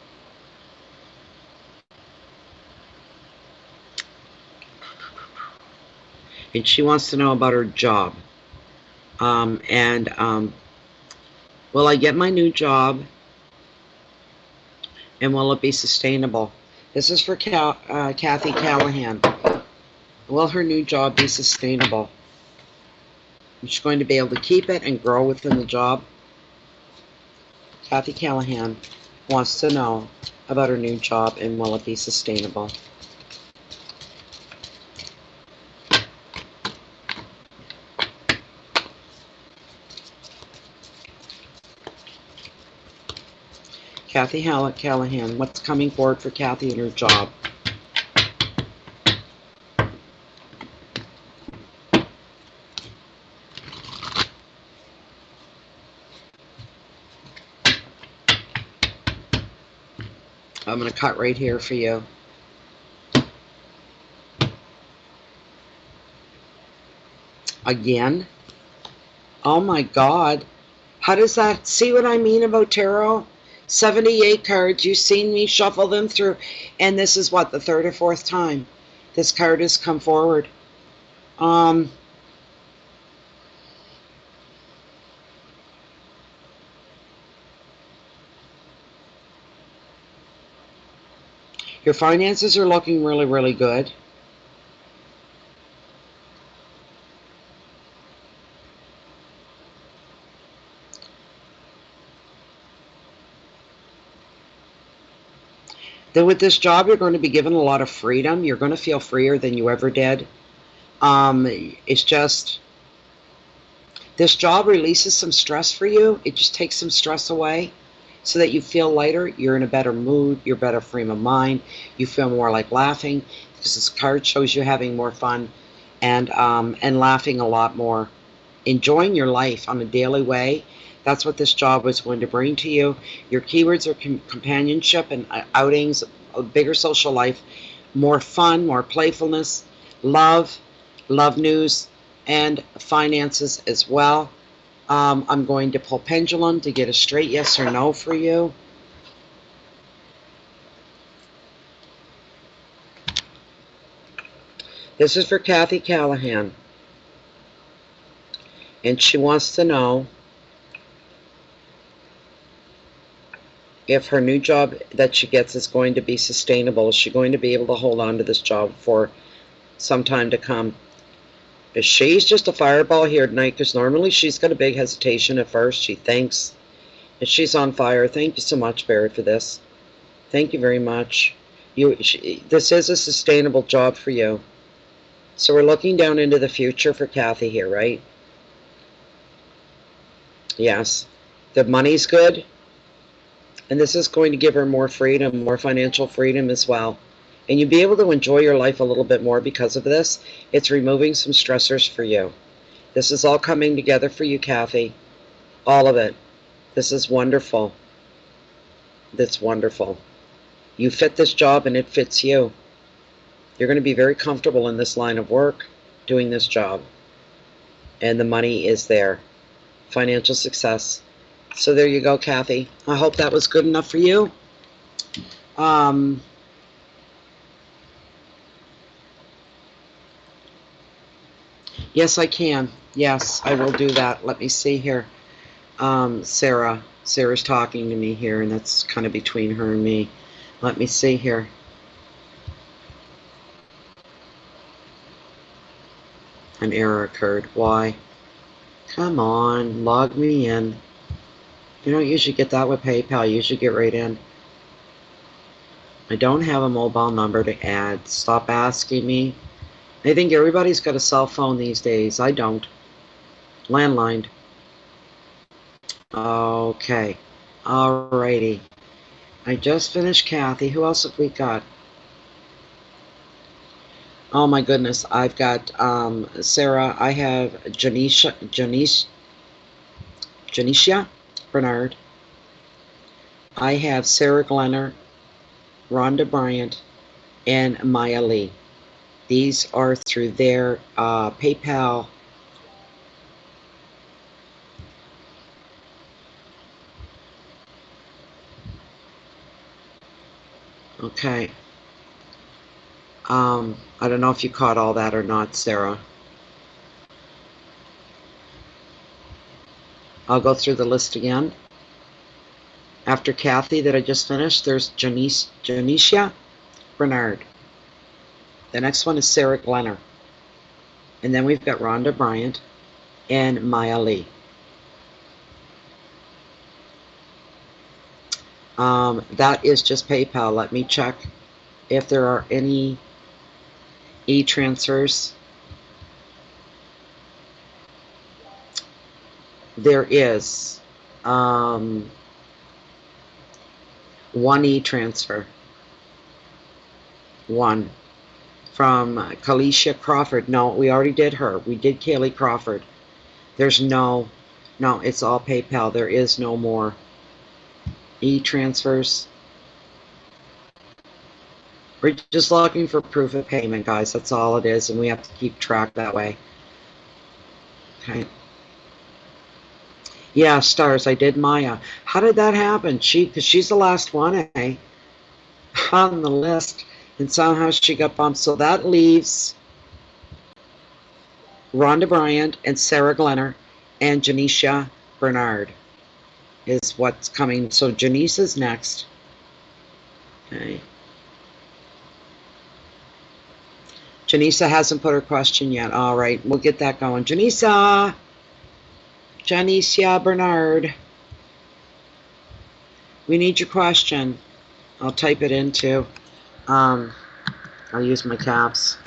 And she wants to know about her job. Will I get my new job? And will it be sustainable? This is for Kathy Callahan. Will her new job be sustainable? Is she going to be able to keep it and grow within the job? Kathy Callahan wants to know about her new job and will it be sustainable? Kathy Callahan, what's coming forward for Kathy and her job? I'm going to cut right here for you. Again? Oh my God. How does that, see what I mean about tarot? 78 cards, you've seen me shuffle them through, and this is what, the third or fourth time this card has come forward. Your finances are looking really, really good. Then with this job, you're going to be given a lot of freedom. You're going to feel freer than you ever did. It's just, this job releases some stress for you. It just takes some stress away so that you feel lighter. You're in a better mood. You're better frame of mind. You feel more like laughing because this card shows you having more fun and laughing a lot more. Enjoying your life on a daily way. That's what this job was going to bring to you. Your keywords are companionship and outings, a bigger social life, more fun, more playfulness, love news, and finances as well. I'm going to pull pendulum to get a straight yes or no for you. This is for Kathy Callahan. And she wants to know, if her new job that she gets is going to be sustainable. Is she going to be able to hold on to this job for some time to come? She's just a fireball here tonight, because normally she's got a big hesitation at first. She thinks, and she's on fire. Thank you so much, Barry, for this. Thank you very much. This is a sustainable job for you. So we're looking down into the future for Kathy here, right? Yes. The money's good. And this is going to give her more freedom, more financial freedom as well. And you'll be able to enjoy your life a little bit more because of this. It's removing some stressors for you. This is all coming together for you, Kathy. All of it. This is wonderful. That's wonderful. You fit this job and it fits you. You're going to be very comfortable in this line of work, doing this job. And the money is there. Financial success. So there you go, Kathy. I hope that was good enough for you. Yes, I can. Yes, I will do that. Let me see here. Sarah's talking to me here, and that's kind of between her and me. Let me see here. An error occurred. Why? Come on, log me in. You don't usually get that with PayPal. You usually get right in. I don't have a mobile number to add. Stop asking me. I think everybody's got a cell phone these days. I don't. Landline. Okay. Alrighty. I just finished Kathy. Who else have we got? Oh my goodness. I've got Sarah. I have Janisha Bernard. I have Sarah Glenner, Rhonda Bryant, and Maya Lee. These are through their PayPal. Okay. I don't know if you caught all that or not, Sarah. I'll go through the list again. After Kathy that I just finished, there's Janisha Bernard. The next one is Sarah Glenner. And then we've got Rhonda Bryant and Maya Lee. That is just PayPal. Let me check if there are any e-transfers. There is one e-transfer. One. From Kalisha Crawford. No, we already did her. We did Kaylee Crawford. There's no, it's all PayPal. There is no more e-transfers. We're just looking for proof of payment, guys. That's all it is, and we have to keep track that way. Okay. Yeah, stars. I did Maya. How did that happen? Because she's the last one, on the list, and somehow she got bumped. So that leaves Rhonda Bryant and Sarah Glenner and Janisha Bernard is what's coming. So Janice is next. Okay. Janisa hasn't put her question yet. All right, we'll get that going. Janisha Bernard. We need your question. I'll type it into. I'll use my caps.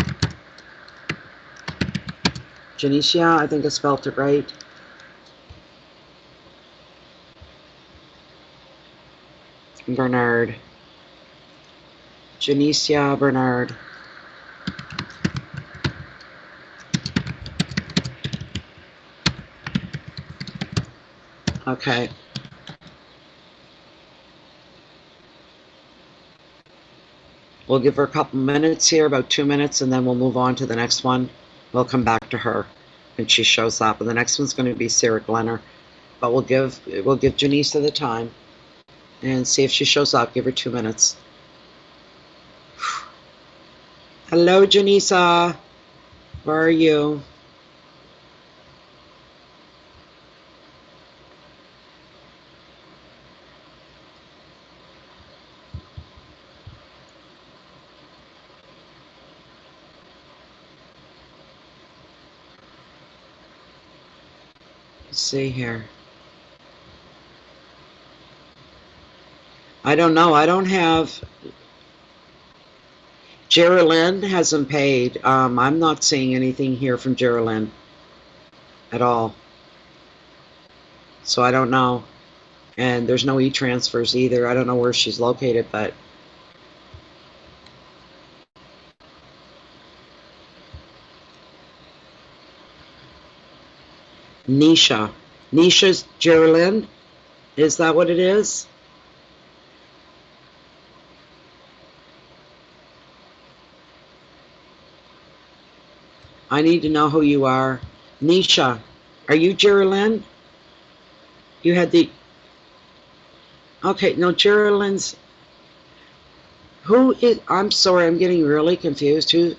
Janisha, I think I spelled it right. Bernard. Janisha Bernard. Okay. We'll give her a couple minutes here, about 2 minutes, and then we'll move on to the next one. We'll come back to her when she shows up. And the next one's going to be Sarah Glenner. But we'll give Janisa the time and see if she shows up. Give her 2 minutes. Hello, Janisa. Where are you? Let's see here. I don't know. I don't have... Geralyn hasn't paid. I'm not seeing anything here from Geralyn at all. So I don't know. And there's no e-transfers either. I don't know where she's located, but... Nisha. Nisha's Geralyn? Is that what it is? I need to know who you are. Nisha, are you Geralyn? You had the... Okay, no, Geralyn's... Who is... I'm sorry, I'm getting really confused. Who...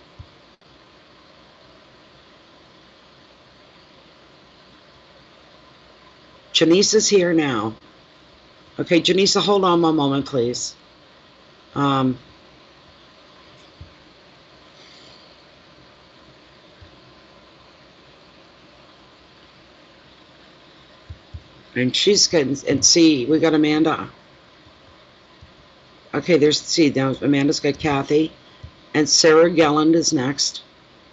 Janice is here now. Okay, Janice, hold on one moment, please. And she's getting, and see, we got Amanda. Okay, there's, see, now Amanda's got Kathy. And Sarah Galland is next.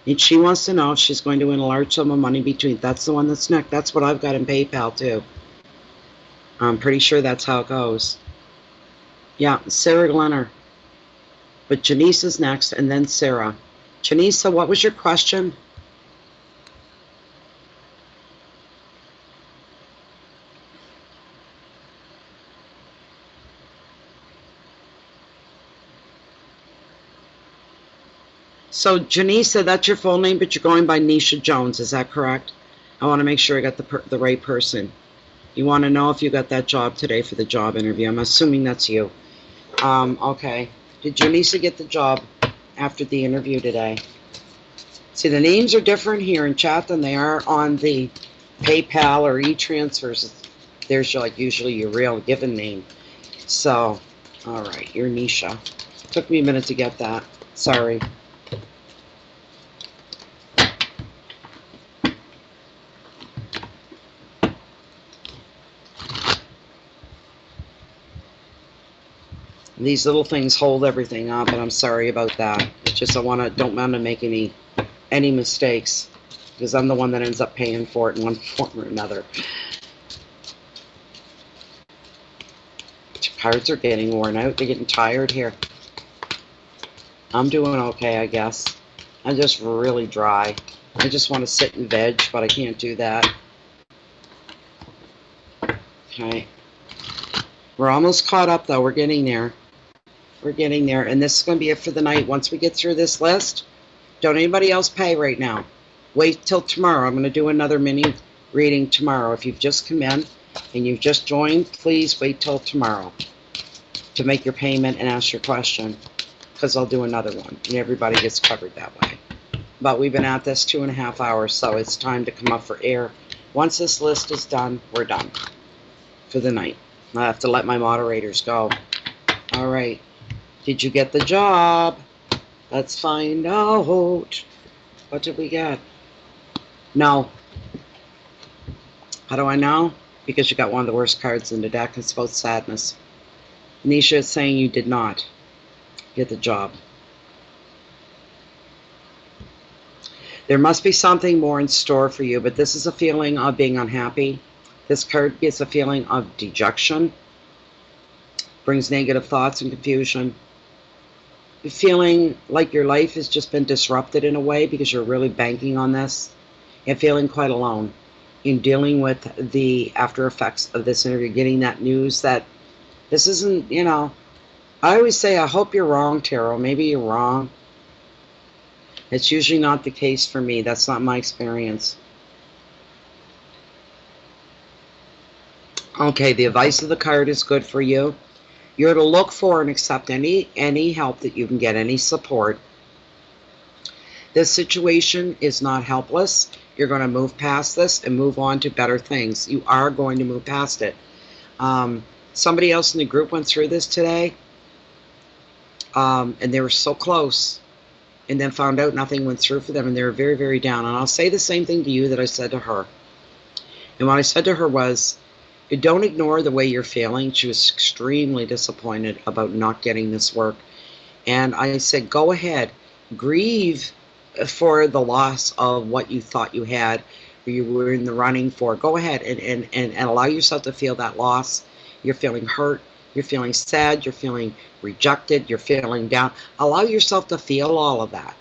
And she wants to know if she's going to win a large sum of money between, that's the one that's next. That's what I've got in PayPal, too. I'm pretty sure that's how it goes. Yeah, Sarah Glenner. But Janice is next, and then Sarah. Janice, so what was your question? So, Janisa, that's your full name, but you're going by Nisha Jones. Is that correct? I want to make sure I got the right person. You want to know if you got that job today for the job interview. I'm assuming that's you. Okay. Did Janisa get the job after the interview today? See, the names are different here in chat than they are on the PayPal or e-transfers. There's like usually your real given name. So, all right, you're Nisha. Took me a minute to get that. Sorry. These little things hold everything up, and I'm sorry about that. It's just don't want to make any mistakes, because I'm the one that ends up paying for it in one form or another. Cards are getting worn out. They're getting tired here. I'm doing okay, I guess. I'm just really dry. I just want to sit and veg, but I can't do that. Okay. We're almost caught up, though. We're getting there. We're getting there, and this is going to be it for the night. Once we get through this list, don't anybody else pay right now. Wait till tomorrow. I'm going to do another mini reading tomorrow. If you've just come in and you've just joined, please wait till tomorrow to make your payment and ask your question, because I'll do another one, and everybody gets covered that way. But we've been at this 2.5 hours, so it's time to come up for air. Once this list is done, we're done for the night. I have to let my moderators go. All right. Did you get the job? Let's find out. What did we get? No. How do I know? Because you got one of the worst cards in the deck. It's both sadness. Nisha is saying you did not get the job. There must be something more in store for you, but this is a feeling of being unhappy. This card gives a feeling of dejection. Brings negative thoughts and confusion. You're feeling like your life has just been disrupted in a way because you're really banking on this. And feeling quite alone in dealing with the after effects of this interview. Getting that news that this isn't, you know, I always say, I hope you're wrong, Tarot. Maybe you're wrong. It's usually not the case for me. That's not my experience. Okay, the advice of the card is good for you. You're to look for and accept any help that you can get, any support. This situation is not helpless. You're going to move past this and move on to better things. You are going to move past it. Somebody else in the group went through this today, and they were so close, and then found out nothing went through for them, and they were very, very down. And I'll say the same thing to you that I said to her. And what I said to her was, don't ignore the way you're feeling. She was extremely disappointed about not getting this work. And I said, go ahead, grieve for the loss of what you thought you had, or you were in the running for. Go ahead and allow yourself to feel that loss. You're feeling hurt. You're feeling sad. You're feeling rejected. You're feeling down. Allow yourself to feel all of that.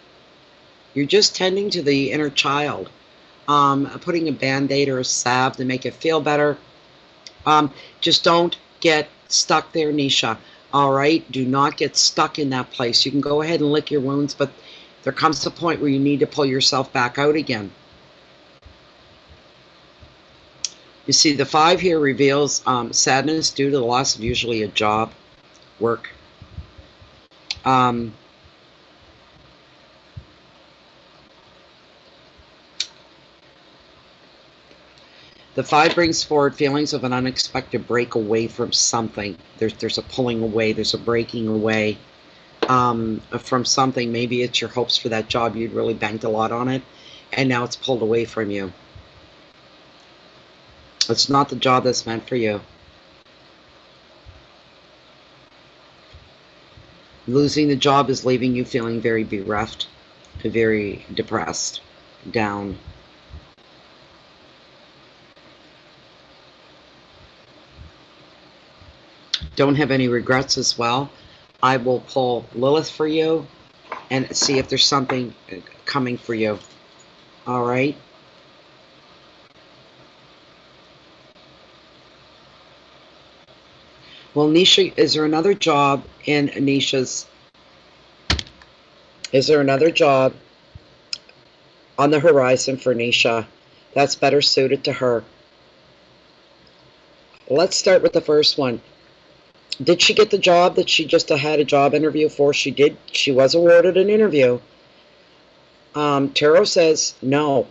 You're just tending to the inner child, putting a Band-Aid or a salve to make it feel better. Just don't get stuck there, Nisha. All right? Do not get stuck in that place. You can go ahead and lick your wounds, but there comes a point where you need to pull yourself back out again. You see, the 5 here reveals sadness due to the loss of usually a job, work. The 5 brings forward feelings of an unexpected break away from something. There's a pulling away. There's a breaking away from something. Maybe it's your hopes for that job. You'd really banked a lot on it, and now it's pulled away from you. It's not the job that's meant for you. Losing the job is leaving you feeling very bereft, very depressed, down. Don't have any regrets as well. I will pull Lilith for you and see if there's something coming for you. All right. Well, Nisha, is there another job in Nisha's? Is there another job on the horizon for Nisha that's better suited to her? Let's start with the first one. Did she get the job that she just had a job interview for? She did. She was awarded an interview. Tarot says no.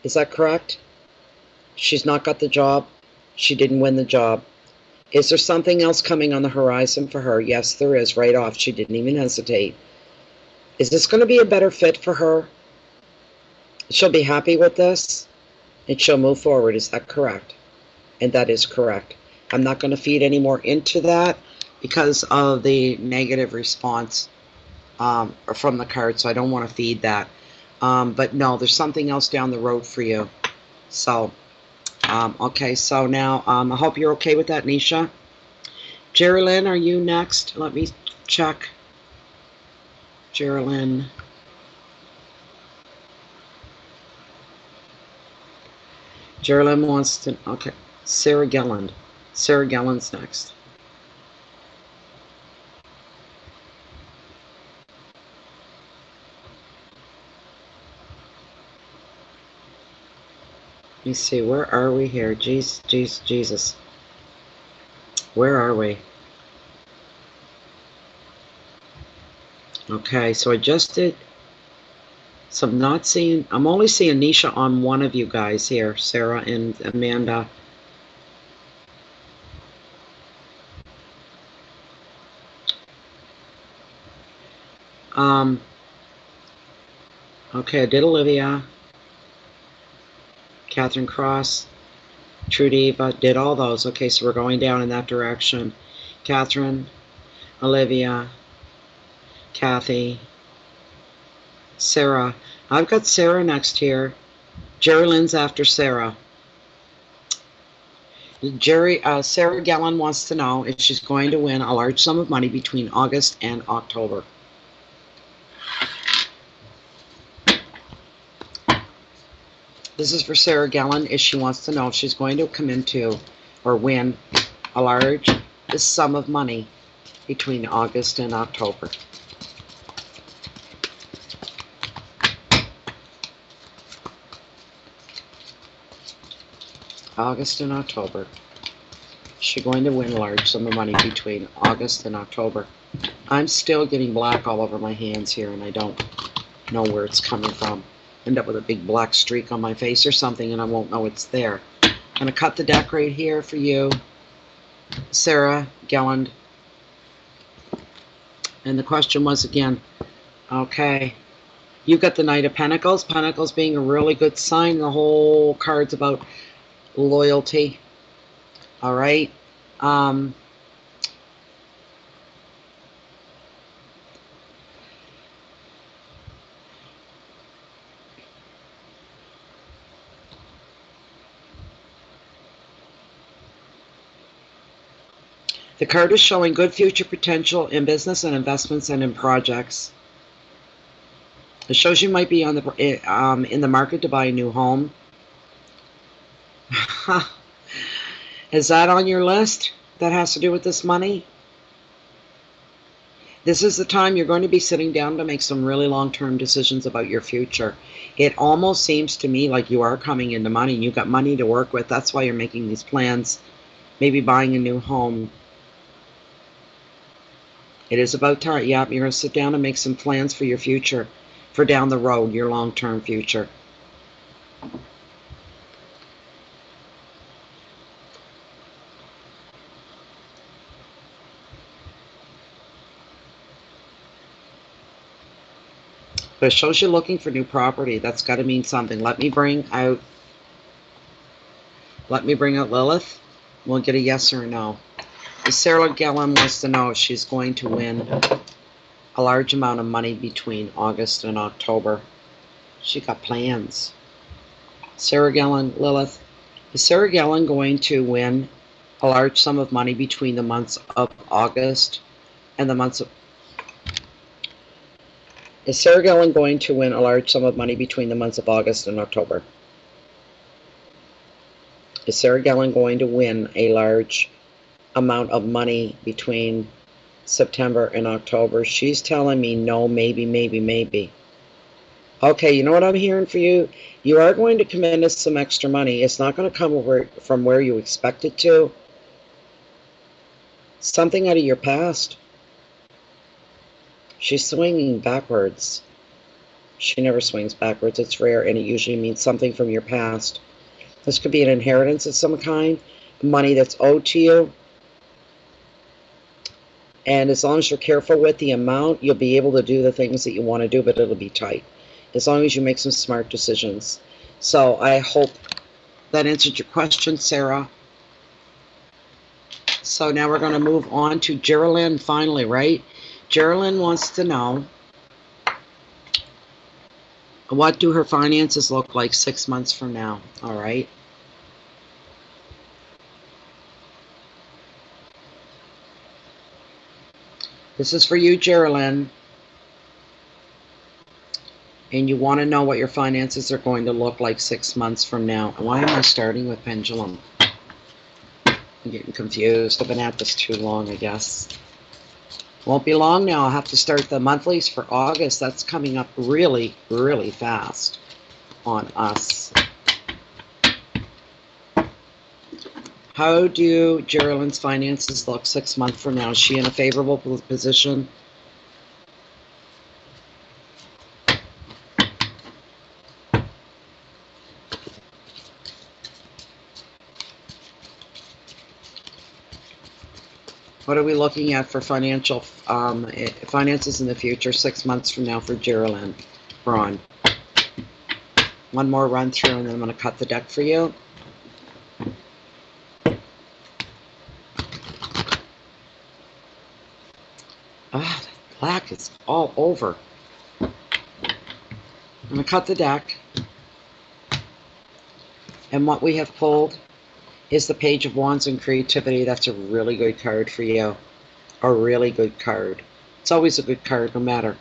Is that correct? She's not got the job. She didn't win the job. Is there something else coming on the horizon for her? Yes, there is. Right off. She didn't even hesitate. Is this going to be a better fit for her? She'll be happy with this, and she'll move forward. Is that correct? And that is correct. I'm not going to feed any more into that because of the negative response from the card, so I don't want to feed that. But no, there's something else down the road for you. So, okay, so now I hope you're okay with that, Nisha. Geralyn, are you next? Let me check. Geralyn. Geralyn wants to, okay, Sarah Galland. Sarah Galland's next. Let me see, where are we here? Jesus. Where are we? Okay, so I just did, so I'm not seeing, I'm only seeing Nisha on one of you guys here, Sarah and Amanda. Okay, I did Olivia, Catherine Cross, True Diva, did all those. Okay, so we're going down in that direction. Catherine, Olivia, Kathy, Sarah. I've got Sarah next here. Geralyn's after Sarah. Sarah Galland wants to know if she's going to win a large sum of money between August and October. This is for Sarah Galland, if she wants to know if she's going to come into or win a large sum of money between August and October. August and October. Is she going to win a large sum of money between August and October? I'm still getting black all over my hands here, and I don't know where it's coming from. End up with a big black streak on my face or something, and I won't know it's there. I'm going to cut the deck right here for you, Sarah Galland. And the question was again, okay, you got the Knight of Pentacles. Pentacles being a really good sign. The whole card's about loyalty. All right. The card is showing good future potential in business and investments and in projects. It shows you might be on the in the market to buy a new home. Is that on your list that has to do with this money? This is the time you're going to be sitting down to make some really long-term decisions about your future. It almost seems to me like you are coming into money. You've got money to work with. That's why you're making these plans. Maybe buying a new home. It is about time. Yeah, you're going to sit down and make some plans for your future, for down the road, your long-term future. But it shows you looking for new property. That's got to mean something. Let me bring out Lilith. We'll get a yes or a no. Sarah Galland wants to know if she's going to win a large amount of money between August and October. She got plans. Sarah Galland, Lilith. Is Sarah Galland going to win a large sum of money between the months of August and the months of... Is Sarah Galland going to win a large sum of money between the months of August and October? Is Sarah Galland going to win a large amount of money between September and October? She's telling me no, maybe, maybe, maybe. Okay, you know what I'm hearing for you? You are going to come into some extra money. It's not going to come from where you expect it to. Something out of your past. She's swinging backwards. She never swings backwards. It's rare, and it usually means something from your past. This could be an inheritance of some kind, money that's owed to you. And as long as you're careful with the amount, you'll be able to do the things that you want to do, but it'll be tight. As long as you make some smart decisions. So I hope that answered your question, Sarah. So now we're going to move on to Geralyn finally, right? Geralyn wants to know, what do her finances look like 6 months from now? All right. This is for you, Geralyn. And you want to know what your finances are going to look like 6 months from now. Why am I starting with pendulum? I'm getting confused. I've been at this too long, I guess. Won't be long now. I'll have to start the monthlies for August. That's coming up really, really fast on us. How do Geralyn's finances look 6 months from now? Is she in a favorable position? What are we looking at for finances in the future 6 months from now for Geralyn? Braun. One more run through and then I'm going to cut the deck for you. Ah, the black is all over. I'm going to cut the deck. And what we have pulled is the Page of Wands and Creativity. That's a really good card for you. A really good card. It's always a good card, no matter.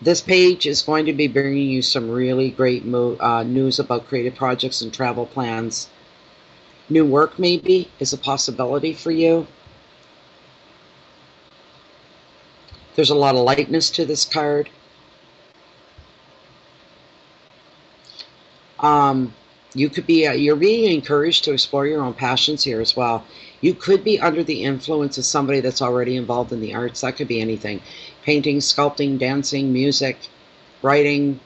This page is going to be bringing you some really great news about creative projects and travel plans. New work, maybe, is a possibility for you. There's a lot of lightness to this card. You could be, you're being encouraged to explore your own passions here as well. You could be under the influence of somebody that's already involved in the arts. That could be anything. Painting, sculpting, dancing, music, writing.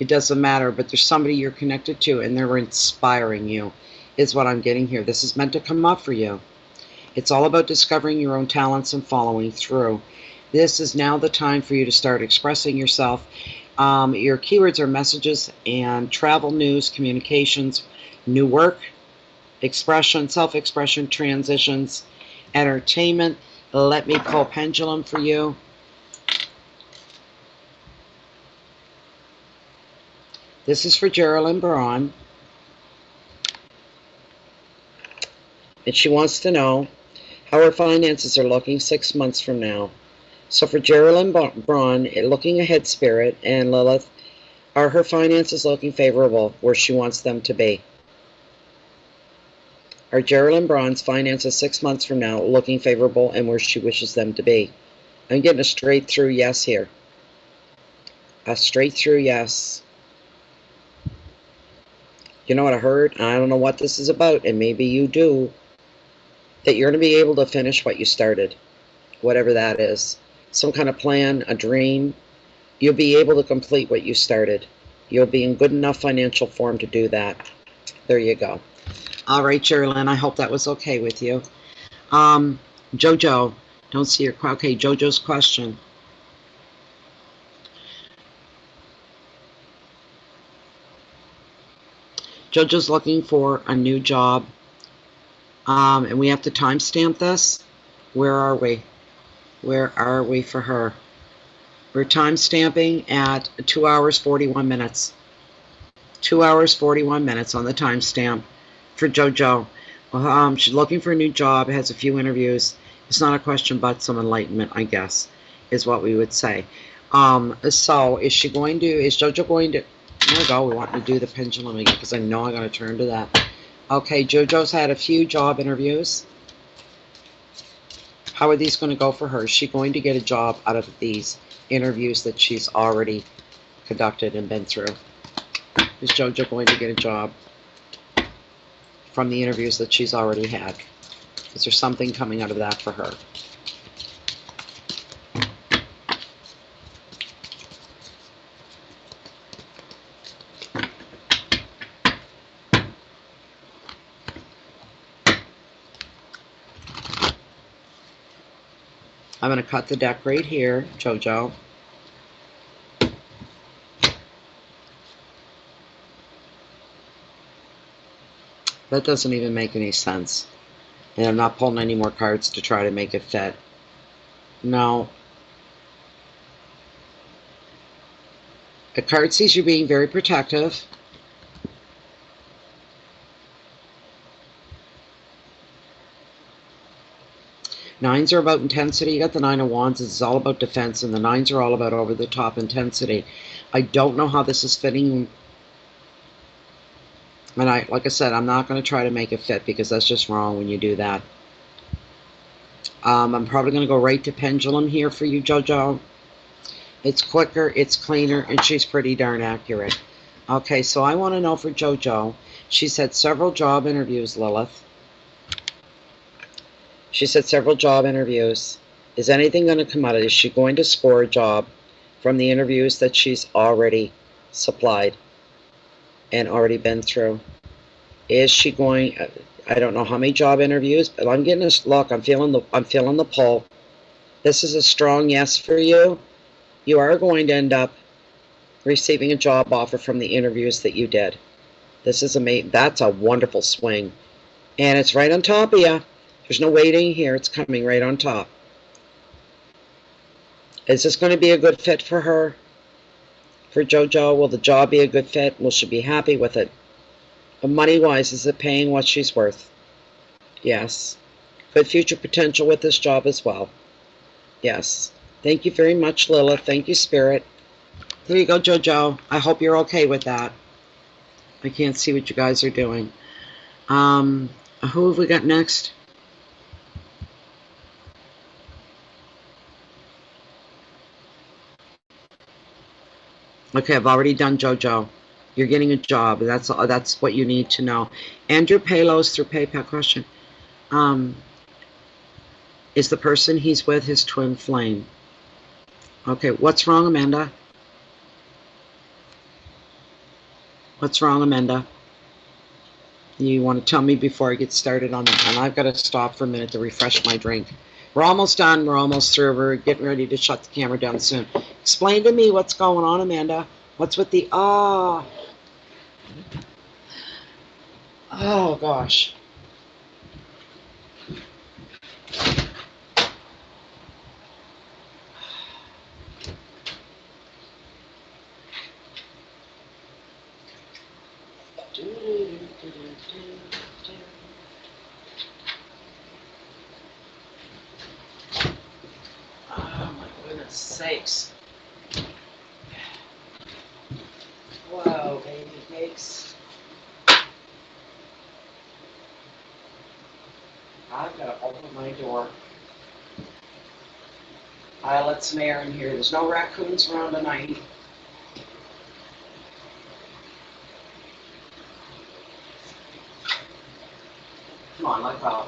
It doesn't matter, but there's somebody you're connected to and they're inspiring you, is what I'm getting here. This is meant to come up for you. It's all about discovering your own talents and following through. This is now the time for you to start expressing yourself Your keywords are messages and travel, news, communications, new work, expression, self-expression, transitions, entertainment. Let me pull pendulum for you. This is for Geralyn Braun. And she wants to know how her finances are looking 6 months from now. So for Geralyn Braun, looking ahead, Spirit, and Lilith, are her finances looking favorable where she wants them to be? Are Geralyn Braun's finances 6 months from now looking favorable and where she wishes them to be? I'm getting a straight through yes here. A straight through yes. You know what I heard? I don't know what this is about, and maybe you do. That you're going to be able to finish what you started, whatever that is. Some kind of plan, a dream. You'll be able to complete what you started. You'll be in good enough financial form to do that. There you go. All right, Geralyn, I hope that was okay with you. Jojo, don't see your... Okay, Jojo's question. Jojo's looking for a new job. And we have to timestamp this. Where are we? Where are we for her? We're timestamping at 2 hours, 41 minutes. 2 hours, 41 minutes on the timestamp for Jojo. She's looking for a new job, has a few interviews. It's not a question, but some enlightenment, I guess, is what we would say. So is Jojo going to... There we go. We want to do the pendulum again because I know I'm going to turn to that. Okay, Jojo's had a few job interviews. How are these going to go for her? Is she going to get a job out of these interviews that she's already conducted and been through? Is Jojo going to get a job from the interviews that she's already had? Is there something coming out of that for her? I'm going to cut the deck right here, Jojo. That doesn't even make any sense. And I'm not pulling any more cards to try to make it fit. No. The card sees you being very protective. Nines are about intensity. You got the Nine of Wands. It's all about defense, and the nines are all about over-the-top intensity. I don't know how this is fitting. And like I said, I'm not going to try to make it fit because that's just wrong when you do that. I'm probably going to go right to pendulum here for you, Jojo. It's quicker, it's cleaner, and she's pretty darn accurate. Okay, so I want to know for Jojo. She's had several job interviews, Lilith. She said several job interviews. Is anything going to come out of it? Is she going to score a job from the interviews that she's already supplied and already been through? Is she going... I don't know how many job interviews, but I'm getting this look. I'm feeling the pull. This is a strong yes for you. You are going to end up receiving a job offer from the interviews that you did. This is amazing. That's a wonderful swing. And it's right on top of you. There's no waiting here. It's coming right on top. Is this going to be a good fit for her? For Jojo, will the job be a good fit? Will she be happy with it? But money-wise, is it paying what she's worth? Yes. Good future potential with this job as well. Yes. Thank you very much, Lilith. Thank you, Spirit. There you go, Jojo. I hope you're okay with that. I can't see what you guys are doing. Who have we got next? Okay, I've already done Jojo. You're getting a job. That's what you need to know. Andrew Palos through PayPal question. Is the person he's with his twin flame? Okay, what's wrong, Amanda? What's wrong, Amanda? You want to tell me before I get started on that? And I've got to stop for a minute to refresh my drink. We're almost done. We're almost through. We're getting ready to shut the camera down soon. Explain to me what's going on, Amanda. What's with the oh gosh. Oh my goodness sakes. Whoa, baby cakes. I've got to open my door. I let some air in here. There's no raccoons around tonight. Come on, let go.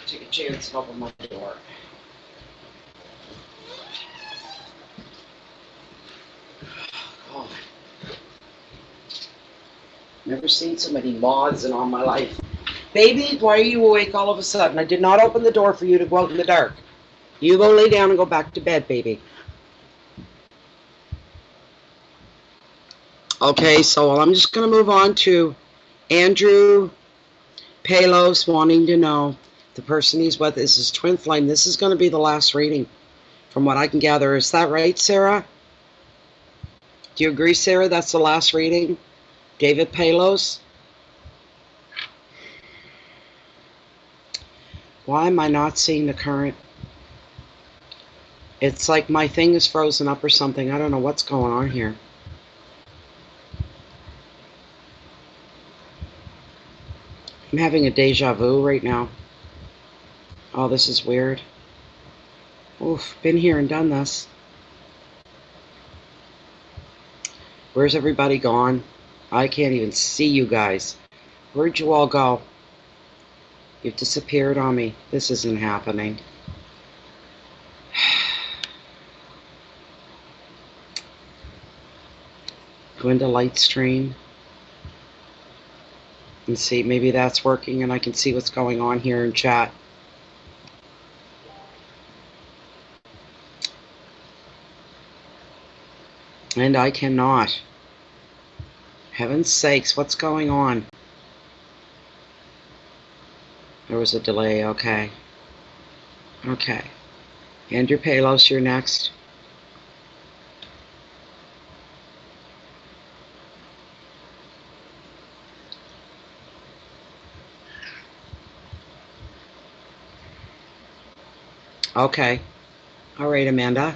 Take a chance and open my door. Oh. Never seen so many moths in all my life. Baby, why are you awake all of a sudden? I did not open the door for you to go out in the dark. You go lay down and go back to bed, baby. Okay, so I'm just going to move on to Andrew Palos wanting to know the person he's with is his twin flame. This is going to be the last reading from what I can gather. Is that right, Sarah? Do you agree, Sarah? That's the last reading? David Palos? Why am I not seeing the current? It's like my thing is frozen up or something. I don't know what's going on here. I'm having a deja vu right now. Oh, this is weird. Oof, been here and done this. Where's everybody gone? I can't even see you guys. Where'd you all go? You've disappeared on me. This isn't happening. Go into light stream. And see, maybe that's working and I can see what's going on here in chat. And I cannot. Heaven's sakes, what's going on? There was a delay, okay. Okay. Andrew Palos, you're next. Okay. All right, Amanda.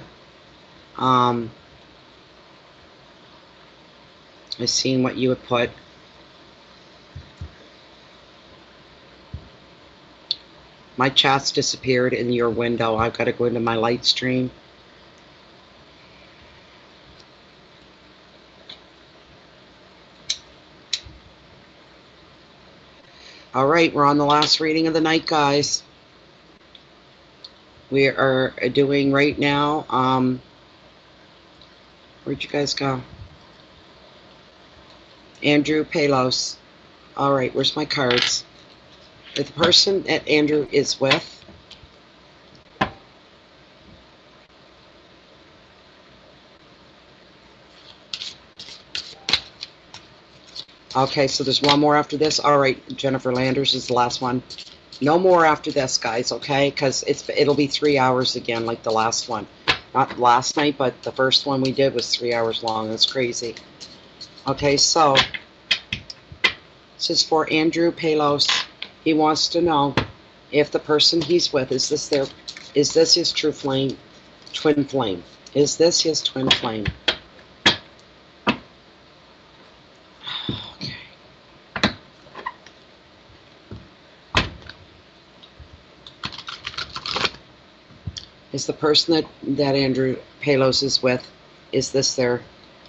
I've seen what you had put. My chat's disappeared in your window. I've got to go into my light stream. All right, we're on the last reading of the night, guys. We are doing right now, where'd you guys go? Andrew Palos. All right, where's my cards? The person that Andrew is with. Okay, so there's one more after this. All right, Jennifer Landers is the last one. No more after this, guys, okay? Because it'll be 3 hours again, like the last one. Not last night, but the first one we did was 3 hours long. That's crazy. Okay, so this is for Andrew Palos. He wants to know if the person he's with, is this his true flame, twin flame? Is this his twin flame? Okay. Is the person that Andrew Palos is with, is this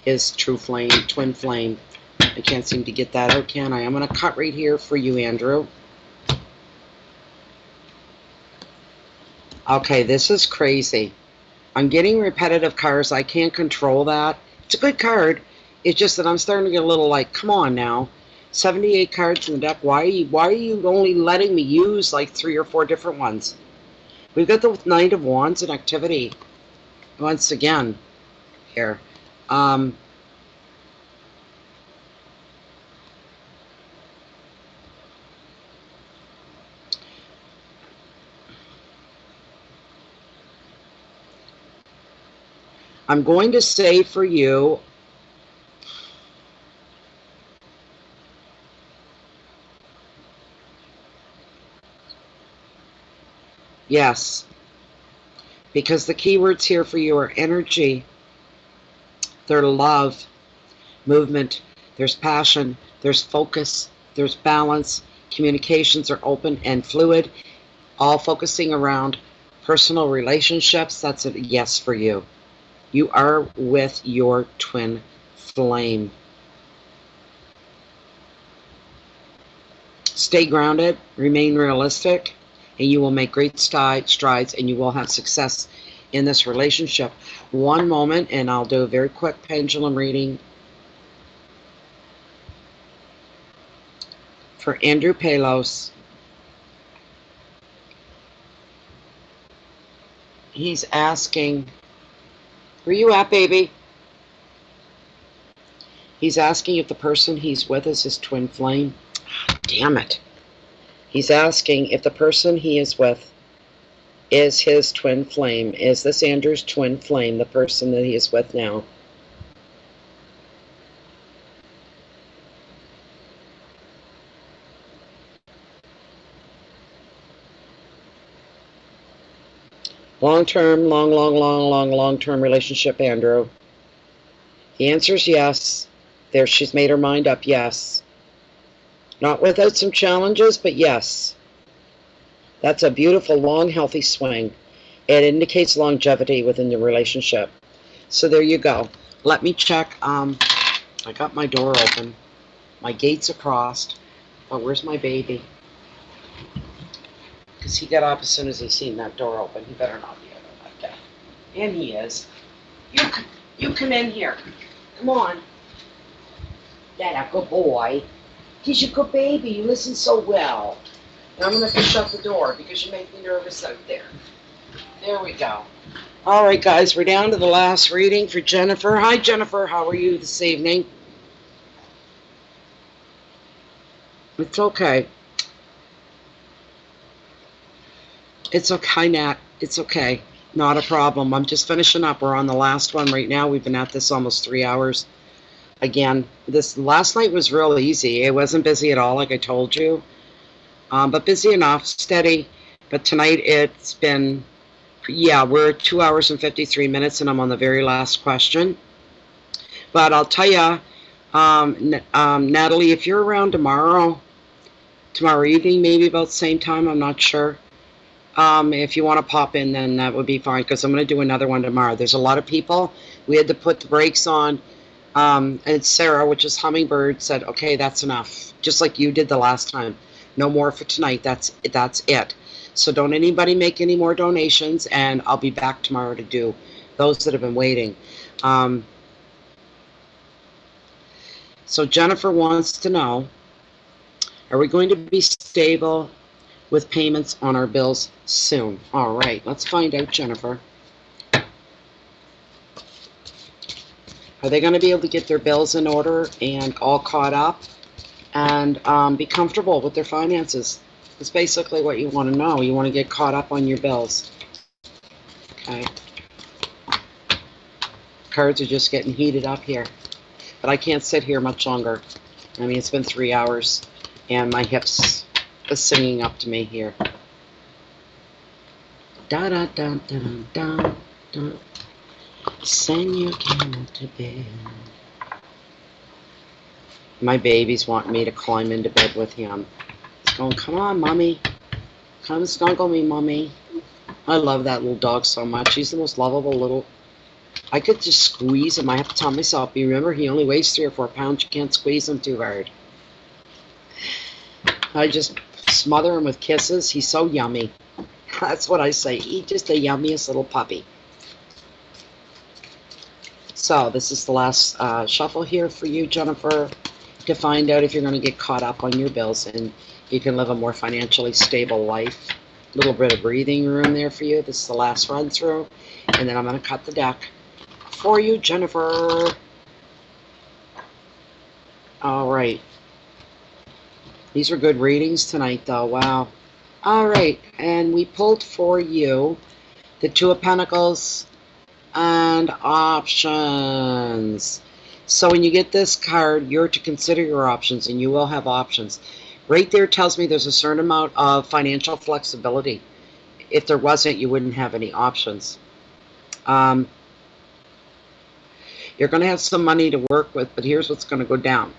his true flame, twin flame? I can't seem to get that out, can I? I'm going to cut right here for you, Andrew. Okay, this is crazy. I'm getting repetitive cards. I can't control that. It's a good card. It's just that I'm starting to get a little like, come on now. 78 cards in the deck. Why are you only letting me use like 3 or 4 different ones? We've got the Knight of Wands in activity once again here. I'm going to say for you, yes, because the keywords here for you are energy, there's love, movement, there's passion, there's focus, there's balance, communications are open and fluid, all focusing around personal relationships. That's a yes for you. You are with your twin flame. Stay grounded, remain realistic, and you will make great strides, and you will have success in this relationship. One moment, and I'll do a very quick pendulum reading for Andrew Palos. He's asking, where you at, baby? He's asking if the person he's with is his twin flame. Damn it. He's asking if the person he is with is his twin flame. Is this Andrew's twin flame, the person that he is with now? Long-term, long-term relationship, Andrew. The answer is yes. There, she's made her mind up, yes. Not without some challenges, but yes. That's a beautiful, long, healthy swing. It indicates longevity within the relationship. So there you go. Let me check. I got my door open. My gates are crossed. Oh, where's my baby? Because he got up as soon as he seen that door open. He better not be able to. Okay. And he is. You come in here. Come on. That a good boy. He's a good baby. You listen so well. And I'm going to have to shut the door because you make me nervous out there. There we go. All right, guys. We're down to the last reading for Jennifer. Hi, Jennifer. How are you this evening? It's okay. It's okay, Nat. It's okay. Not a problem. I'm just finishing up. We're on the last one right now. We've been at this almost 3 hours. Again, this last night was real easy. It wasn't busy at all, like I told you. But busy enough, steady. But tonight it's been, yeah, we're at 2 hours and 53 minutes, and I'm on the very last question. But I'll tell you, Natalie, if you're around tomorrow evening, maybe about the same time, I'm not sure. If you want to pop in, then that would be fine, because I'm going to do another one tomorrow. There's a lot of people. We had to put the brakes on. And Sarah, which is Hummingbird, said, okay, that's enough. Just like you did the last time. No more for tonight. That's it. So don't anybody make any more donations, and I'll be back tomorrow to do those that have been waiting. So Jennifer wants to know, are we going to be stable with payments on our bills soon? All right, let's find out, Jennifer. Are they going to be able to get their bills in order and all caught up and be comfortable with their finances? That's basically what you want to know. You want to get caught up on your bills. Okay. Cards are just getting heated up here. But I can't sit here much longer. I mean, it's been 3 hours and my hips are singing up to me here. Da da da da da da. Send your camel to bed. My baby's wanting me to climb into bed with him. He's going, come on, Mommy. Come snuggle me, Mommy. I love that little dog so much. He's the most lovable little... I could just squeeze him. I have to tell myself, you remember, he only weighs 3 or 4 pounds. You can't squeeze him too hard. I just smother him with kisses. He's so yummy. That's what I say. He's just the yummiest little puppy. So this is the last shuffle here for you, Jennifer, to find out if you're going to get caught up on your bills and you can live a more financially stable life. A little bit of breathing room there for you. This is the last run through. And then I'm going to cut the deck for you, Jennifer. All right. These are good readings tonight, though. Wow. All right. And we pulled for you the Two of Pentacles and options. So when you get this card, you're to consider your options, and you will have options. Right there tells me there's a certain amount of financial flexibility. If there wasn't, you wouldn't have any options. You're going to have some money to work with, but here's what's going to go down.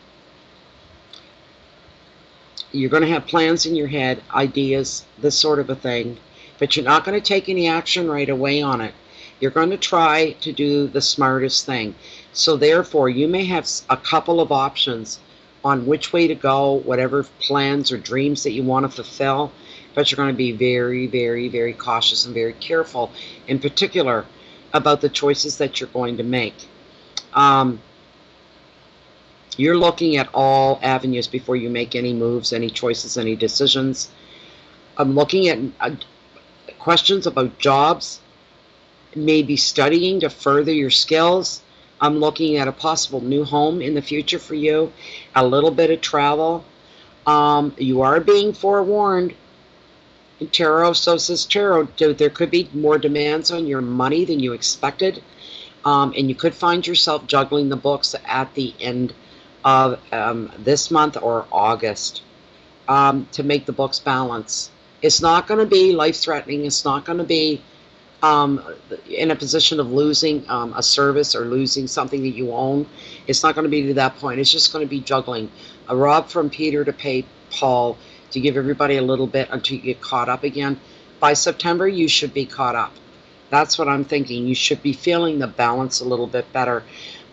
You're going to have plans in your head, ideas, this sort of a thing, but you're not going to take any action right away on it. You're going to try to do the smartest thing. So therefore, you may have a couple of options on which way to go, whatever plans or dreams that you want to fulfill, but you're going to be very, very, very cautious and very careful, in particular, about the choices that you're going to make. You're looking at all avenues before you make any moves, any choices, any decisions. I'm looking at questions about jobs, maybe studying to further your skills. I'm looking at a possible new home in the future for you, a little bit of travel. You are being forewarned. Tarot, so says Tarot, there could be more demands on your money than you expected. And you could find yourself juggling the books at the end of this month or August to make the books balance. It's not going to be life-threatening. It's not going to be in a position of losing a service or losing something that you own. It's not going to be to that point. It's just going to be juggling. A rob from Peter to pay Paul, to give everybody a little bit until you get caught up again. By September, you should be caught up. That's what I'm thinking. You should be feeling the balance a little bit better.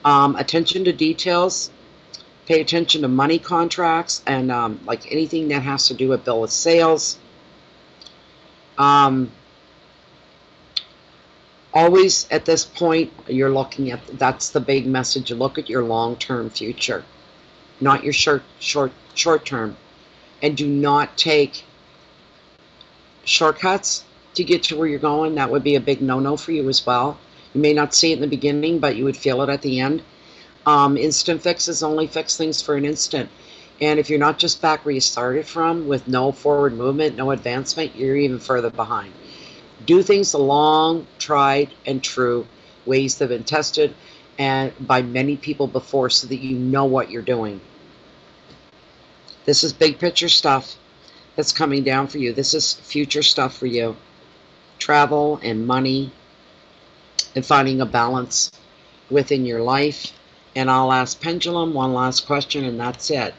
Attention to details. Pay attention to money contracts and like anything that has to do with bill of sales. Always at this point, you're looking at, that's the big message. You look at your long-term future, not your short-term. And do not take shortcuts to get to where you're going. That would be a big no-no for you as well. You may not see it in the beginning, but you would feel it at the end. Instant fixes only fix things for an instant. And if you're not just back where you started from with no forward movement, no advancement, you're even further behind. Do things the long, tried, and true ways that have been tested and by many people before so that you know what you're doing. This is big picture stuff that's coming down for you. This is future stuff for you. Travel and money and finding a balance within your life. And I'll ask Pendulum one last question, and that's it.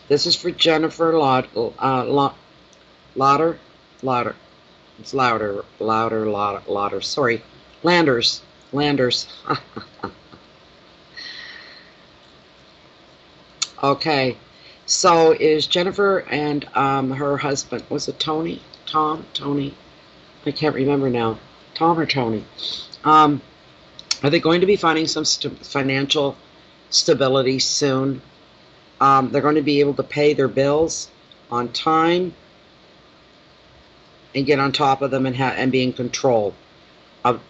This is for Jennifer Lauder. It's louder. Sorry. Landers. Okay. So is Jennifer and her husband, was it Tony? Tony? I can't remember now. Tom or Tony? Are they going to be finding some financial stability soon? They're going to be able to pay their bills on time and get on top of them and be in control of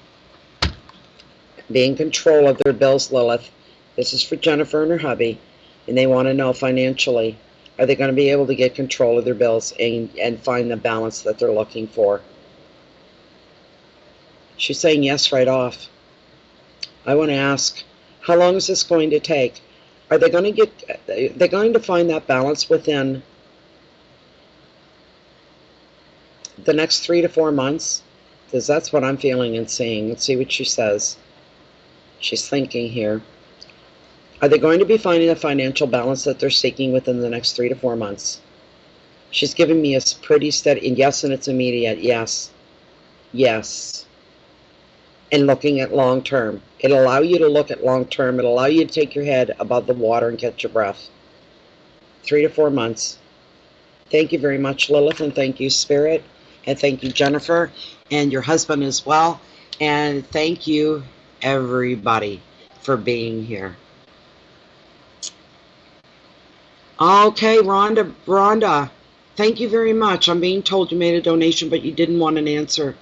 their bills, Lilith. This is for Jennifer and her hubby. And they want to know financially, are they going to be able to get control of their bills and find the balance that they're looking for? She's saying yes right off. I want to ask, how long is this going to take? Are they going to find that balance within the next 3 to 4 months? Because that's what I'm feeling and seeing. Let's see what she says. She's thinking here. Are they going to be finding a financial balance that they're seeking within the next 3 to 4 months? She's giving me a pretty steady, and yes, and it's immediate. Yes. And looking at long term. It'll allow you to look at long term. It'll allow you to take your head above the water and catch your breath. 3 to 4 months. Thank you very much, Lilith, and thank you, Spirit, and thank you, Jennifer, and your husband as well, and thank you, everybody, for being here. Okay, Rhonda, thank you very much. I'm being told you made a donation, but you didn't want an answer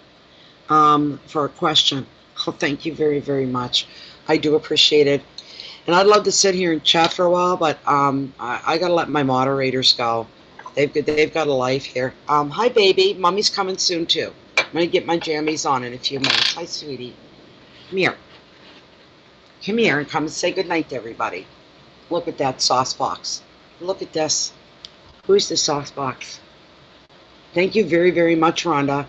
for a question. Oh, thank you very, very much. I do appreciate it. And I'd love to sit here and chat for a while, but I got to let my moderators go. They've got a life here. Hi, baby. Mommy's coming soon, too. I'm going to get my jammies on in a few minutes. Hi, sweetie. Come here. Come here and come and say goodnight to everybody. Look at that sauce box. Look at this. Who's the sauce box? Thank you very, very much, Rhonda.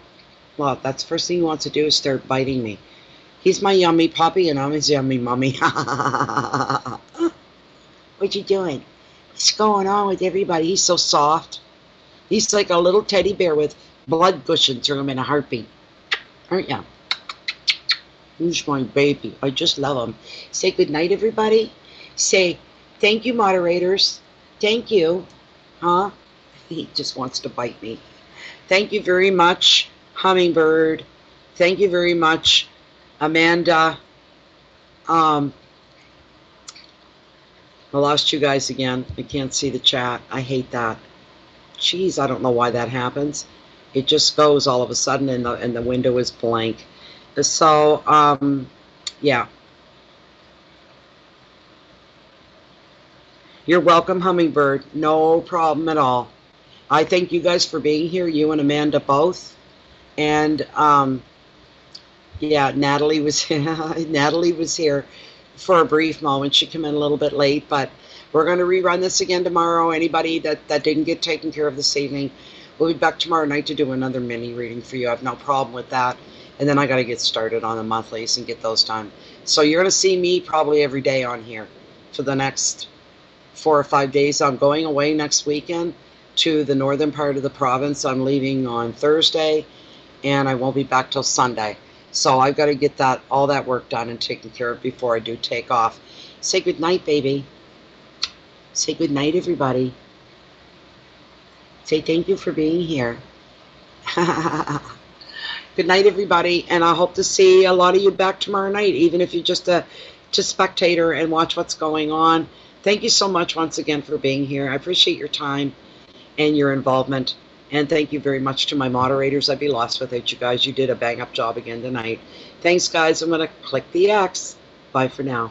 Well, that's the first thing he wants to do is start biting me. He's my yummy puppy, and I'm his yummy mummy. What you doing? What's going on with everybody? He's so soft. He's like a little teddy bear with blood gushing through him in a heartbeat. Aren't ya? Who's my baby? I just love him. Say goodnight, everybody. Say thank you, moderators. Thank you. Huh? He just wants to bite me. Thank you very much, Hummingbird. Thank you very much, Amanda. I lost you guys again. I can't see the chat. I hate that. Jeez, I don't know why that happens. It just goes all of a sudden and the window is blank. So, yeah. You're welcome, Hummingbird. No problem at all. I thank you guys for being here, you and Amanda both. And, yeah, Natalie was here for a brief moment. She came in a little bit late, but we're going to rerun this again tomorrow. Anybody that didn't get taken care of this evening, we'll be back tomorrow night to do another mini reading for you. I have no problem with that. And then I got to get started on the monthlies and get those done. So you're going to see me probably every day on here for the next 4 or 5 days. I'm going away next weekend to the northern part of the province. I'm leaving on Thursday, and I won't be back till Sunday. So I've got to get all that work done and taken care of before I do take off. Say good night, baby. Say good night, everybody. Say thank you for being here. Good night, everybody, and I hope to see a lot of you back tomorrow night, even if you're just a spectator and watch what's going on. Thank you so much once again for being here. I appreciate your time and your involvement. And thank you very much to my moderators. I'd be lost without you guys. You did a bang-up job again tonight. Thanks, guys. I'm going to click the X. Bye for now.